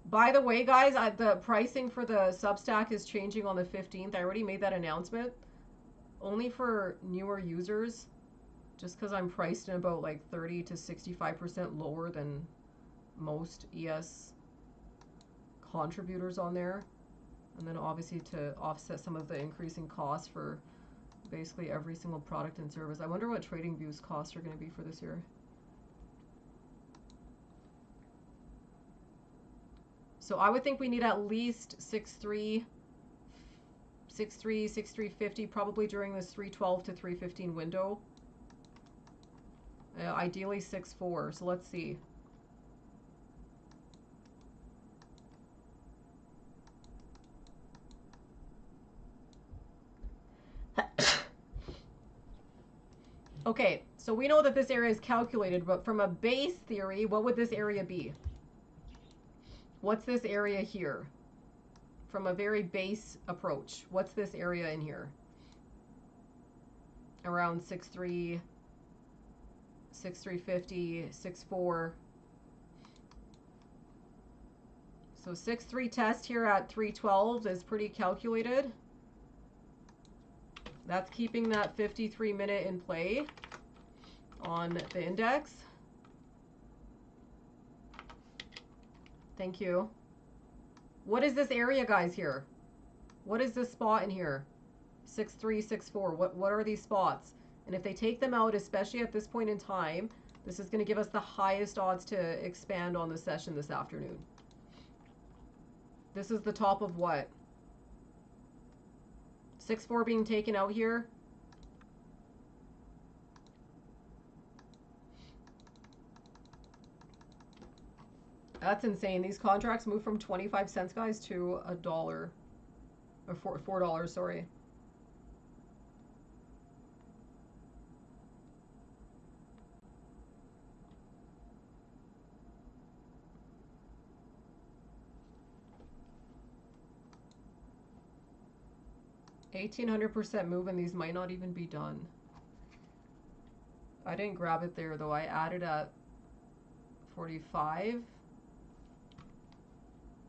By the way, guys, the pricing for the Substack is changing on the 15th. I already made that announcement. Only for newer users, just because I'm priced in about like 30 to 65% lower than most ES contributors on there. And then obviously to offset some of the increasing costs for basically every single product and service. I wonder what TradingView's costs are going to be for this year. So I would think we need at least 6.3, 6.350 probably during this 312 to 315 window. Ideally 6.4. So let's see. Okay, so we know that this area is calculated, but from a base theory, what would this area be? What's this area here? From a very base approach, what's this area in here? Around 6.3, 6.350, 6.4. So 6.3 test here at 312 is pretty calculated. That's keeping that 53 minute in play on the index. Thank you. What is this area, guys, here? What is this spot in here? 6.3, 6.4. What are these spots? And if they take them out, especially at this point in time, this is going to give us the highest odds to expand on the session this afternoon. This is the top of what? 6.4 being taken out here. That's insane. These contracts move from 25 cents, guys, to $1 or $4, sorry. $1,800% move, and these might not even be done. I didn't grab it there though. I added at 45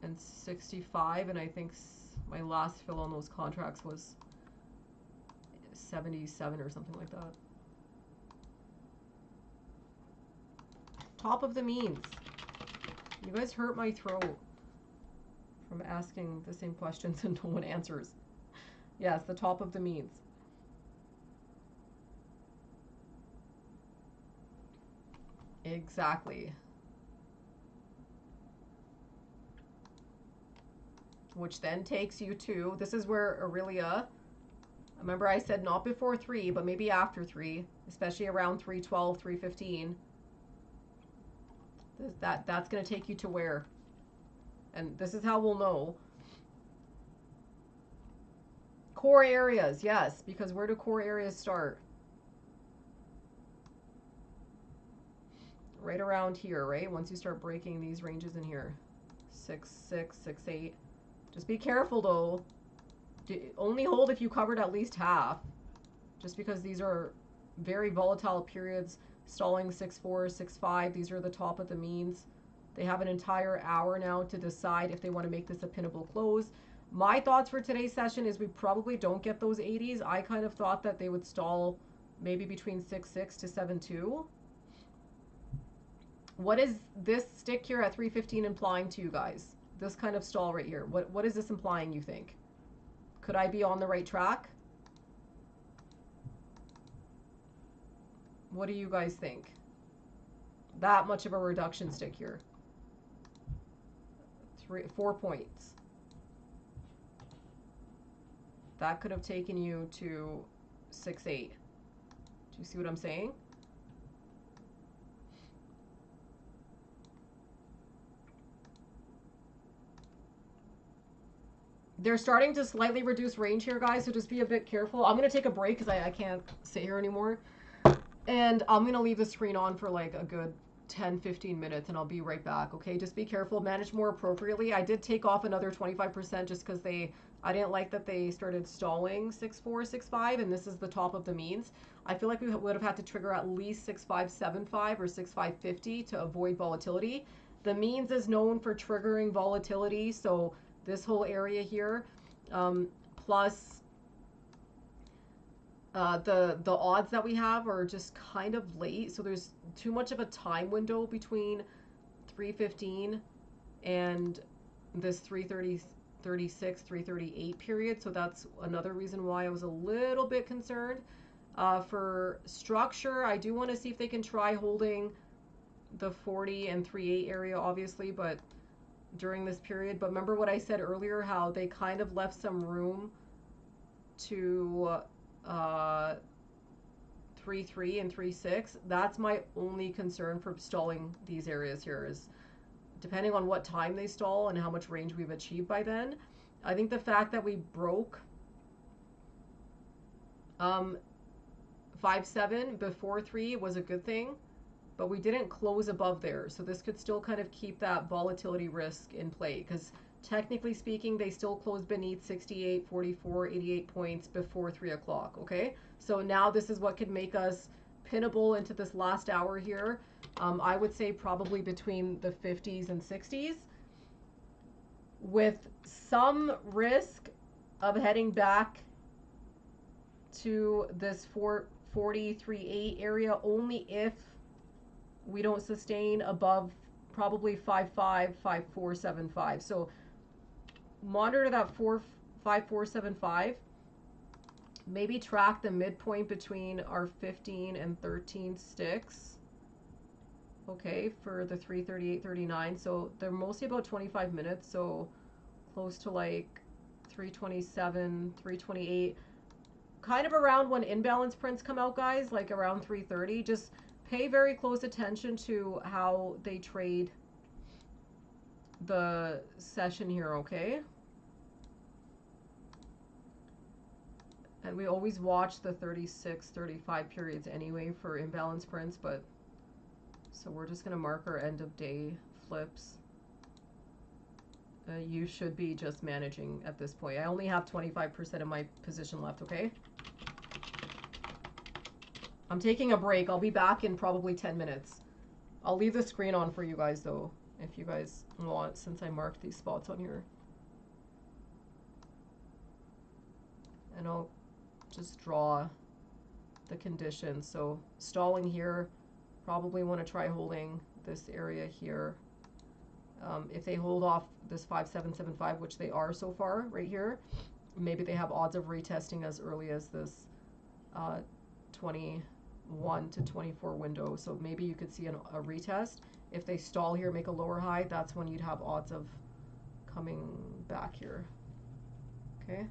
and 65, and I think my last fill on those contracts was 77 or something like that. Top of the means. You guys hurt my throat from asking the same questions and no one answers. Yes, the top of the means. Exactly. Which then takes you to, this is where Aurelia, remember I said not before 3, but maybe after 3, especially around 312, 315. That's going to take you to where? And this is how we'll know. Core areas, yes, because where do core areas start? Right around here, right? Once you start breaking these ranges in here. 6, 6, 6, 8. Just be careful though. Only hold if you covered at least half. Just because these are very volatile periods. Stalling 6, 4, 6, 5. These are the top of the means. They have an entire hour now to decide if they want to make this a pinnable close. My thoughts for today's session is we probably don't get those 80s. I kind of thought that they would stall maybe between 6.6 to 7.2. What is this stick here at 315 implying to you guys? This kind of stall right here. What is this implying, you think? Could I be on the right track? What do you guys think? That much of a reduction stick here. 4 points. That could have taken you to 6.8. Do you see what I'm saying? They're starting to slightly reduce range here, guys, so just be a bit careful. I'm going to take a break because I can't sit here anymore. And I'm going to leave the screen on for like a good 10-15 minutes and I'll be right back, okay? Just be careful, manage more appropriately. I did take off another 25% just because I didn't like that they started stalling 6.4, 6.5, and this is the top of the means. I feel like we would have had to trigger at least 6.575 or 6.550 to avoid volatility. The means is known for triggering volatility, so this whole area here, plus the odds that we have are just kind of late, so there's too much of a time window between 315 and this 336, 338 period, so that's another reason why I was a little bit concerned. For structure, I do want to see if they can try holding the 40 and 38 area, obviously, but during this period. But remember what I said earlier, how they kind of left some room to 3.3 and 3.6. That's my only concern for stalling these areas here, is depending on what time they stall and how much range we've achieved by then. I think the fact that we broke 5.7 before 3 was a good thing, but we didn't close above there, so this could still kind of keep that volatility risk in play, because technically speaking they still closed beneath 68, 44, 88 points before 3 o'clock. Okay, so now this is what could make us pinnable into this last hour here. I would say probably between the 50s and 60s, with some risk of heading back to this 43.8 area only if we don't sustain above probably 5.5, 5.475. So monitor that 5.475. Maybe track the midpoint between our 15 and 13 sticks. Okay, for the 338.39. So they're mostly about 25 minutes, so close to like 327, 328. Kind of around when imbalance prints come out, guys, like around 3:30. Just pay very close attention to how they trade the session here, okay? And we always watch the 36, 35 periods anyway for imbalance prints, but so we're just going to mark our end of day flips. You should be just managing at this point. I only have 25% of my position left, okay? I'm taking a break. I'll be back in probably 10 minutes. I'll leave the screen on for you guys, though, if you guys want, since I marked these spots on here. And I'll just draw the conditions. So stalling here, probably want to try holding this area here. If they hold off this 5.775, which they are so far right here, maybe they have odds of retesting as early as this 21 to 24 window. So maybe you could see a retest. If they stall here, make a lower high, that's when you'd have odds of coming back here. Okay.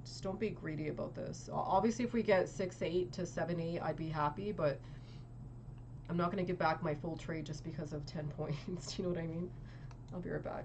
Just don't be greedy about this. Obviously, if we get 6.8 to 7.8, I'd be happy, but I'm not going to give back my full trade just because of 10 points. Do you know what I mean? I'll be right back.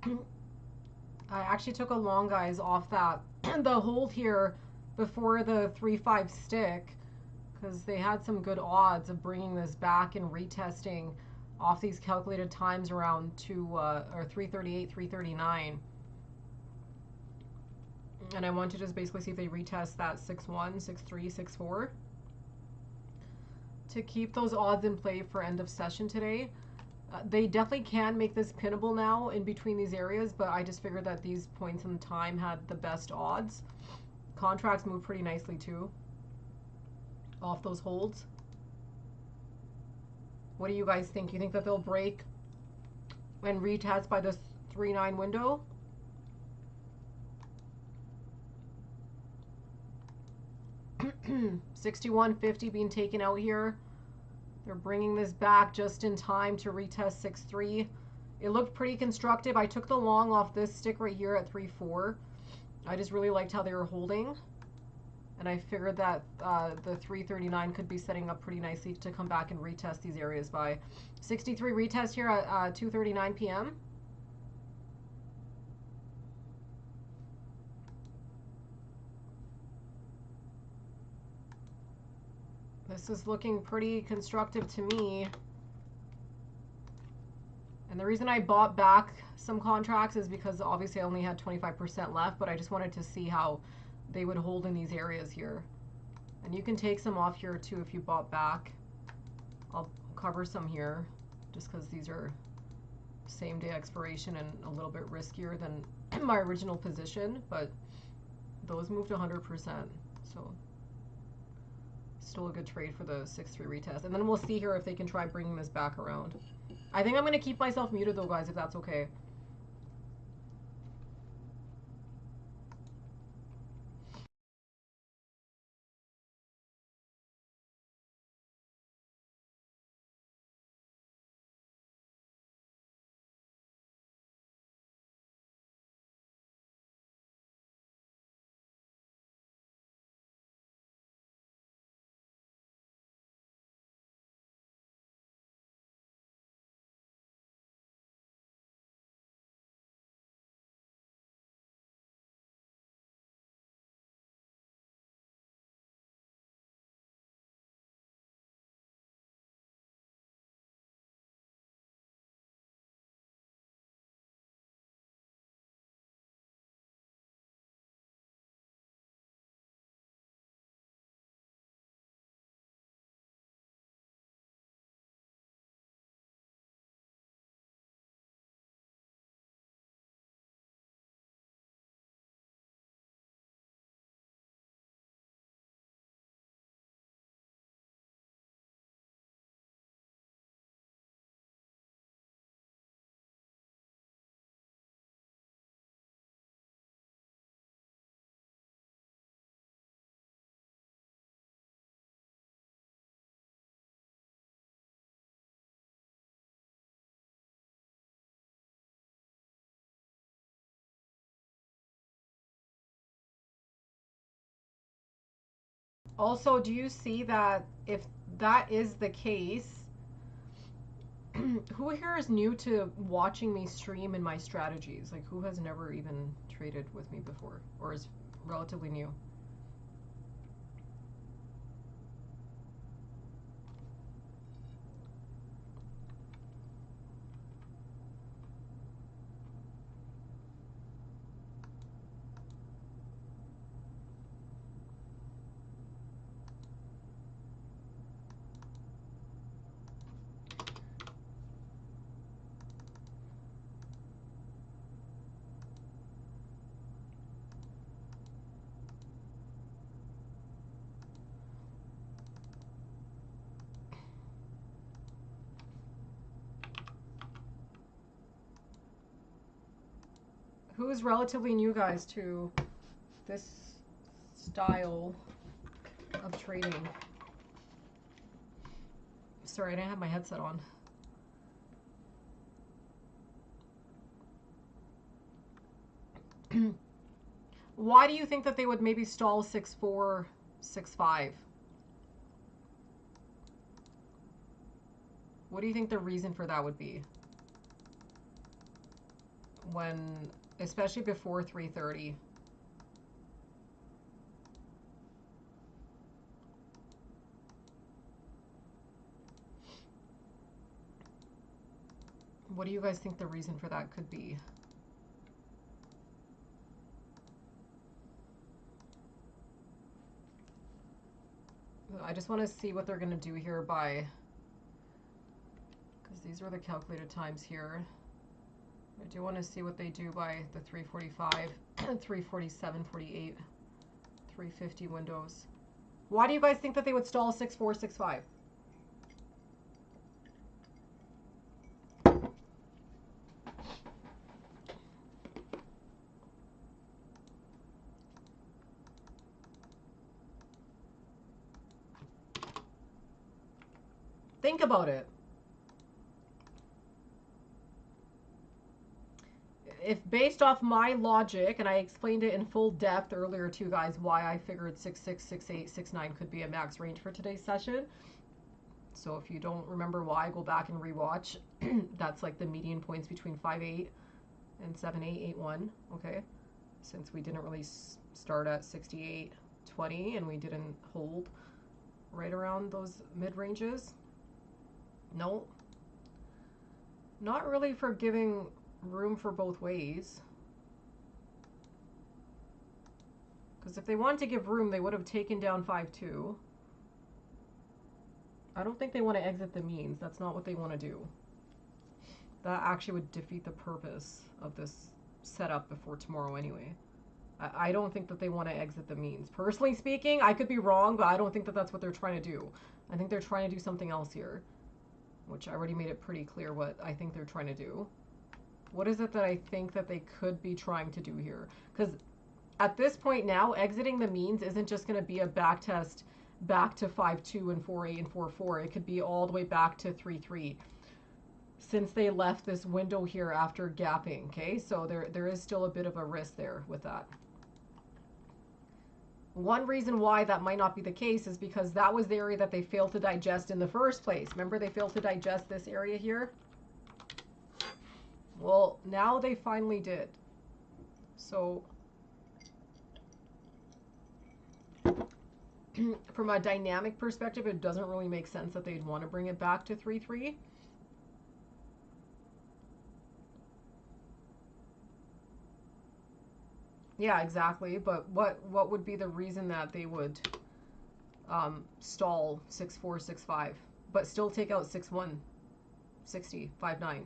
I actually took a long, guys, off that the hold here before the 3-5 stick, because they had some good odds of bringing this back and retesting off these calculated times around 338, 339. And I want to just basically see if they retest that 6-1, 6-3, 6-4 to keep those odds in play for end of session today. They definitely can make this pinnable now in between these areas, but I just figured that these points in time had the best odds. Contracts move pretty nicely too off those holds. What do you guys think? You think that they'll break and retest by this 3-9 window? $61.50 being taken out here. They're bringing this back just in time to retest 6-3. It looked pretty constructive. I took the long off this stick right here at 3-4. I just really liked how they were holding. And I figured that the 339 could be setting up pretty nicely to come back and retest these areas by 63 retest here at 2:39 p.m. This is looking pretty constructive to me. And the reason I bought back some contracts is because obviously I only had 25% left, but I just wanted to see how they would hold in these areas here. And you can take some off here too if you bought back. I'll cover some here just because these are same day expiration and a little bit riskier than my original position, but those moved 100%. So still a good trade for the 6-3 retest. And then we'll see here if they can try bringing this back around. I think I'm going to keep myself muted though, guys, if that's okay. Also, do you see that if that is the case, who here is new to watching me stream and my strategies? Like, who has never even traded with me before or is relatively new? Who is relatively new, guys, to this style of trading? Sorry, I didn't have my headset on. Why do you think that they would maybe stall 6-4, 6-5? What do you think the reason for that would be? when, especially before 3:30. What do you guys think the reason for that could be? I just want to see what they're going to do here by, because these were the calculated times here. I do want to see what they do by the 3:45, 3:47, 48, 3:50 windows. Why do you guys think that they would stall 6-4-6-5? Think about it. If based off my logic, and I explained it in full depth earlier to you guys why I figured 6-6, 6-8, 6-9 could be a max range for today's session. So if you don't remember why, go back and rewatch. That's like the median points between 5-8 and 7-8, 8-1, okay? Since we didn't really start at 68-20 and we didn't hold right around those mid-ranges. No. Not really for giving room for both ways. Because if they wanted to give room, they would have taken down 5-2. I don't think they want to exit the means. That's not what they want to do. That actually would defeat the purpose of this setup before tomorrow anyway. I don't think that they want to exit the means. Personally speaking, I could be wrong, but I don't think that that's what they're trying to do. I think they're trying to do something else here, which I already made it pretty clear what I think they're trying to do. What is it that I think that they could be trying to do here? Because at this point now, exiting the means isn't just going to be a back test back to 5-2 and 4-8 and 4-4. It could be all the way back to 3-3 since they left this window here after gapping, okay? So there is still a bit of a risk there with that. One reason why that might not be the case is because that was the area that they failed to digest in the first place. Remember, they failed to digest this area here? Well, now they finally did. So from a dynamic perspective, it doesn't really make sense that they'd want to bring it back to 3-3. Yeah, exactly. But what would be the reason that they would stall 6-4, 6-5, but still take out 6-1, 60, 5-9?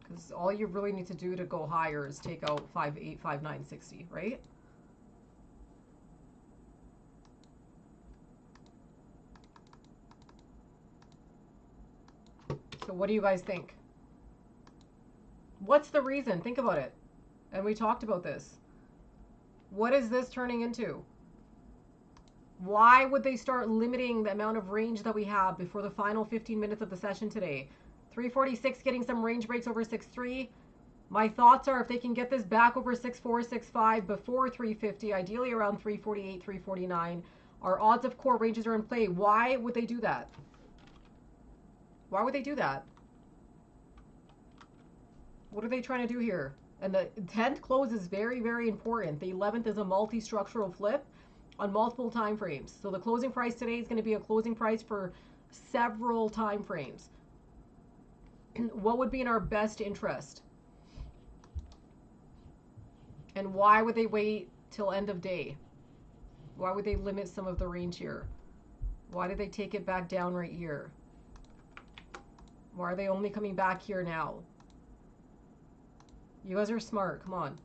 Because all you really need to do to go higher is take out 5-8, 5-9, 60, right? So what do you guys think? What's the reason? Think about it. And we talked about this. What is this turning into? Why would they start limiting the amount of range that we have before the final 15 minutes of the session today? 346 getting some range breaks over 6-3. My thoughts are if they can get this back over 6-4, 6-5 before 350, ideally around 348, 349, our odds of core ranges are in play. Why would they do that? Why would they do that? What are they trying to do here? And the 10th close is very, very important. The 11th is a multi-structural flip on multiple time frames. So the closing price today is going to be a closing price for several time frames. What would be in our best interest? And why would they wait till end of day? Why would they limit some of the range here? Why did they take it back down right here? Why are they only coming back here now? You guys are smart. Come on.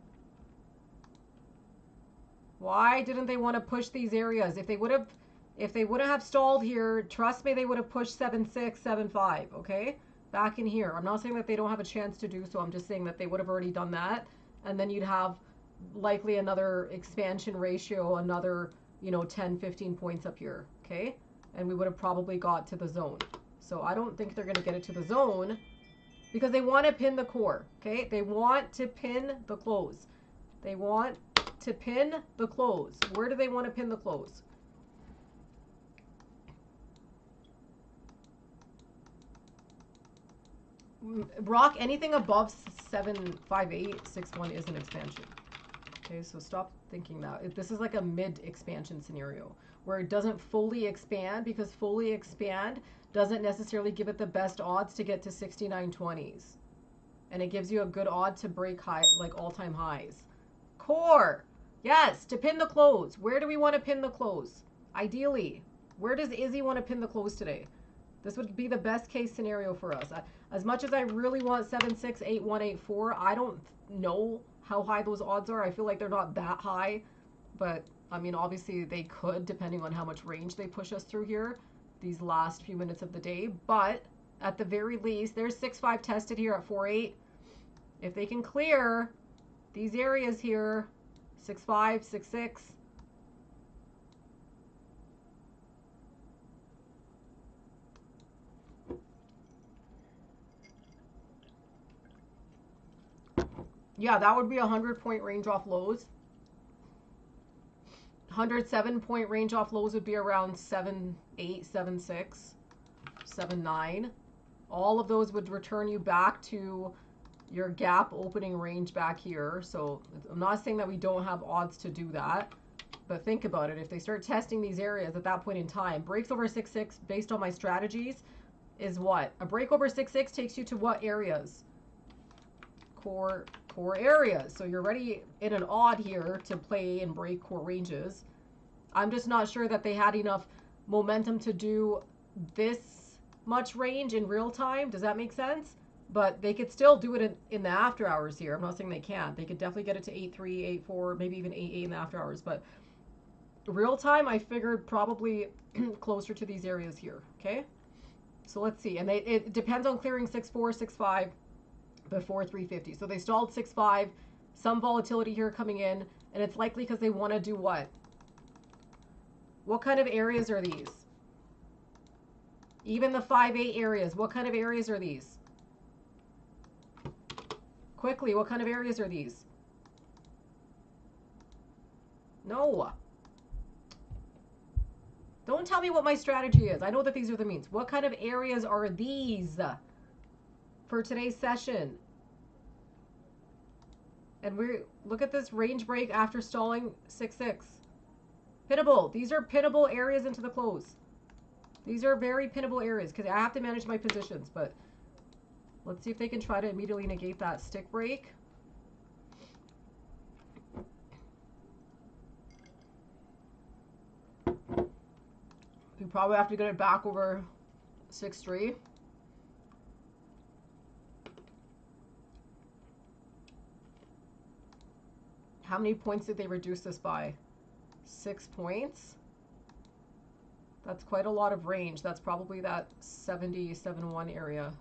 Why didn't they want to push these areas? If they would have stalled here, trust me, they would have pushed 7-6, 7-5, okay? Back in here. I'm not saying that they don't have a chance to do so. I'm just saying that they would have already done that. And then you'd have likely another expansion ratio, another, 10, 15 points up here, okay? And we would have probably got to the zone. So I don't think they're going to get it to the zone because they want to pin the core, okay? They want to pin the close. They want to pin the close. Where do they want to pin the close? Rock, anything above 758, 61 is an expansion. Okay, so stop thinking that. This is like a mid-expansion scenario where it doesn't fully expand, because fully expand doesn't necessarily give it the best odds to get to 6920s. And it gives you a good odd to break high, like all-time highs. Core! Yes, to pin the close. Where do we want to pin the close? Ideally, where does Izzy want to pin the close today? This would be the best case scenario for us. As much as I really want 768184, I don't know how high those odds are. I feel like they're not that high, but I mean, obviously they could, depending on how much range they push us through here these last few minutes of the day. But at the very least, there's 6.5 tested here at 4.8. If they can clear these areas here, 6.5, 6.6. Yeah, that would be a 100-point range off lows. 107-point range off lows would be around 7.8, 7.6, 7.9. All of those would return you back to your gap opening range back here. So I'm not saying that we don't have odds to do that, but think about it. If they start testing these areas at that point in time, breaks over 6.6 based on my strategies is what? A break over 6.6 takes you to what areas? Core areas. So you're already in an odd here to play and break core ranges. I'm just not sure that they had enough momentum to do this much range in real time. Does that make sense? But they could still do it in the after hours here. I'm not saying they can't. They could definitely get it to 8.3, 8.4, maybe even 8.8 in the after hours. But real time, I figured probably closer to these areas here. Okay? So let's see. And it depends on clearing 6.4, 6.5 before 350. So they stalled 6.5. Some volatility here coming in. And it's likely because they want to do what? What kind of areas are these? Even the 5.8 areas. What kind of areas are these? Quickly, what kind of areas are these? No. Don't tell me what my strategy is. I know that these are the means. What kind of areas are these for today's session? And look at this range break after stalling 6.6. Pinnable. These are pinnable areas into the close. These are very pinnable areas because I have to manage my positions. But let's see if they can try to immediately negate that stick break. You probably have to get it back over 6.3. How many points did they reduce this by? 6 points. That's quite a lot of range. That's probably that 70.71 area.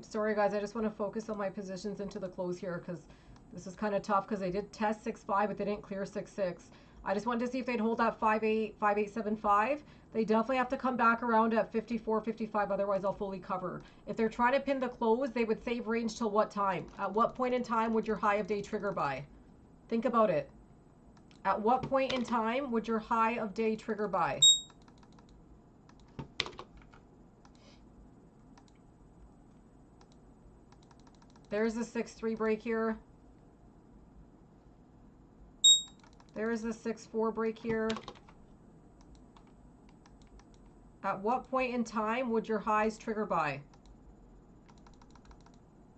Sorry guys, I just want to focus on my positions into the close here because this is kind of tough because they did test 6.5 but they didn't clear 6.6. I just wanted to see if they'd hold that 5.8, 5.875. They definitely have to come back around at 54, 55, otherwise I'll fully cover. If they're trying to pin the close, they would save range till what time? At what point in time would your high of day trigger buy? Think about it. At what point in time would your high of day trigger buy? There's a 6.3 break here. There's a 6.4 break here. At what point in time would your highs trigger buy?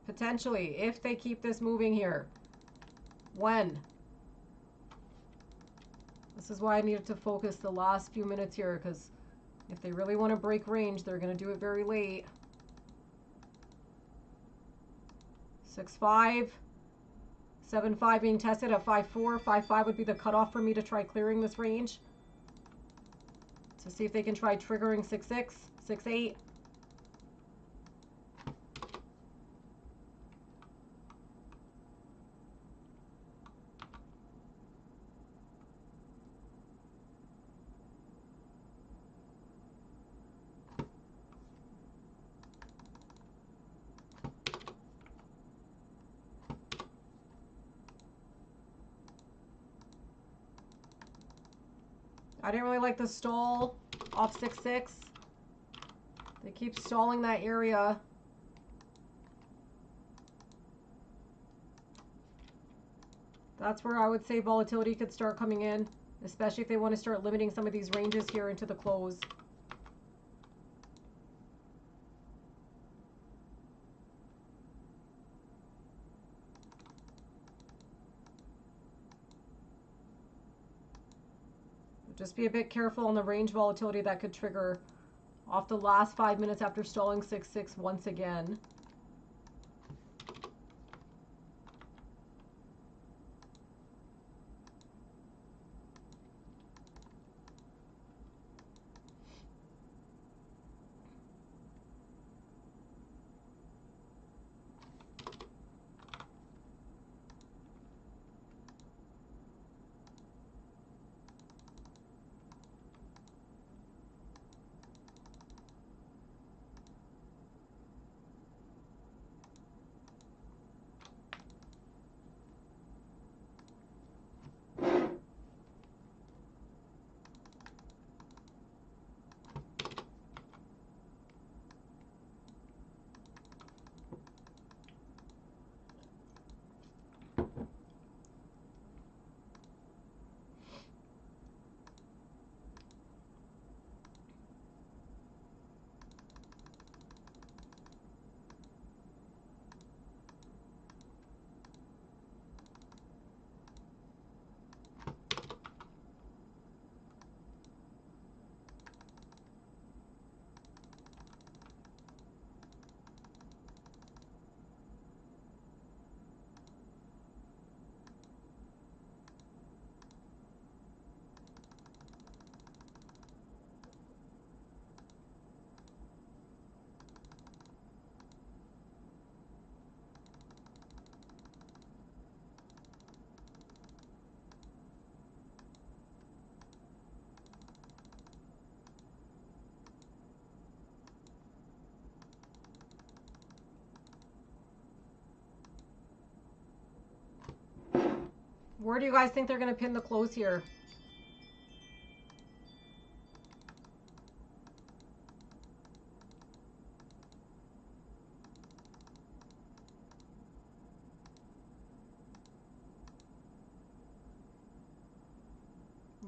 Potentially, if they keep this moving here. When? This is why I needed to focus the last few minutes here, because if they really want to break range, they're going to do it very late. 6.5. 7.5 being tested at 5.4. 5.5 would be the cutoff for me to try clearing this range. To see if they can try triggering 6.6, 6.8. I didn't really like the stall off 6.6. They keep stalling that area. That's where I would say volatility could start coming in, especially if they want to start limiting some of these ranges here into the close. Just be a bit careful on the range volatility that could trigger off the last 5 minutes after stalling 6.6 once again. Where do you guys think they're going to pin the close here?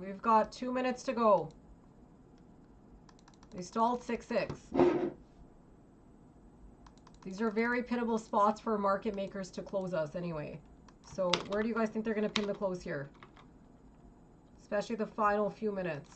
We've got 2 minutes to go. They stalled 6.6. These are very pinnable spots for market makers to close us anyway. So where do you guys think they're going to pin the close here? Especially the final few minutes.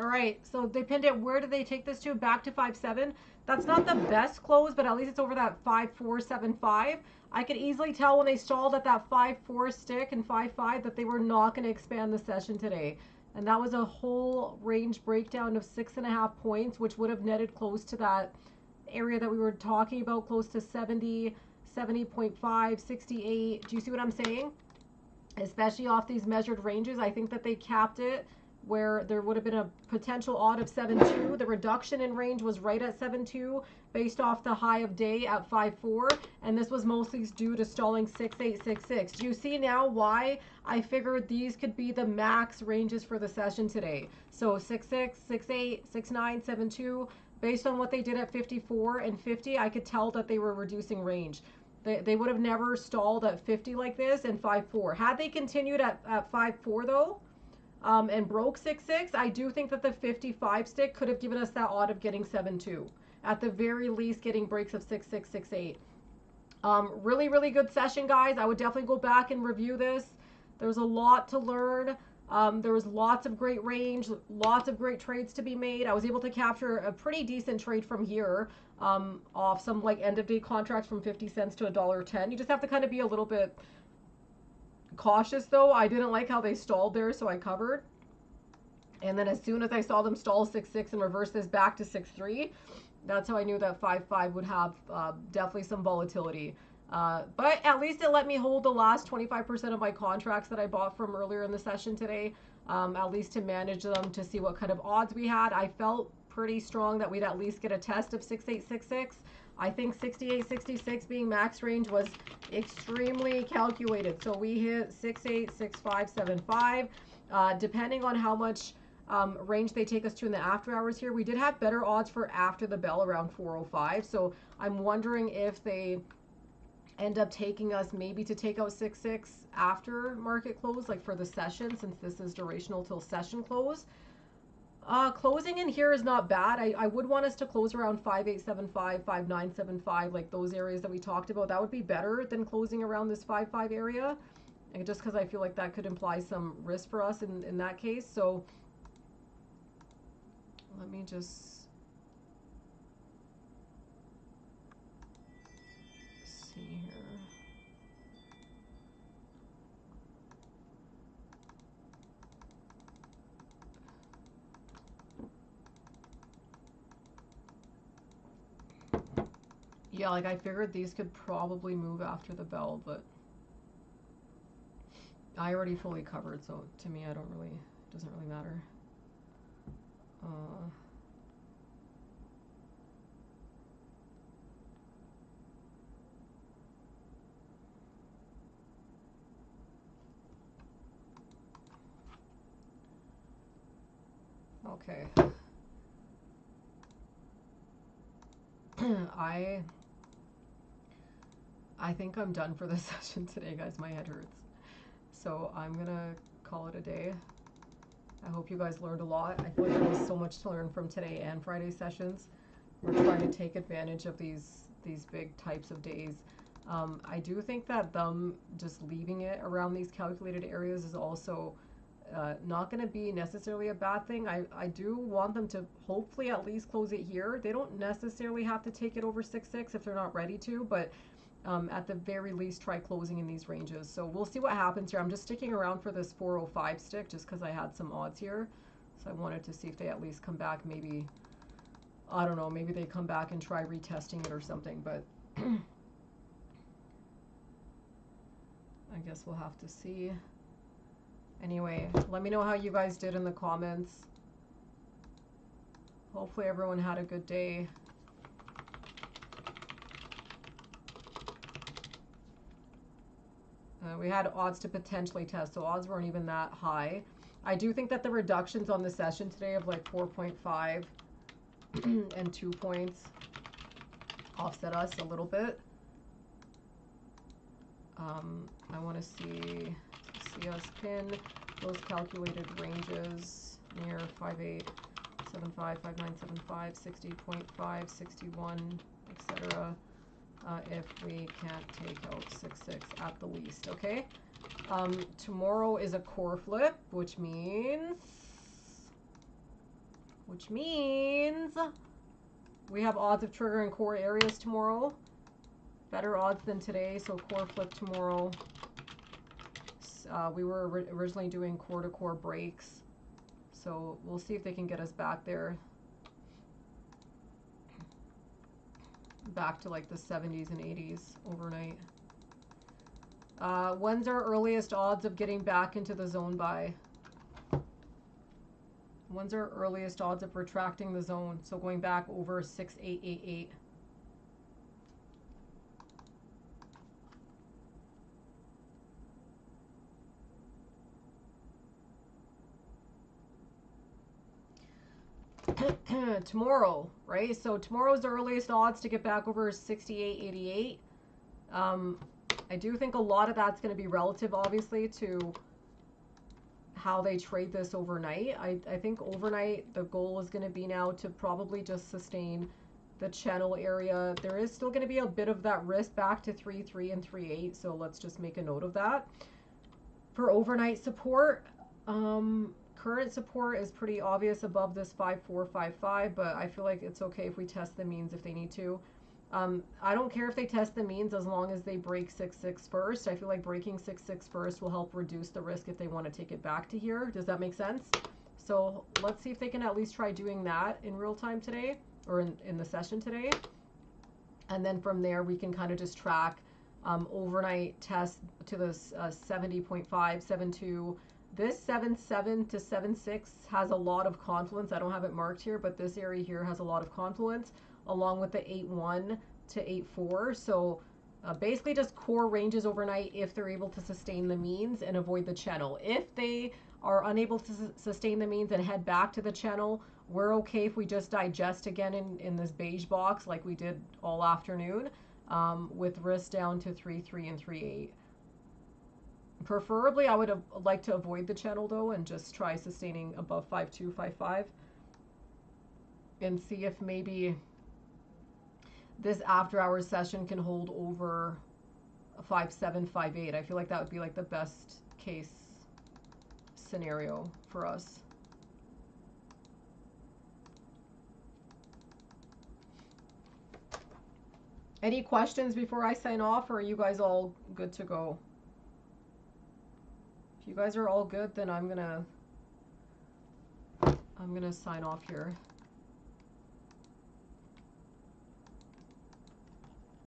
All right, so they pinned it. Where did they take this to? Back to 5.7. That's not the best close, but at least it's over that 5.475. I could easily tell when they stalled at that 5.4 stick and 5.5 that they were not going to expand the session today. And that was a whole range breakdown of 6.5 points, which would have netted close to that area that we were talking about, close to 70, 70.5, 68. Do you see what I'm saying? Especially off these measured ranges, I think that they capped it where there would have been a potential odd of 7.2. The reduction in range was right at 7.2 based off the high of day at 5.4, and this was mostly due to stalling 6.866. Do you see now why I figured these could be the max ranges for the session today? So 6.6, 6.8, 6.9, 7.2, based on what they did at 54 and 50, I could tell that they were reducing range. They would have never stalled at 50 like this and 5.4. Had they continued at 5.4 though, and broke 6.6, I do think that the 55 stick could have given us that odd of getting 7.2. At the very least, getting breaks of 6.6, 6.8. Really, really good session, guys. I would definitely go back and review this. There's a lot to learn. There was lots of great range, lots of great trades to be made. I was able to capture a pretty decent trade from here off some like end of day contracts from 50 cents to $1.10. You just have to kind of be a little bit cautious though. I didn't like how they stalled there, so I covered. And then as soon as I saw them stall 6.6 and reverse this back to 6.3, that's how I knew that 5.5 would have definitely some volatility. But at least it let me hold the last 25% of my contracts that I bought from earlier in the session today, at least to manage them to see what kind of odds we had. I felt pretty strong that we'd at least get a test of 6.866. I think 68.66 being max range was extremely calculated. So we hit 6.8, 6.5, 7.5. Depending on how much range they take us to in the after hours here, we did have better odds for after the bell around 4.05. So I'm wondering if they end up taking us maybe to take out 6.6 after market close, like for the session, since this is durational till session close. Closing in here is not bad. I would want us to close around 5.875, 5.975, like those areas that we talked about. That would be better than closing around this 5.5 area, and just because I feel like that could imply some risk for us in that case. So let me just see here. Yeah, like I figured these could probably move after the bell, but I already fully covered, so to me, it doesn't really matter. Okay. I think I'm done for this session today, guys. My head hurts. So I'm gonna call it a day. I hope you guys learned a lot. I feel like there was so much to learn from today and Friday sessions. We're trying to take advantage of these big types of days. I do think that them just leaving it around these calculated areas is also not going to be necessarily a bad thing. I do want them to hopefully at least close it here. They don't necessarily have to take it over 6.6 if they're not ready to, but at the very least try closing in these ranges. So we'll see what happens here. I'm just sticking around for this 4.05 stick just because I had some odds here. So I wanted to see if they at least come back. Maybe, I don't know, maybe they come back and try retesting it or something, but I guess we'll have to see. Anyway, let me know how you guys did in the comments. Hopefully everyone had a good day. We had odds to potentially test, so odds weren't even that high. I do think that the reductions on the session today of like 4.5 and 2 points offset us a little bit. I want to see us pin those calculated ranges near 5.875, 5.975, 60.5, 61, etc. If we can't take out 6.6 at the least, okay? Tomorrow is a core flip, which means which means we have odds of triggering core areas tomorrow. Better odds than today, so core flip tomorrow. We were originally doing core to core breaks, so we'll see if they can get us back there. Back to like the 70s and 80s overnight. When's our earliest odds of getting back into the zone buy? When's our earliest odds of retracting the zone? So going back over 6888. Tomorrow, right? So tomorrow's the earliest odds to get back over 68.88. I do think a lot of that's going to be relative, obviously, to how they trade this overnight. I think overnight the goal is going to be now to probably just sustain the channel area. There is still going to be a bit of that risk back to 3.3 and 3.8, so let's just make a note of that. For overnight support, current support is pretty obvious above this 5.455, but I feel like it's okay if we test the means if they need to. I don't care if they test the means as long as they break 6.6 first. I feel like breaking 6.6 first will help reduce the risk if they want to take it back to here. Does that make sense? So let's see if they can at least try doing that in real time today, or in the session today. And then from there we can kind of just track overnight test to this 70.5, 72. This 7.7 to 7.6 has a lot of confluence. I don't have it marked here, but this area here has a lot of confluence, along with the 8.1 to 8.4. So basically just core ranges overnight if they're able to sustain the means and avoid the channel. If they are unable to sustain the means and head back to the channel, we're okay if we just digest again in this beige box like we did all afternoon, with risk down to 3.3 and 3.8. Preferably, I would like to avoid the channel though and just try sustaining above 5.2, 5.5 and see if maybe this after hours session can hold over 5.7, 5.8. I feel like that would be like the best case scenario for us. Any questions before I sign off, or are you guys all good to go? If you guys are all good, then I'm gonna sign off here.